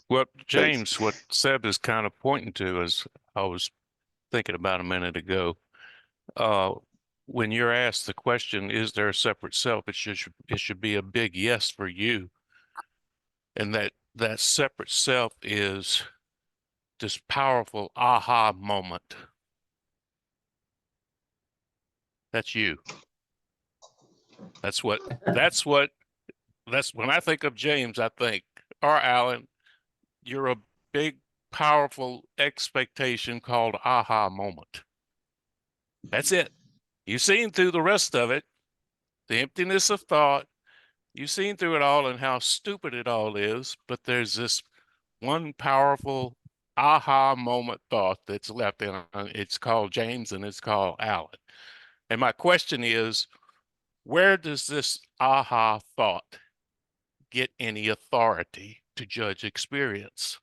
What James, what Seb is kind of pointing to, is I was thinking about a minute ago. When you're asked the question, is there a separate self? It should be a big yes for you. And that separate self is this powerful aha moment. That's you. That's when I think of James, I think, or Alan, you're a big, powerful expectation called aha moment. That's it. You've seen through the rest of it, the emptiness of thought. You've seen through it all and how stupid it all is, but there's this one powerful aha moment thought that's left in it. It's called James and it's called Alan. And my question is, where does this aha thought get any authority to judge experience?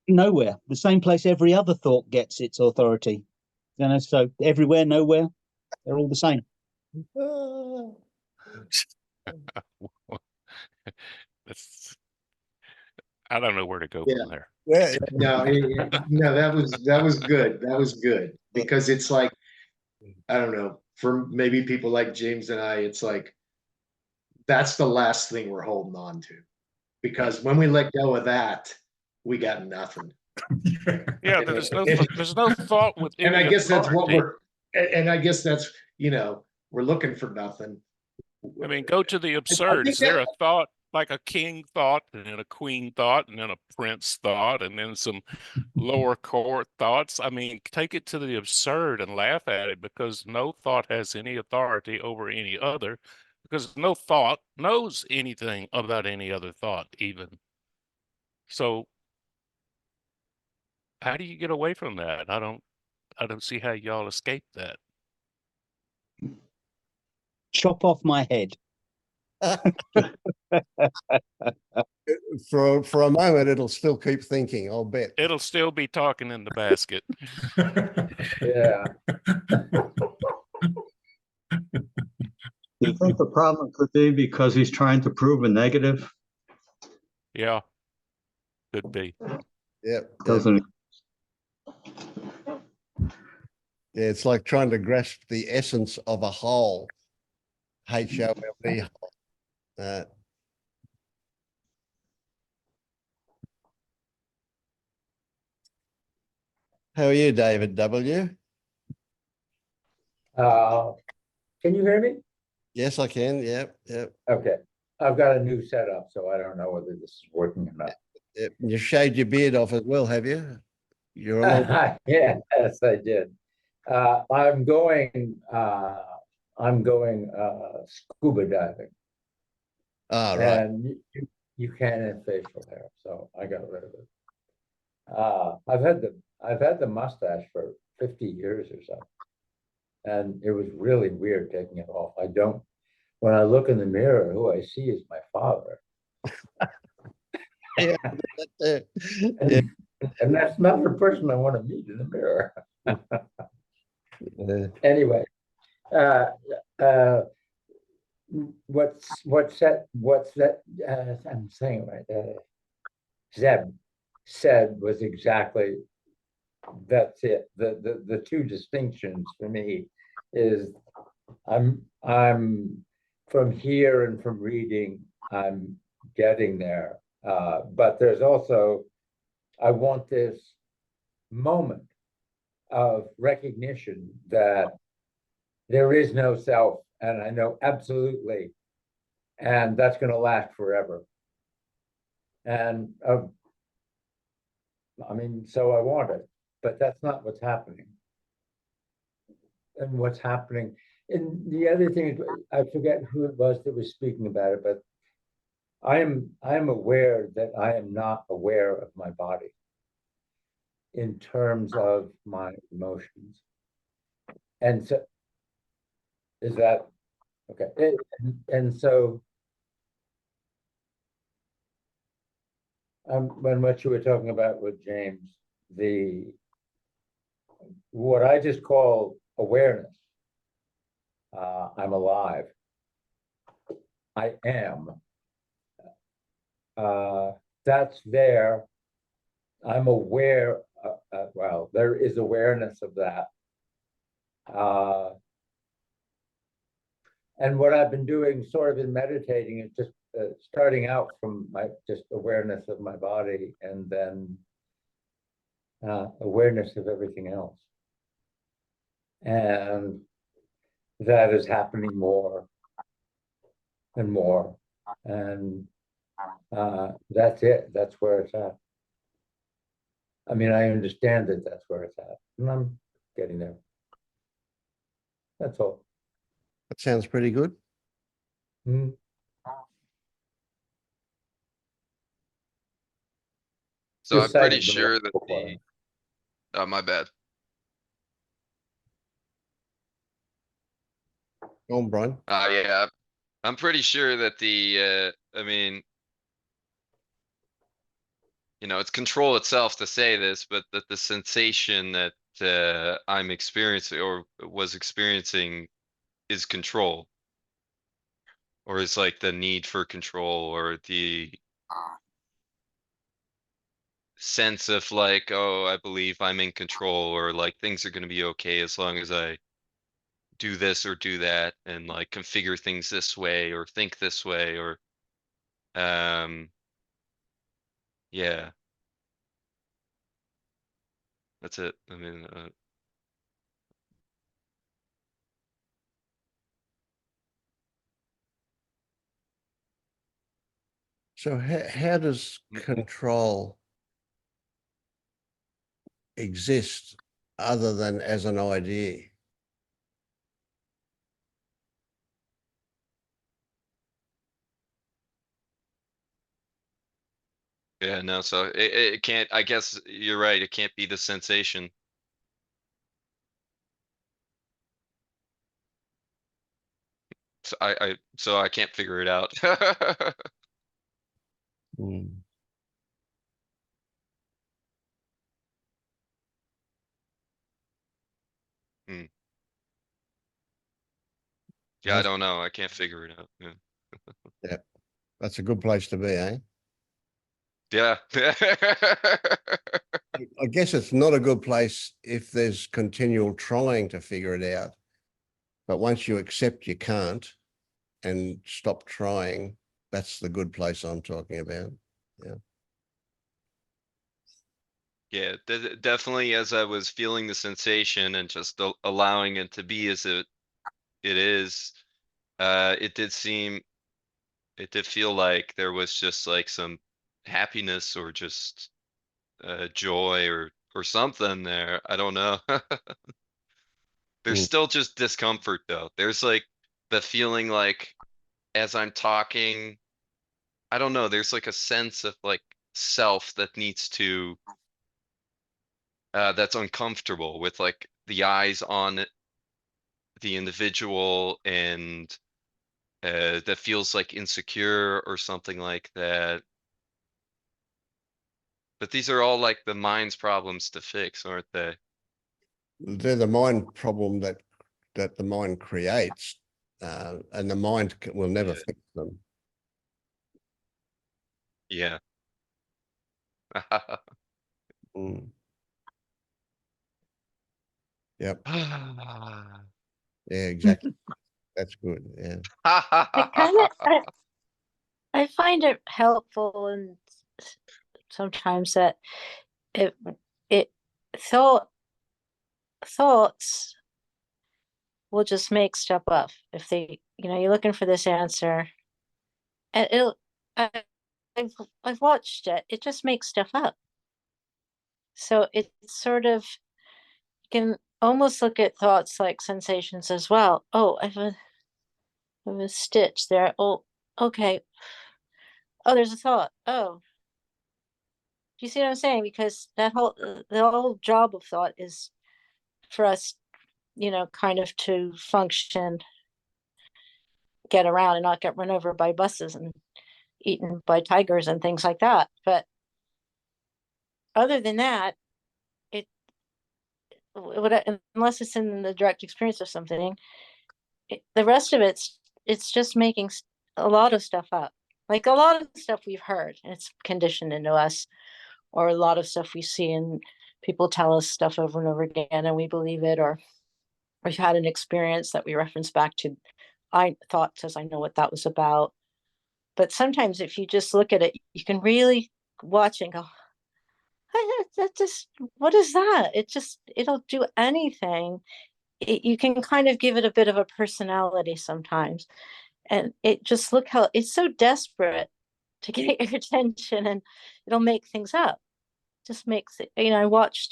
Nowhere. The same place every other thought gets its authority. You know, so everywhere, nowhere, they're all the same. I don't know where to go from there. Yeah. No, that was good. That was good, because it's like, I don't know, for maybe people like James and I, it's like, that's the last thing we're holding on to, because when we let go of that, we got nothing. Yeah, there's no thought with And I any guess that's what authority. and I guess that's, we're looking for nothing. I mean, go to the I absurd. think Is there that- a thought like a king thought, and then a queen thought, and then a prince thought, and then some lower court thoughts? I mean, take it to the absurd and laugh at it, because no thought has any authority over any other, because no thought knows anything about any other thought even. So how do you get away from that? I don't see how y'all escape that. Chop off my head. For a moment, it'll still keep thinking, I'll bet. It'll still be talking in the basket. Yeah. You think the problem could be because he's trying to prove a negative? Yeah, could be. Yep. Doesn't Yeah, it's like trying to grasp the essence of a whole. H-O-L-E whole. How are you, David W? Can you hear me? Yes, I can. Yep. Okay. I've got a new setup, so I don't know whether this is working or not. Yep. You shaved your beard off as well, have you? You're a long... Yes, I did. I'm going scuba diving. Ah, right. And you can't have facial hair, so I got rid of it. I've had the mustache for 50 years or so. And it was really weird taking it off. When I look in the mirror, who I see is my father. Yeah. And that's not the person I want to meet in the mirror. Anyway, I'm saying right. Zeb said was exactly, that's it. The two distinctions for me is I'm from here and from reading, I'm getting there. But there's also, I want this moment of recognition that there is no self, and I know absolutely, and that's going to last forever. And I mean, so I want it, but that's not what's happening. And what's happening, and the other thing is, I forget who it was that was speaking about it, but I am aware that I am not aware of my body in terms of my emotions. And so, is that okay? And so, when what you were talking about with James, what I just call awareness, I'm alive. I am. That's there. I'm aware. Well, there is awareness of that. And what I've been doing, sort of in meditating, is just starting out from my just awareness of my body, and then awareness of everything else. And that is happening more and more. And that's it. That's where it's at. I mean, I understand that that's where it's at, and I'm getting there. That's all. That sounds pretty good. Mm. So I'm Just pretty cited the sure that local the, oh, my bad. Go on, Brian. Yeah, I'm pretty sure that I mean, it's control itself to say this, but that the sensation that I'm experiencing or was experiencing is control. Or is like the need for control, or the sense of like, oh, I believe I'm in control, or like things are going to be okay as long as I do this or do that, and like configure things this way or think this way, or yeah. That's it. I mean, So how does control exist other than as an idea? yeah, no, so it can't, I guess you're right. It can't be the sensation. So I can't figure it out. Mm. Hmm. Yeah, I don't know. I can't figure it out. Yeah. Yeah, that's a good place to be, eh? Yeah. I guess it's not a good place if there's continual trying to figure it out. But once you accept you can't and stop trying, that's the good place I'm talking about. Yeah. Yeah, definitely as I was feeling the sensation and just allowing it to be as it is, it did feel like there was just like some happiness or just joy or something there. I don't know. There's Mm. still just discomfort though. There's like the feeling like as I'm talking, I don't know, there's like a sense of like self that needs to that's uncomfortable with like the eyes on the individual and that feels like insecure or something like that. But these are all like the mind's problems to fix, aren't they? They're the mind problem that the mind creates, and the mind will never Yeah. fix them. Yeah. Mm. Yep. Ah. Yeah, exactly. That's good. Yeah. I find it helpful and sometimes that it it thoughts will just make stuff up if they, you're looking for this answer and I, I've watched it, it just makes stuff up. So it's sort of, you can almost look at thoughts like sensations as well. Oh, I have a stitch there. Oh, okay. Oh, there's a thought. Oh, do you see what I'm saying? Because the whole job of thought is for us, kind of to function, get around and not get run over by buses and eaten by tigers and things like that. But other than that, it unless it's in the direct experience of something, the rest of it's just making a lot of stuff up. Like a lot of stuff we've heard, and it's conditioned into us, or a lot of stuff we see and people tell us stuff over and over again and we believe it, or we've had an experience that we reference back to. I thought says I know what that was about. But sometimes if you just look at it, you can really watch and go, that just, what is that? It'll do anything. You can kind of give it a bit of a personality sometimes. And it just look how it's so desperate to get your attention, and it'll make things up. Just makes it, I was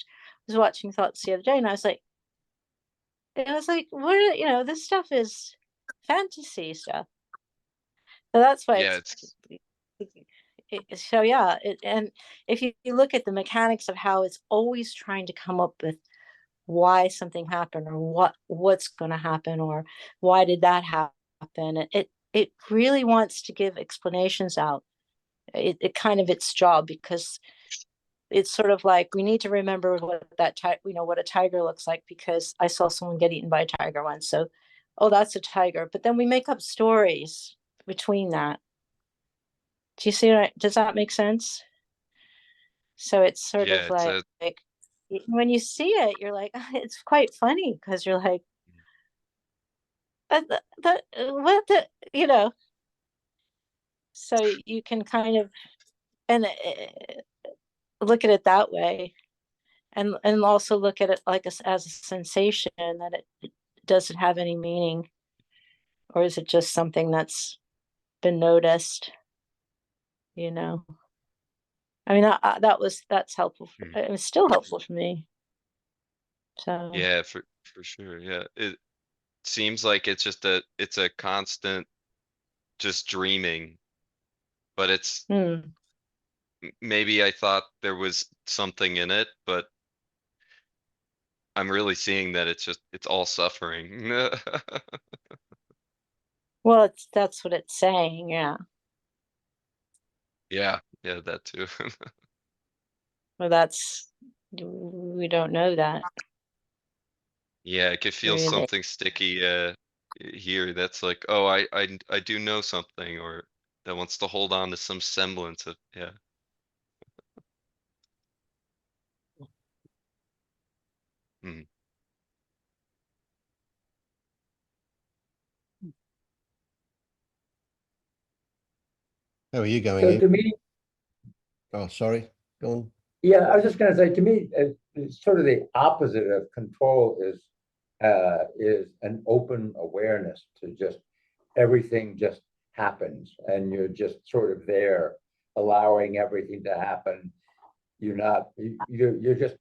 watching Thoughts the other day and I was like, what, this stuff is fantasy stuff. So that's why Yeah, so yeah, and if you look at the mechanics of how it's always trying to come up with why something happened, or what's going to happen, or why did that happen, it really wants to give explanations out. It kind of its job, because it's sort of like we need to remember what what a tiger looks like, because I saw someone get eaten by a tiger once. So, oh, that's a tiger. But then we make up stories between that. Do you see does that make sense? So it's sort of like when you see it, you're like, it's quite funny, because you're like, what the, so you can kind of and look at it that way. and also look at it like as a sensation, that it does it have any meaning, or is it just something that's been noticed? You know, I mean, that's helpful. It was still helpful for me. So Yeah, for sure. Yeah, it seems like it's just it's a constant just dreaming, but it's maybe I thought there was something in it, but I'm really seeing that it's all suffering. well, that's what it's saying. Yeah. Yeah, that too. Well, we don't know that. Yeah, I could feel Really. something sticky here that's like, oh, I do know something, or that wants to hold on to some semblance of, yeah. Mhm. How are you going? So Ian? to me, Oh, sorry. Go on. yeah, I was just going to say, to me, it's sort of the opposite of control is an open awareness to just everything just happens, and you're just sort of there, allowing everything to happen. You're just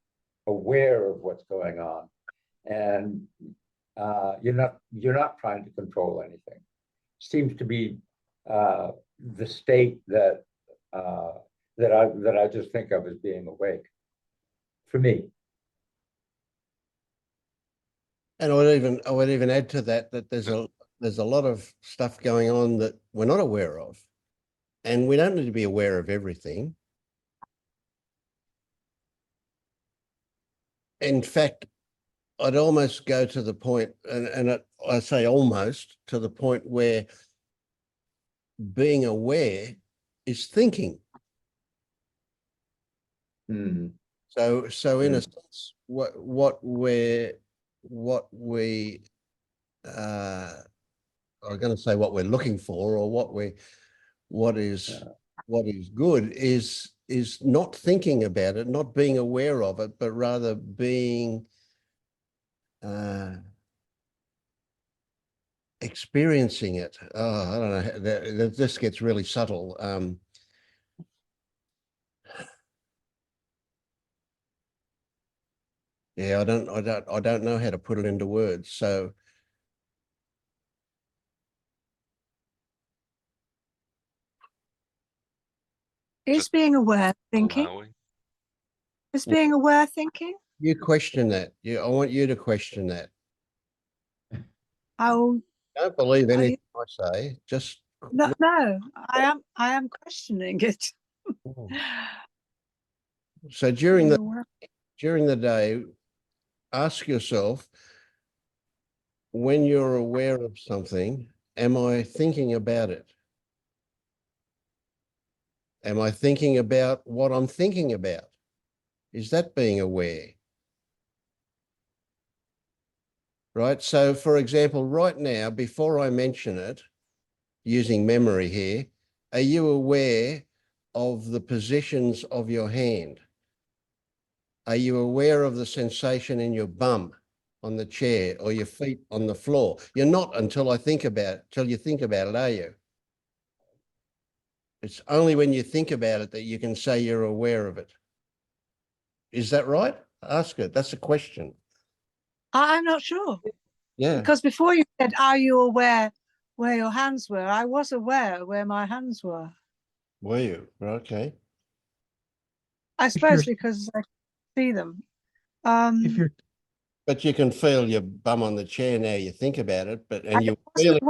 aware of what's going on, and you're not trying to control anything. Seems to be the state that I just think of as being awake for me. And I would even add to that there's a lot of stuff going on that we're not aware of, and we don't need to be aware of everything. In fact, I'd almost go to the point, and I say almost to the point where being aware is thinking. So in a sense, what we I'm going to say what we're looking for, or what is good is not thinking about it, not being aware of it, but rather being experiencing it. Oh, I don't know. This gets really subtle. Yeah, I don't know how to put it into words. So is being aware thinking? Is being aware thinking? You question that. I want you to question that. Oh, Don't believe anything I say. Just no, I am questioning it. So during the day, ask yourself, when you're aware of something, am I thinking about it? Am I thinking about what I'm thinking about? Is that being aware? Right. So, for example, right now, before I mention it, using memory here, are you aware of the positions of your hand? Are you aware of the sensation in your bum on the chair or your feet on the floor? You're not until you think about it, are you? It's only when you think about it that you can say you're aware of it. Is that right? Ask it. That's a question. I'm not sure. Yeah. Because before you said, are you aware where your hands were? I was aware where my hands were. Were you? Okay. I suppose because I see them. But you can feel your bum on the chair now you think about it, I wasn't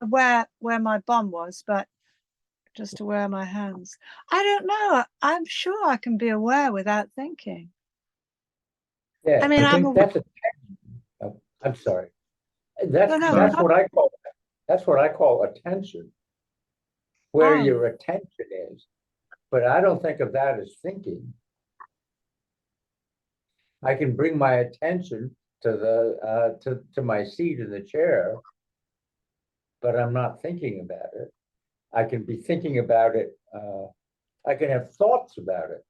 aware where my bum was, but just aware of my hands. I don't know. I'm sure I can be aware without thinking. Yeah, I mean, I'm sorry. That's what I call attention, where your attention is. But I don't think of that as thinking. I can bring my attention to my seat in the chair, but I'm not thinking about it. I can be thinking about it. I can have thoughts about it.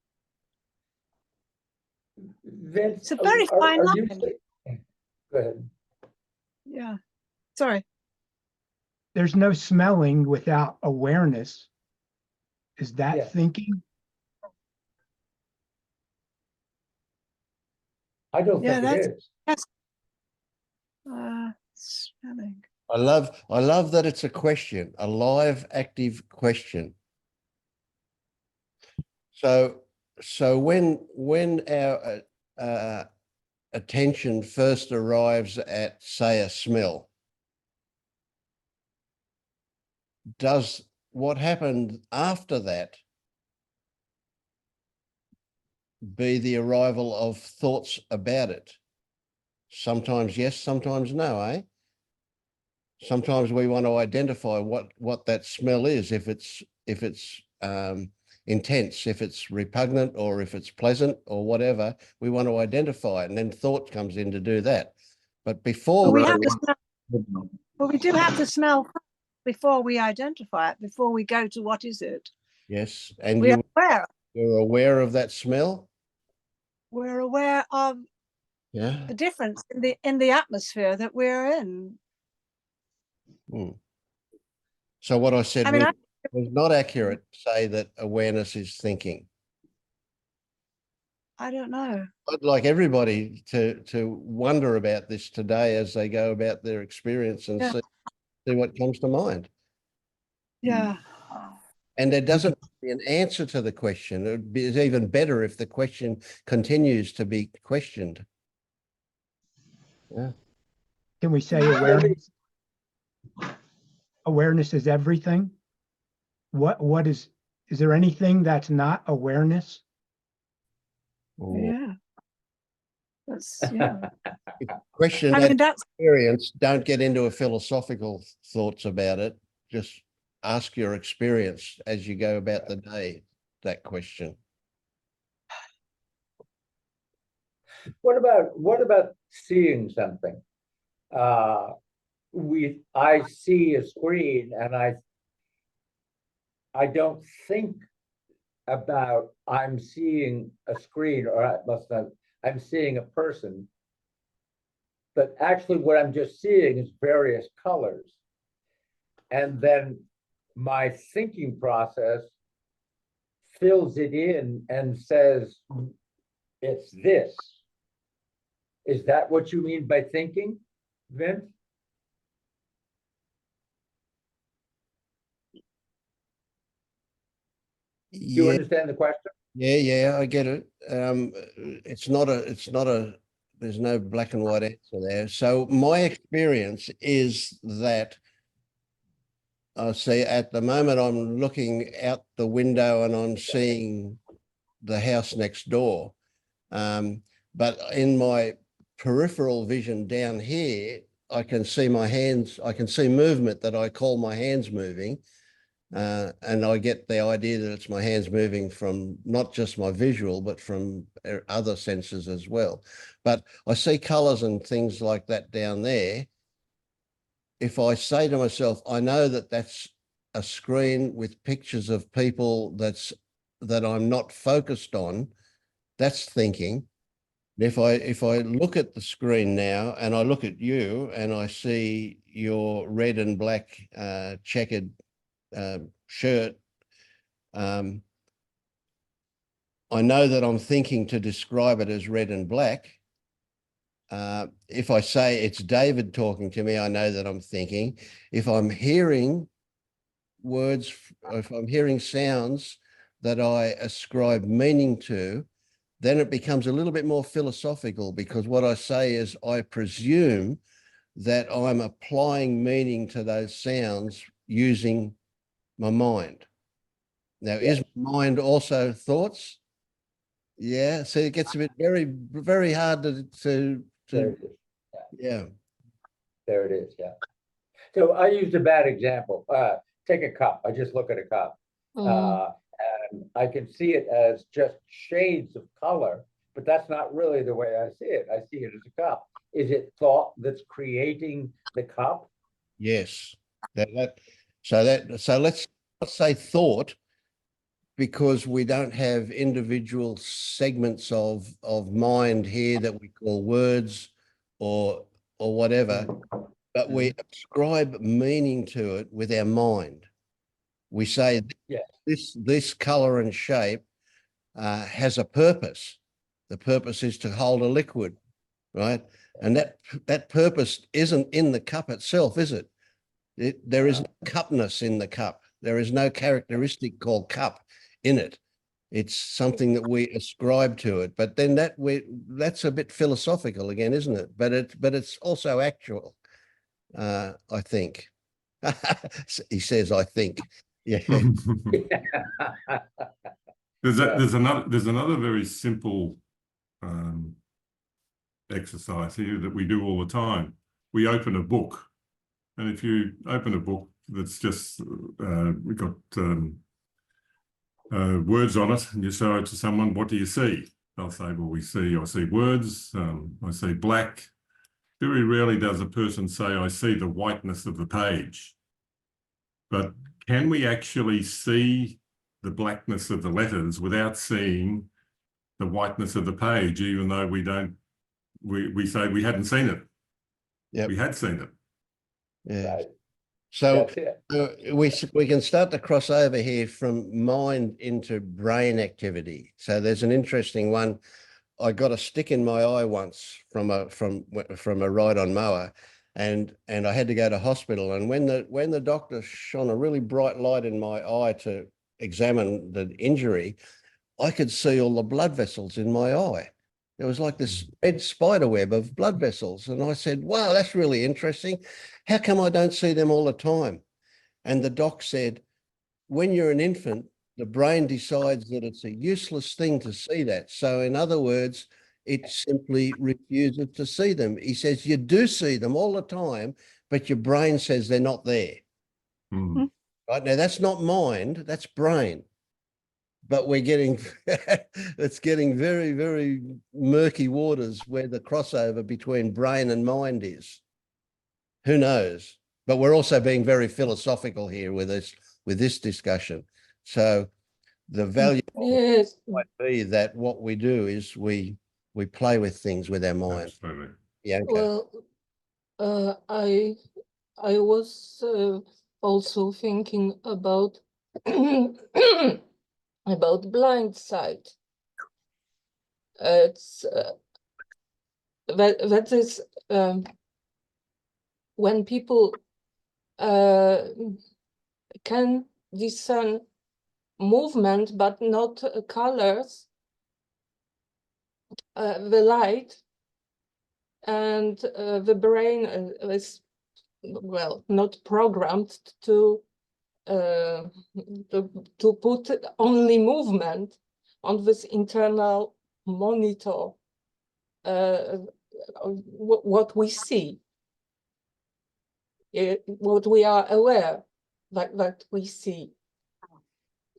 Vince, It's a very fine are you line. Go ahead. Yeah. Sorry. There's no smelling without awareness. Is that Yeah. thinking? I don't Yeah, think it is. that's smelling. I love that it's a question, a live, active question. So when our attention first arrives at, say, a smell, does what happened after that be the arrival of thoughts about it? Sometimes yes, sometimes no, eh? Sometimes we want to identify what that smell is, if it's intense, if it's repugnant, or if it's pleasant, or whatever. We want to identify it, and then thought comes in to do that. But before we have to smell, but we do have to smell before we identify it, before we go to what is it. yes, and We're aware. you're aware of that smell. We're aware of the difference in the atmosphere that we're in. So what I said I was not accurate to say that awareness is thinking. I don't know. I'd like everybody to wonder about this today as they go about their experience and see what comes to mind. Yeah. And there doesn't be an answer to the question. It'd be even better if the question continues to be questioned. Yeah. Can we say awareness? Awareness is everything. What is there anything that's not awareness? Yeah. That's Question that experience. Don't get into a philosophical thoughts about it. Just ask your experience as you go about the day, that question. What about seeing something? I see a screen and I don't think about I'm seeing a screen, or I must not, I'm seeing a person. But actually what I'm just seeing is various colors. And then my thinking process fills it in and says, it's this. Is that what you mean by thinking, Vince? Do you understand the question? Yeah, I get it. It's not a, there's no black and white answer there. So my experience is that I see at the moment I'm looking out the window and I'm seeing the house next door. But in my peripheral vision down here, I can see my hands, I can see movement that I call my hands moving. And I get the idea that it's my hands moving from not just my visual, but from other senses as well. But I see colors and things like that down there. If I say to myself, I know that that's a screen with pictures of people that I'm not focused on, that's thinking. If I look at the screen now and I look at you and I see your red and black checkered shirt, I know that I'm thinking to describe it as red and black. If I say it's David talking to me, I know that I'm thinking. If I'm hearing words, if I'm hearing sounds that I ascribe meaning to, then it becomes a little bit more philosophical, because what I say is I presume that I'm applying meaning to those sounds using my mind. Now, is mind also thoughts? Yeah, so it gets a bit very hard to yeah. There it is, yeah. So I used a bad example. Take a cup. I just look at a cup. And I can see it as just shades of color, but that's not really the way I see it. I see it as a cup. Is it thought that's creating the cup? Yes. So let's say thought because we don't have individual segments of mind here that we call words or whatever, but we ascribe meaning to it with our mind. We say this color and shape has a purpose. The purpose is to hold a liquid, right? And that purpose isn't in the cup itself, is it? There is no cupness in the cup. There is no characteristic called cup in it. It's something that we ascribe to it. But then that's a bit philosophical again, isn't it? But it's also actual, I think. He says, I think. Yeah. There's another very simple exercise here that we do all the time. We open a book, and if you open a book that's just we've got words on it, and you show it to someone, what do you see? They'll say, well, I see words, I see black. Very rarely does a person say, I see the whiteness of the page. But can we actually see the blackness of the letters without seeing the whiteness of the page, even though we say we hadn't seen it? Yeah, we had seen it. Yeah. Right. So we can start to cross over here from mind into brain activity. So there's an interesting one. I got a stick in my eye once from a ride on mower, and I had to go to hospital. And when the doctor shone a really bright light in my eye to examine the injury, I could see all the blood vessels in my eye. It was like this red spider web of blood vessels. And I said, wow, that's really interesting. How come I don't see them all the time? And the doc said, when you're an infant, the brain decides that it's a useless thing to see that. So in other words, it simply refuses to see them. He says, you do see them all the time, but your brain says they're not there. Mm. Right now, that's not mind, that's brain. But we're getting, it's getting very, very murky waters where the crossover between brain and mind is. Who knows? But we're also being very philosophical here with this discussion. So the value might be that what we do is we play with things with our mind. Absolutely. Yeah. Okay. Well, I was also thinking about about blind sight. It's that is when people can discern movement but not colors, the light, and the brain is well not programmed to put only movement on this internal monitor, what we see, what we are aware that we see.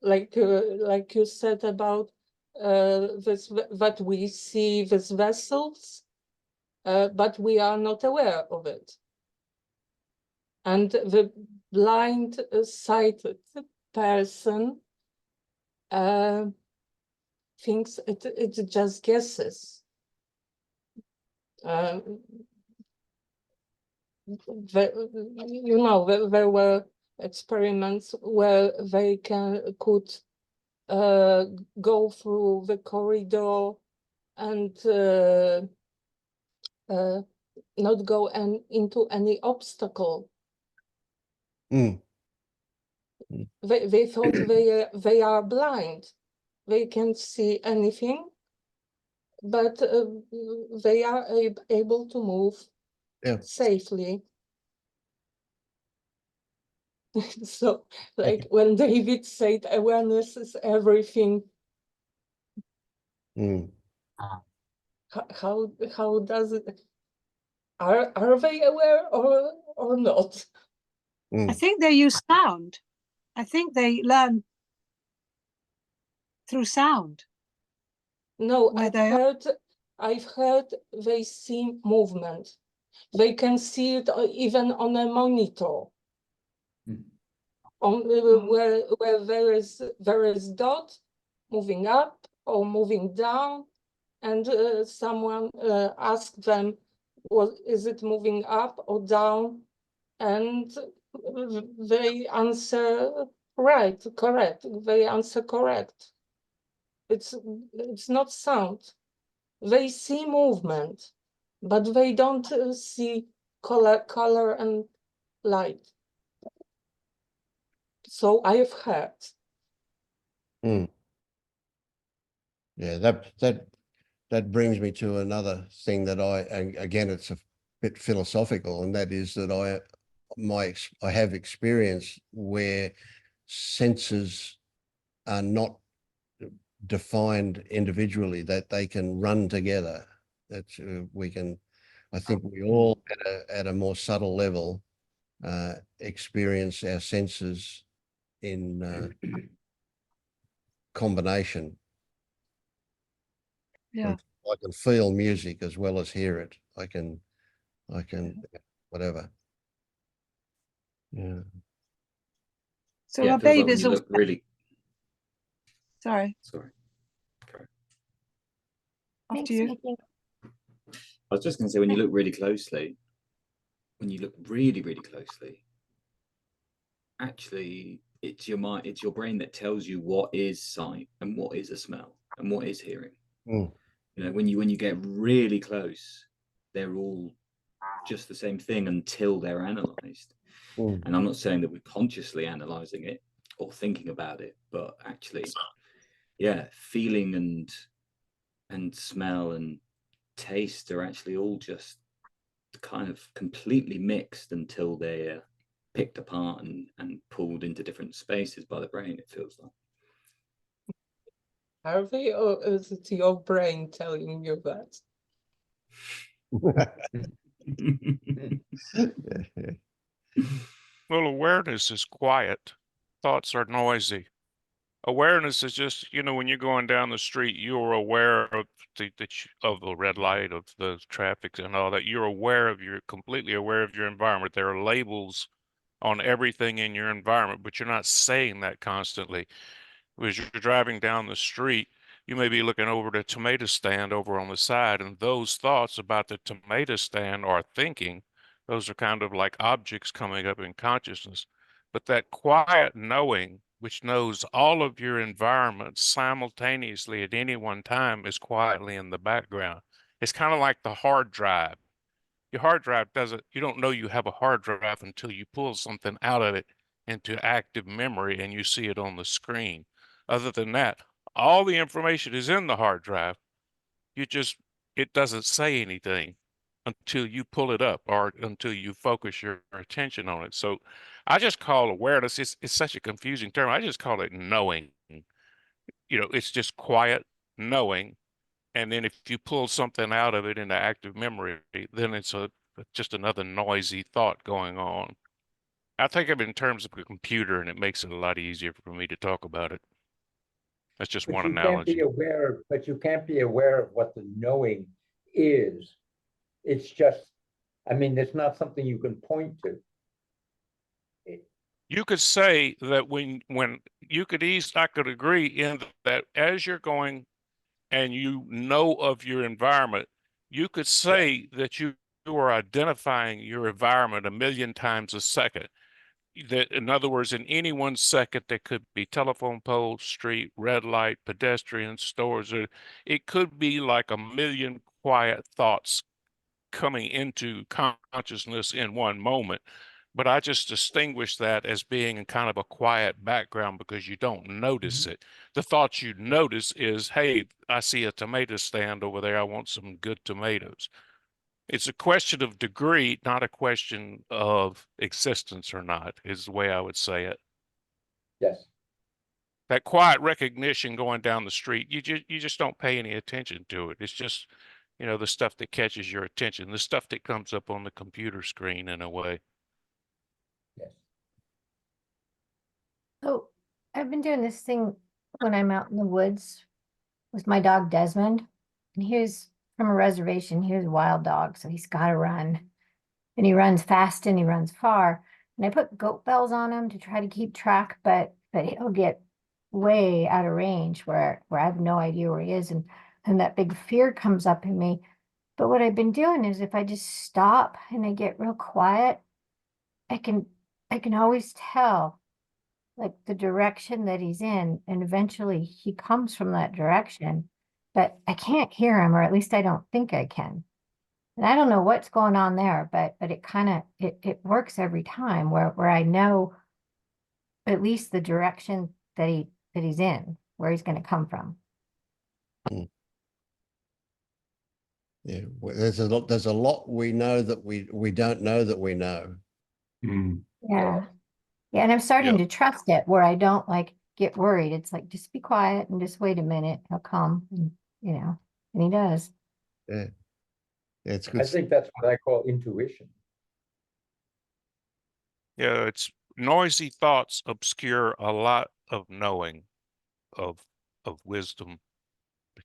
Like you said about this, that we see these vessels, but we are not aware of it. And the blind sighted person thinks it just guesses. There were experiments where they could go through the corridor and not go into any obstacle. Mm. They thought they are blind. They can't see anything, but they are able to move safely. So, like when David said, awareness is everything. Mm. How does it? Are they aware or not? Mm. I think they use sound. I think they learn through sound. No, I've heard they see movement. They can see it even on a monitor. on where there is dot moving up or moving down, and someone asked them, "Well, is it moving up or down?" And they answer correct. They answer correct. It's not sound. They see movement, but they don't see color and light. So I have heard. Yeah, that brings me to another thing that and again, it's a bit philosophical, and that is that I have experience where senses are not defined individually, that they can run together. That I think we all at a more subtle level experience our senses in combination. Yeah. I can feel music as well as hear it. I can whatever. Yeah. So yeah, our it feels like when babies you also. look really. Sorry. Sorry. Okay. After you. I was just going to say, when you look really closely, really closely, actually, it's your mind, it's your brain that tells you what is sight and what is a smell and what is hearing. You know, when you get really close, they're all just the same thing until they're analyzed. And I'm not saying that we're consciously analyzing it or thinking about it, but actually, yeah, feeling and smell and taste are actually all just kind of completely mixed until they're picked apart and pulled into different spaces by the brain, it feels like. Harvey, or is it your brain telling you that? Well, awareness is quiet. Thoughts are noisy. Awareness is just, when you're going down the street, you're aware of of the red light, of the traffic and all that. You're completely aware of your environment. There are labels on everything in your environment, but you're not saying that constantly. As you're driving down the street, you may be looking over the tomato stand over on the side, and those thoughts about the tomato stand are thinking. Those are kind of like objects coming up in consciousness. But that quiet knowing, which knows all of your environment simultaneously at any one time, is quietly in the background. It's kind of like the hard drive. Your hard drive you don't know you have a hard drive until you pull something out of it into active memory and you see it on the screen. Other than that, all the information is in the hard drive. It doesn't say anything until you pull it up or until you focus your attention on it. So I just call awareness, it's such a confusing term. I just call it knowing. It's just quiet knowing. And then if you pull something out of it into active memory, then it's just another noisy thought going on. I think of it in terms of a computer, and it makes it a lot easier for me to talk about it. That's just one analogy. But you can't be aware of what the knowing is. It's just, it's not something you can point to. You could say that I could agree in that as you're going and you know of your environment, you could say that you are identifying your environment 1,000,000 times a second. That, in other words, in any 1 second, there could be telephone pole, street, red light, pedestrian, stores. It could be like 1,000,000 quiet thoughts coming into consciousness in one moment. But I just distinguish that as being in kind of a quiet background because you don't notice it. The thoughts you notice is, hey, I see a tomato stand over there. I want some good tomatoes. It's a question of degree, not a question of existence or not, is the way I would say it. Yes. That quiet recognition going down the street, you just don't pay any attention to it. It's just, the stuff that catches your attention, the stuff that comes up on the computer screen in a way. Yes. So I've been doing this thing when I'm out in the woods with my dog Desmond, and he's from a reservation. He's a wild dog, so he's got to run, and he runs fast and he runs far. And I put goat bells on him to try to keep track, but he'll get way out of range where I have no idea where he is, and that big fear comes up in me. But what I've been doing is if I just stop and I get real quiet, I can always tell like the direction that he's in, and eventually he comes from that direction, but I can't hear him, or at least I don't think I can. And I don't know what's going on there, but it kind of it works every time where I know at least the direction that he's in, where he's going to come from. Yeah, there's a lot we know that we don't know that we know. Yeah. Yeah, and I'm starting to trust it where I don't like get worried. It's like, just be quiet and just wait a minute. He'll come, and, and he does. Yeah. Yeah, it's good. I think that's what I call intuition. Yeah, it's noisy thoughts obscure a lot of knowing of wisdom.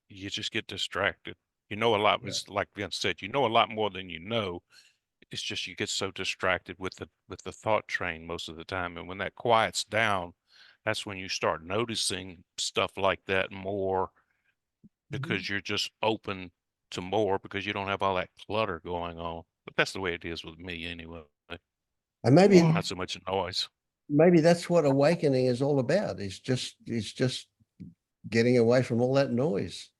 You just get distracted. You know a lot, it's like Vince said, you know a lot more than you know. It's just you get so distracted with the thought train most of the time. And when that quiets down, that's when you start noticing stuff like that more, because you're just open to more, because you don't have all that clutter going on. But that's the way it is with me anyway. And maybe not so much noise. Maybe that's what awakening is all about. It's just getting away from all that noise.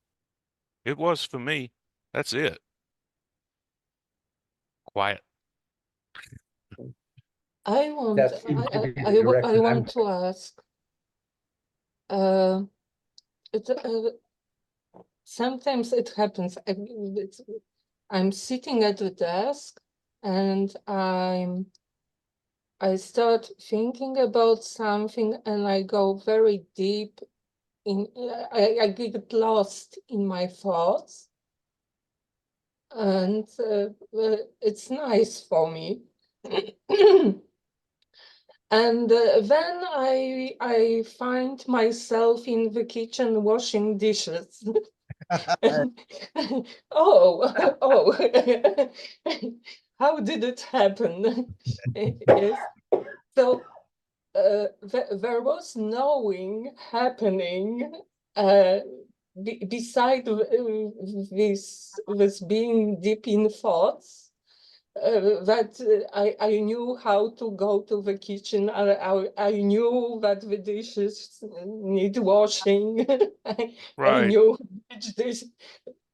It was for me. That's it. Quiet. I want to ask. Sometimes it happens. I'm sitting at the desk and I start thinking about something and I go very deep in. I get lost in my thoughts, and it's nice for me. And then I find myself in the kitchen washing dishes. oh, how did it happen? Yes. So there was knowing happening beside this being deep in thoughts. That I knew how to go to the kitchen. I knew that the dishes need washing. I knew which dish.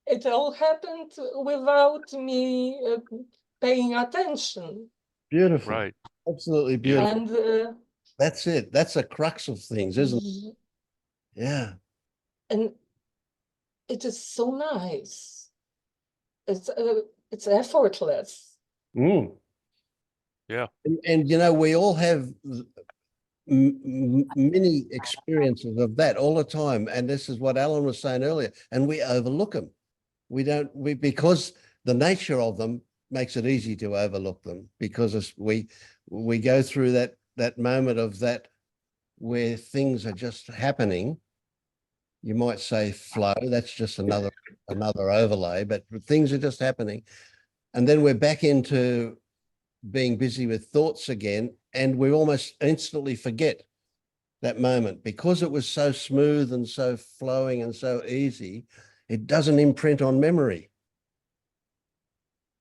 It all happened without me paying attention. Beautiful. Right. Absolutely beautiful. And that's it. That's a crux of things, isn't it? Yeah. And it is so nice. It's effortless. Yeah. And we all have many experiences of that all the time. And this is what Alan was saying earlier. And we overlook them. Because the nature of them makes it easy to overlook them, because we go through that moment of that where things are just happening. You might say flow, that's just another overlay, but things are just happening. And then we're back into being busy with thoughts again, and we almost instantly forget that moment because it was so smooth and so flowing and so easy. It doesn't imprint on memory.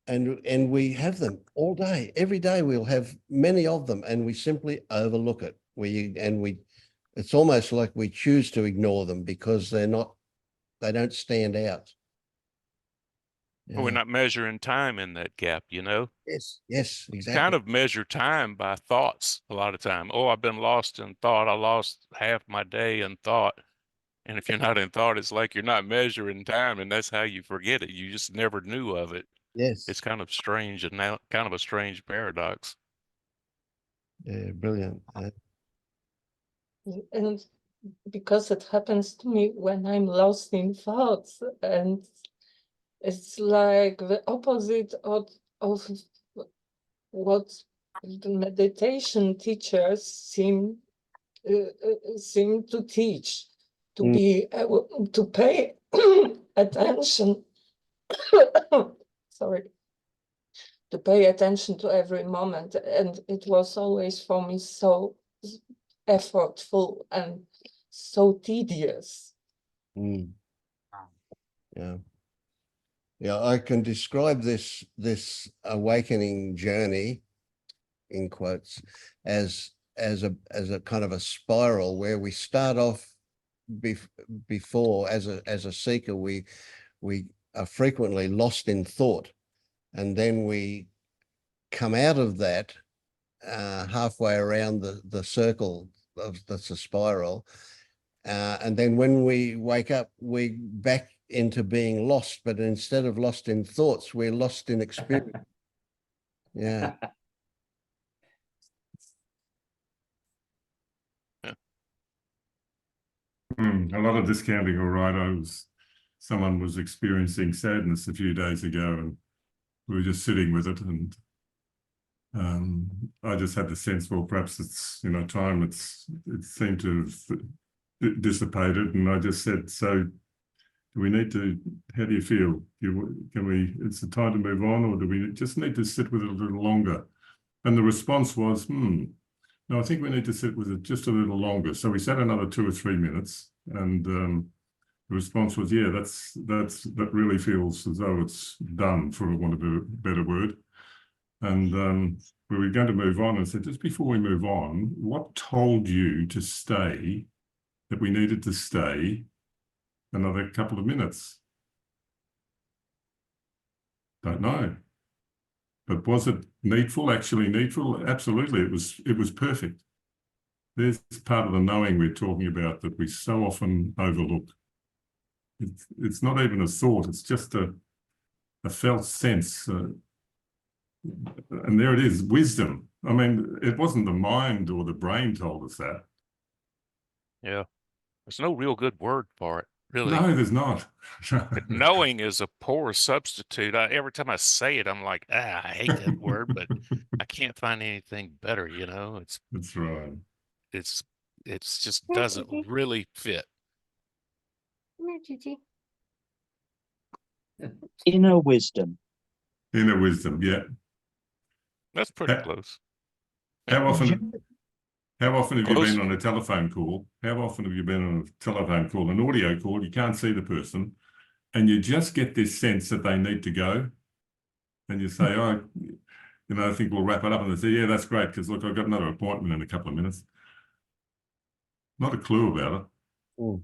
And we have them all day. Every day we'll have many of them, and we simply overlook it. It's almost like we choose to ignore them because they don't stand out. We're not measuring time in that gap, Yes, exactly. You kind of measure time by thoughts a lot of time. Oh, I've been lost in thought. I lost half my day in thought. And if you're not in thought, it's like you're not measuring time, and that's how you forget it. You just never knew of it. Yes. It's kind of strange, and now kind of a strange paradox. Yeah, brilliant. And because it happens to me when I'm lost in thoughts, and it's like the opposite of what the meditation teachers seem to teach, to be able to pay attention. Sorry, to pay attention to every moment. And it was always for me so effortful and so tedious. Mm. Yeah. Yeah, I can describe this awakening journey, in quotes, as a kind of a spiral where we start off before as a seeker, we are frequently lost in thought, and then we come out of that halfway around the circle that's a spiral, and then when we wake up, we back into being lost, but instead of lost in thoughts, we're lost in experience. Yeah. A lot of discounting, all right. Someone was experiencing sadness a few days ago, and we were just sitting with it, and I just had the sense, well, perhaps it's, you know, time. It seemed to have dissipated, and I just said, so do we need to, how do you feel? It's the time to move on, or do we just need to sit with it a little longer? And the response was, no, I think we need to sit with it just a little longer. So we sat another 2 or 3 minutes, and the response was, yeah, that really feels as though it's done, for want of a better word. And we were going to move on, and said, just before we move on, what told you to stay, that we needed to stay another couple of minutes? Don't know. But was it needful, actually needful? Absolutely, it was perfect. There's part of the knowing we're talking about that we so often overlook. It's not even a thought, it's just a felt sense. And there it is, wisdom. I mean, it wasn't the mind or the brain told us that. Yeah. There's no real good word for it, really. No, there's not. Knowing is a poor substitute. Every time I say it, I'm like, I hate that word, but I can't find anything better, you know? That's right. It's just doesn't really fit. Come here, Gigi. Inner wisdom. Inner wisdom, yeah. That's pretty close. How often have you Close. been on a telephone call? How often have you been on a telephone call, an audio call? You can't see the person, and you just get this sense that they need to go. And you say, oh, you know, I think we'll wrap it up. And they say, yeah, that's great, because look, I've got another appointment in a couple of minutes. Not a clue about it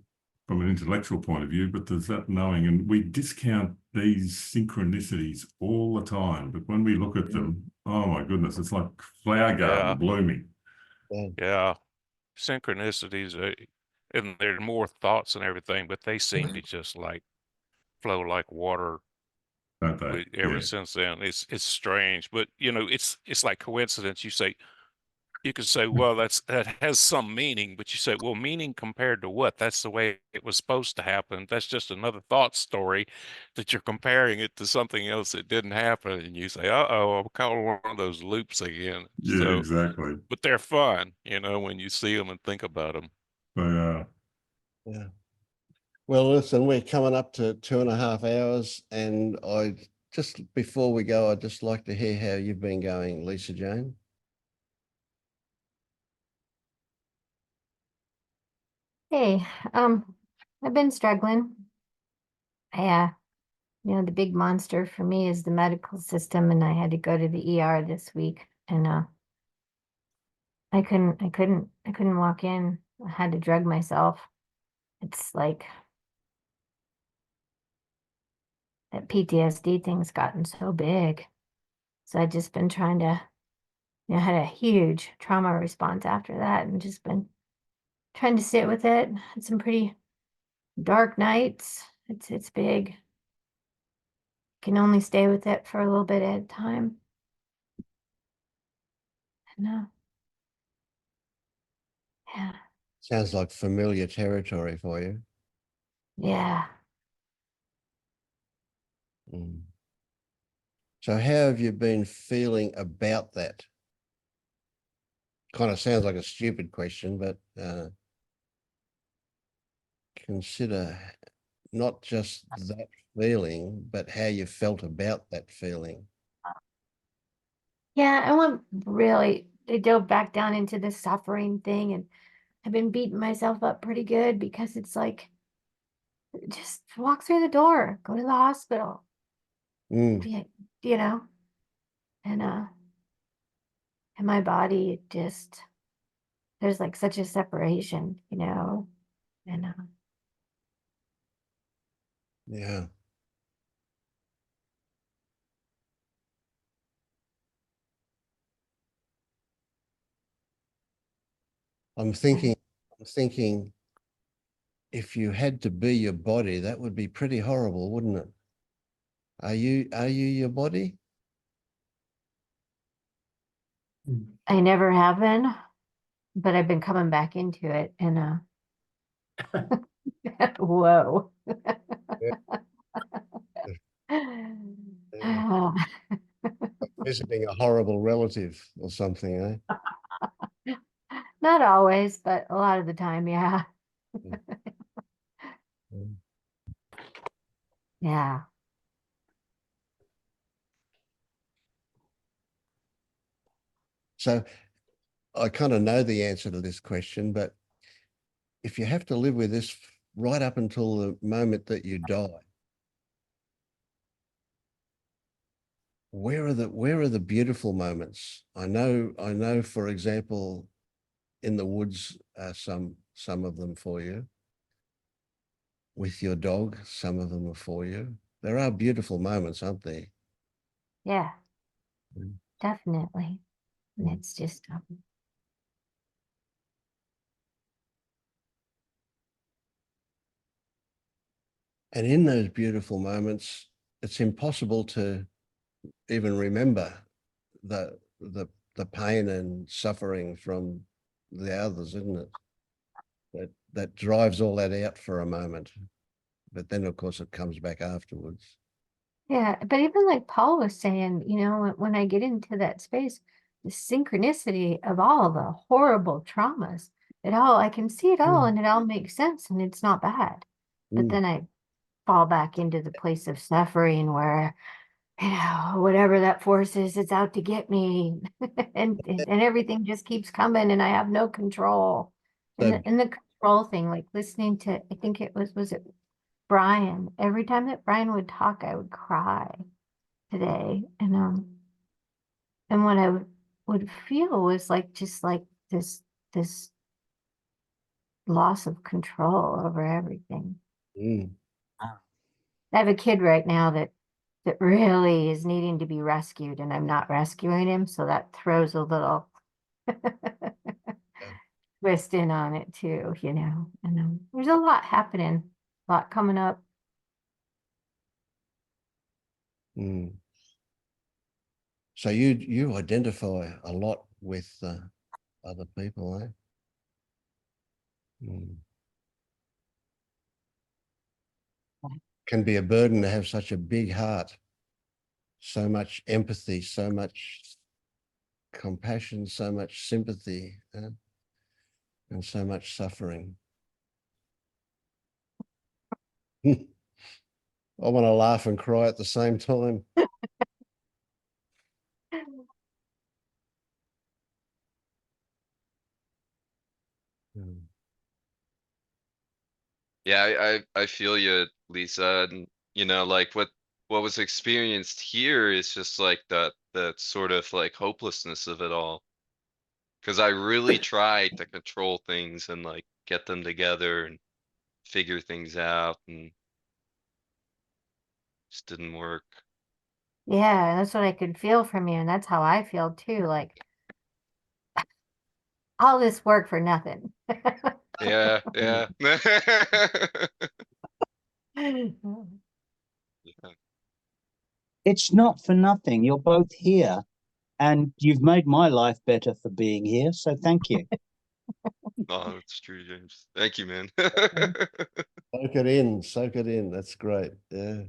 from an intellectual point of view, but there's that knowing. And we discount these synchronicities all the time. But when we look at them, oh my goodness, it's like flower garden blooming. Yeah. Synchronicities, and there are more thoughts and everything, but they seem to just like flow like water. Don't they? Ever since then, it's strange, but you know, it's like coincidence. You could say, well, that has some meaning, but you say, well, meaning compared to what? That's the way it was supposed to happen. That's just another thought story that you're comparing it to something else that didn't happen, and you say, uh-oh, I'm caught in one of those loops again. Yeah, So, exactly. but they're fun, you know, when you see them and think about them. They are. Yeah. Well, listen, we're coming up to 2.5 hours, and just before we go, I'd just like to hear how you've been going, Lisa Jane. Hey, I've been struggling. Yeah, you know, the big monster for me is the medical system, and I had to go to the ER this week, and I couldn't walk in. I had to drug myself. It's like that PTSD thing's gotten so big. So I've just been trying to, you know, had a huge trauma response after that, and just been trying to sit with it. Had some pretty dark nights. It's big. Can only stay with it for a little bit at a time. No. Yeah. Sounds like familiar territory for you. Yeah. So how have you been feeling about that? Kind of sounds like a stupid question, but consider not just that feeling, but how you felt about that feeling. Yeah, I want really to go back down into the suffering thing, and I've been beating myself up pretty good because it's like just walk through the door, go to the hospital, you know, and my body it just there's like such a separation, you know, and Yeah. I'm thinking if you had to be your body, that would be pretty horrible, wouldn't it? Are you your body? I never have been, but I've been coming back into it, and whoa. Yeah. Visiting a horrible relative or something, eh? Not always, but a lot of the time, yeah. Yeah. So I kind of know the answer to this question, but if you have to live with this right up until the moment that you die, where are the beautiful moments? I know, for example, in the woods, some of them for you. With your dog, some of them are for you. There are beautiful moments, aren't there? Yeah, definitely. And it's just and in those beautiful moments, it's impossible to even remember the pain and suffering from the others, isn't it? That drives all that out for a moment. But then of course it comes back afterwards. yeah, but even like Paul was saying, you know, when I get into that space, the synchronicity of all the horrible traumas, I can see it all and it all makes sense and it's not bad. But then I fall back into the place of suffering where, you know, whatever that force is, it's out to get me. and everything just keeps coming and I have no control. And the control thing, like listening to, I think it was it Brian? Every time that Brian would talk, I would cry today. And what I would feel was like just like this loss of control over everything. I have a kid right now that really is needing to be rescued and I'm not rescuing him. So that throws a little twist in on it too, you know, and there's a lot happening, a lot coming up. So you identify a lot with other people, eh? Can be a burden to have such a big heart, so much empathy, so much compassion, so much sympathy, and so much suffering. I want to laugh and cry at the same time. Yeah, I feel you, Lisa, and you know, like what was experienced here is just like that sort of like hopelessness of it all. Because I really tried to control things and like get them together and figure things out, and just didn't work. Yeah, that's what I could feel from you. And that's how I feel too. Like all this work for nothing. Yeah, yeah. It's not for nothing. You're both here and you've made my life better for being here. So thank you. Oh, that's true, James. Thank you, man. Soak it in, soak it in. That's great. Yeah.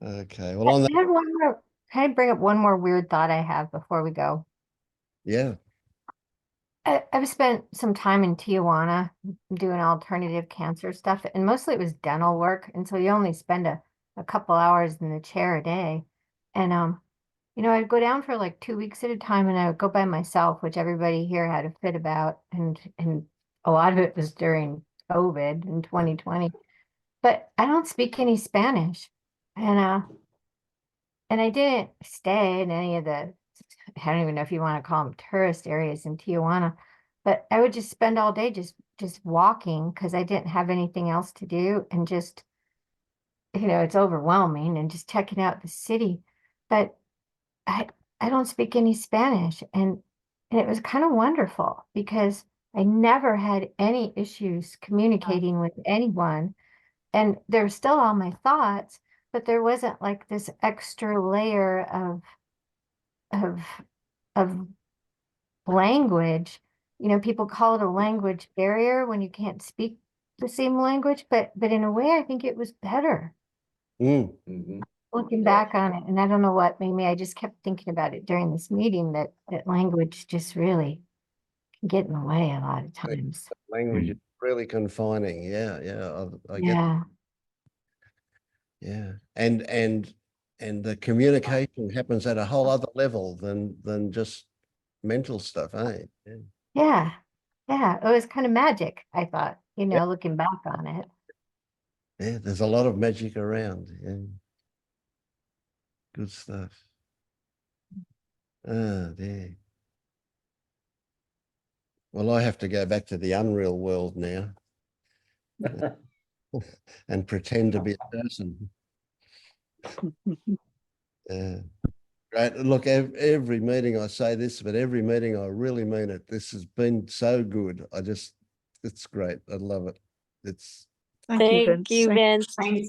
Okay. Well, on that. Can I bring up one more weird thought I have before we go? Yeah. I've spent some time in Tijuana doing alternative cancer stuff, and mostly it was dental work. And so you only spend a couple hours in the chair a day. And you know, I'd go down for like 2 weeks at a time and I would go by myself, which everybody here had a fit about. And a lot of it was during COVID in 2020. But I don't speak any Spanish. And I didn't stay in any of the, I don't even know if you want to call them tourist areas in Tijuana, but I would just spend all day just walking because I didn't have anything else to do, and just, you know, it's overwhelming, and just checking out the city. But I don't speak any Spanish, and it was kind of wonderful because I never had any issues communicating with anyone, and there were still all my thoughts, but there wasn't like this extra layer of language. You know, people call it a language barrier when you can't speak the same language, but in a way, I think it was better. Looking back on it, and I don't know what, maybe I just kept thinking about it during this meeting, that language just really can get in the way a lot of times. Language is really confining. Yeah, I get. Yeah. Yeah, and the communication happens at a whole other level than just mental stuff, eh? Yeah. It was kind of magic, I thought, you know, looking back on it. Yeah, there's a lot of magic around. Yeah. Good stuff. Ah, there. Well, I have to go back to the unreal world now and pretend to be a person. Great. Look, every meeting I say this, but every meeting I really mean it. This has been so good. It's great. I love it. Thank you, Vince. Thank you,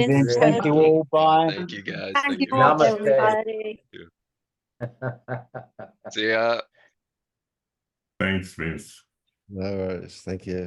Vince. Thank you all. Bye. Thank you, guys. Thank Thank you, you, Vince. everybody. See ya. Thanks, Vince. No worries. Thank you.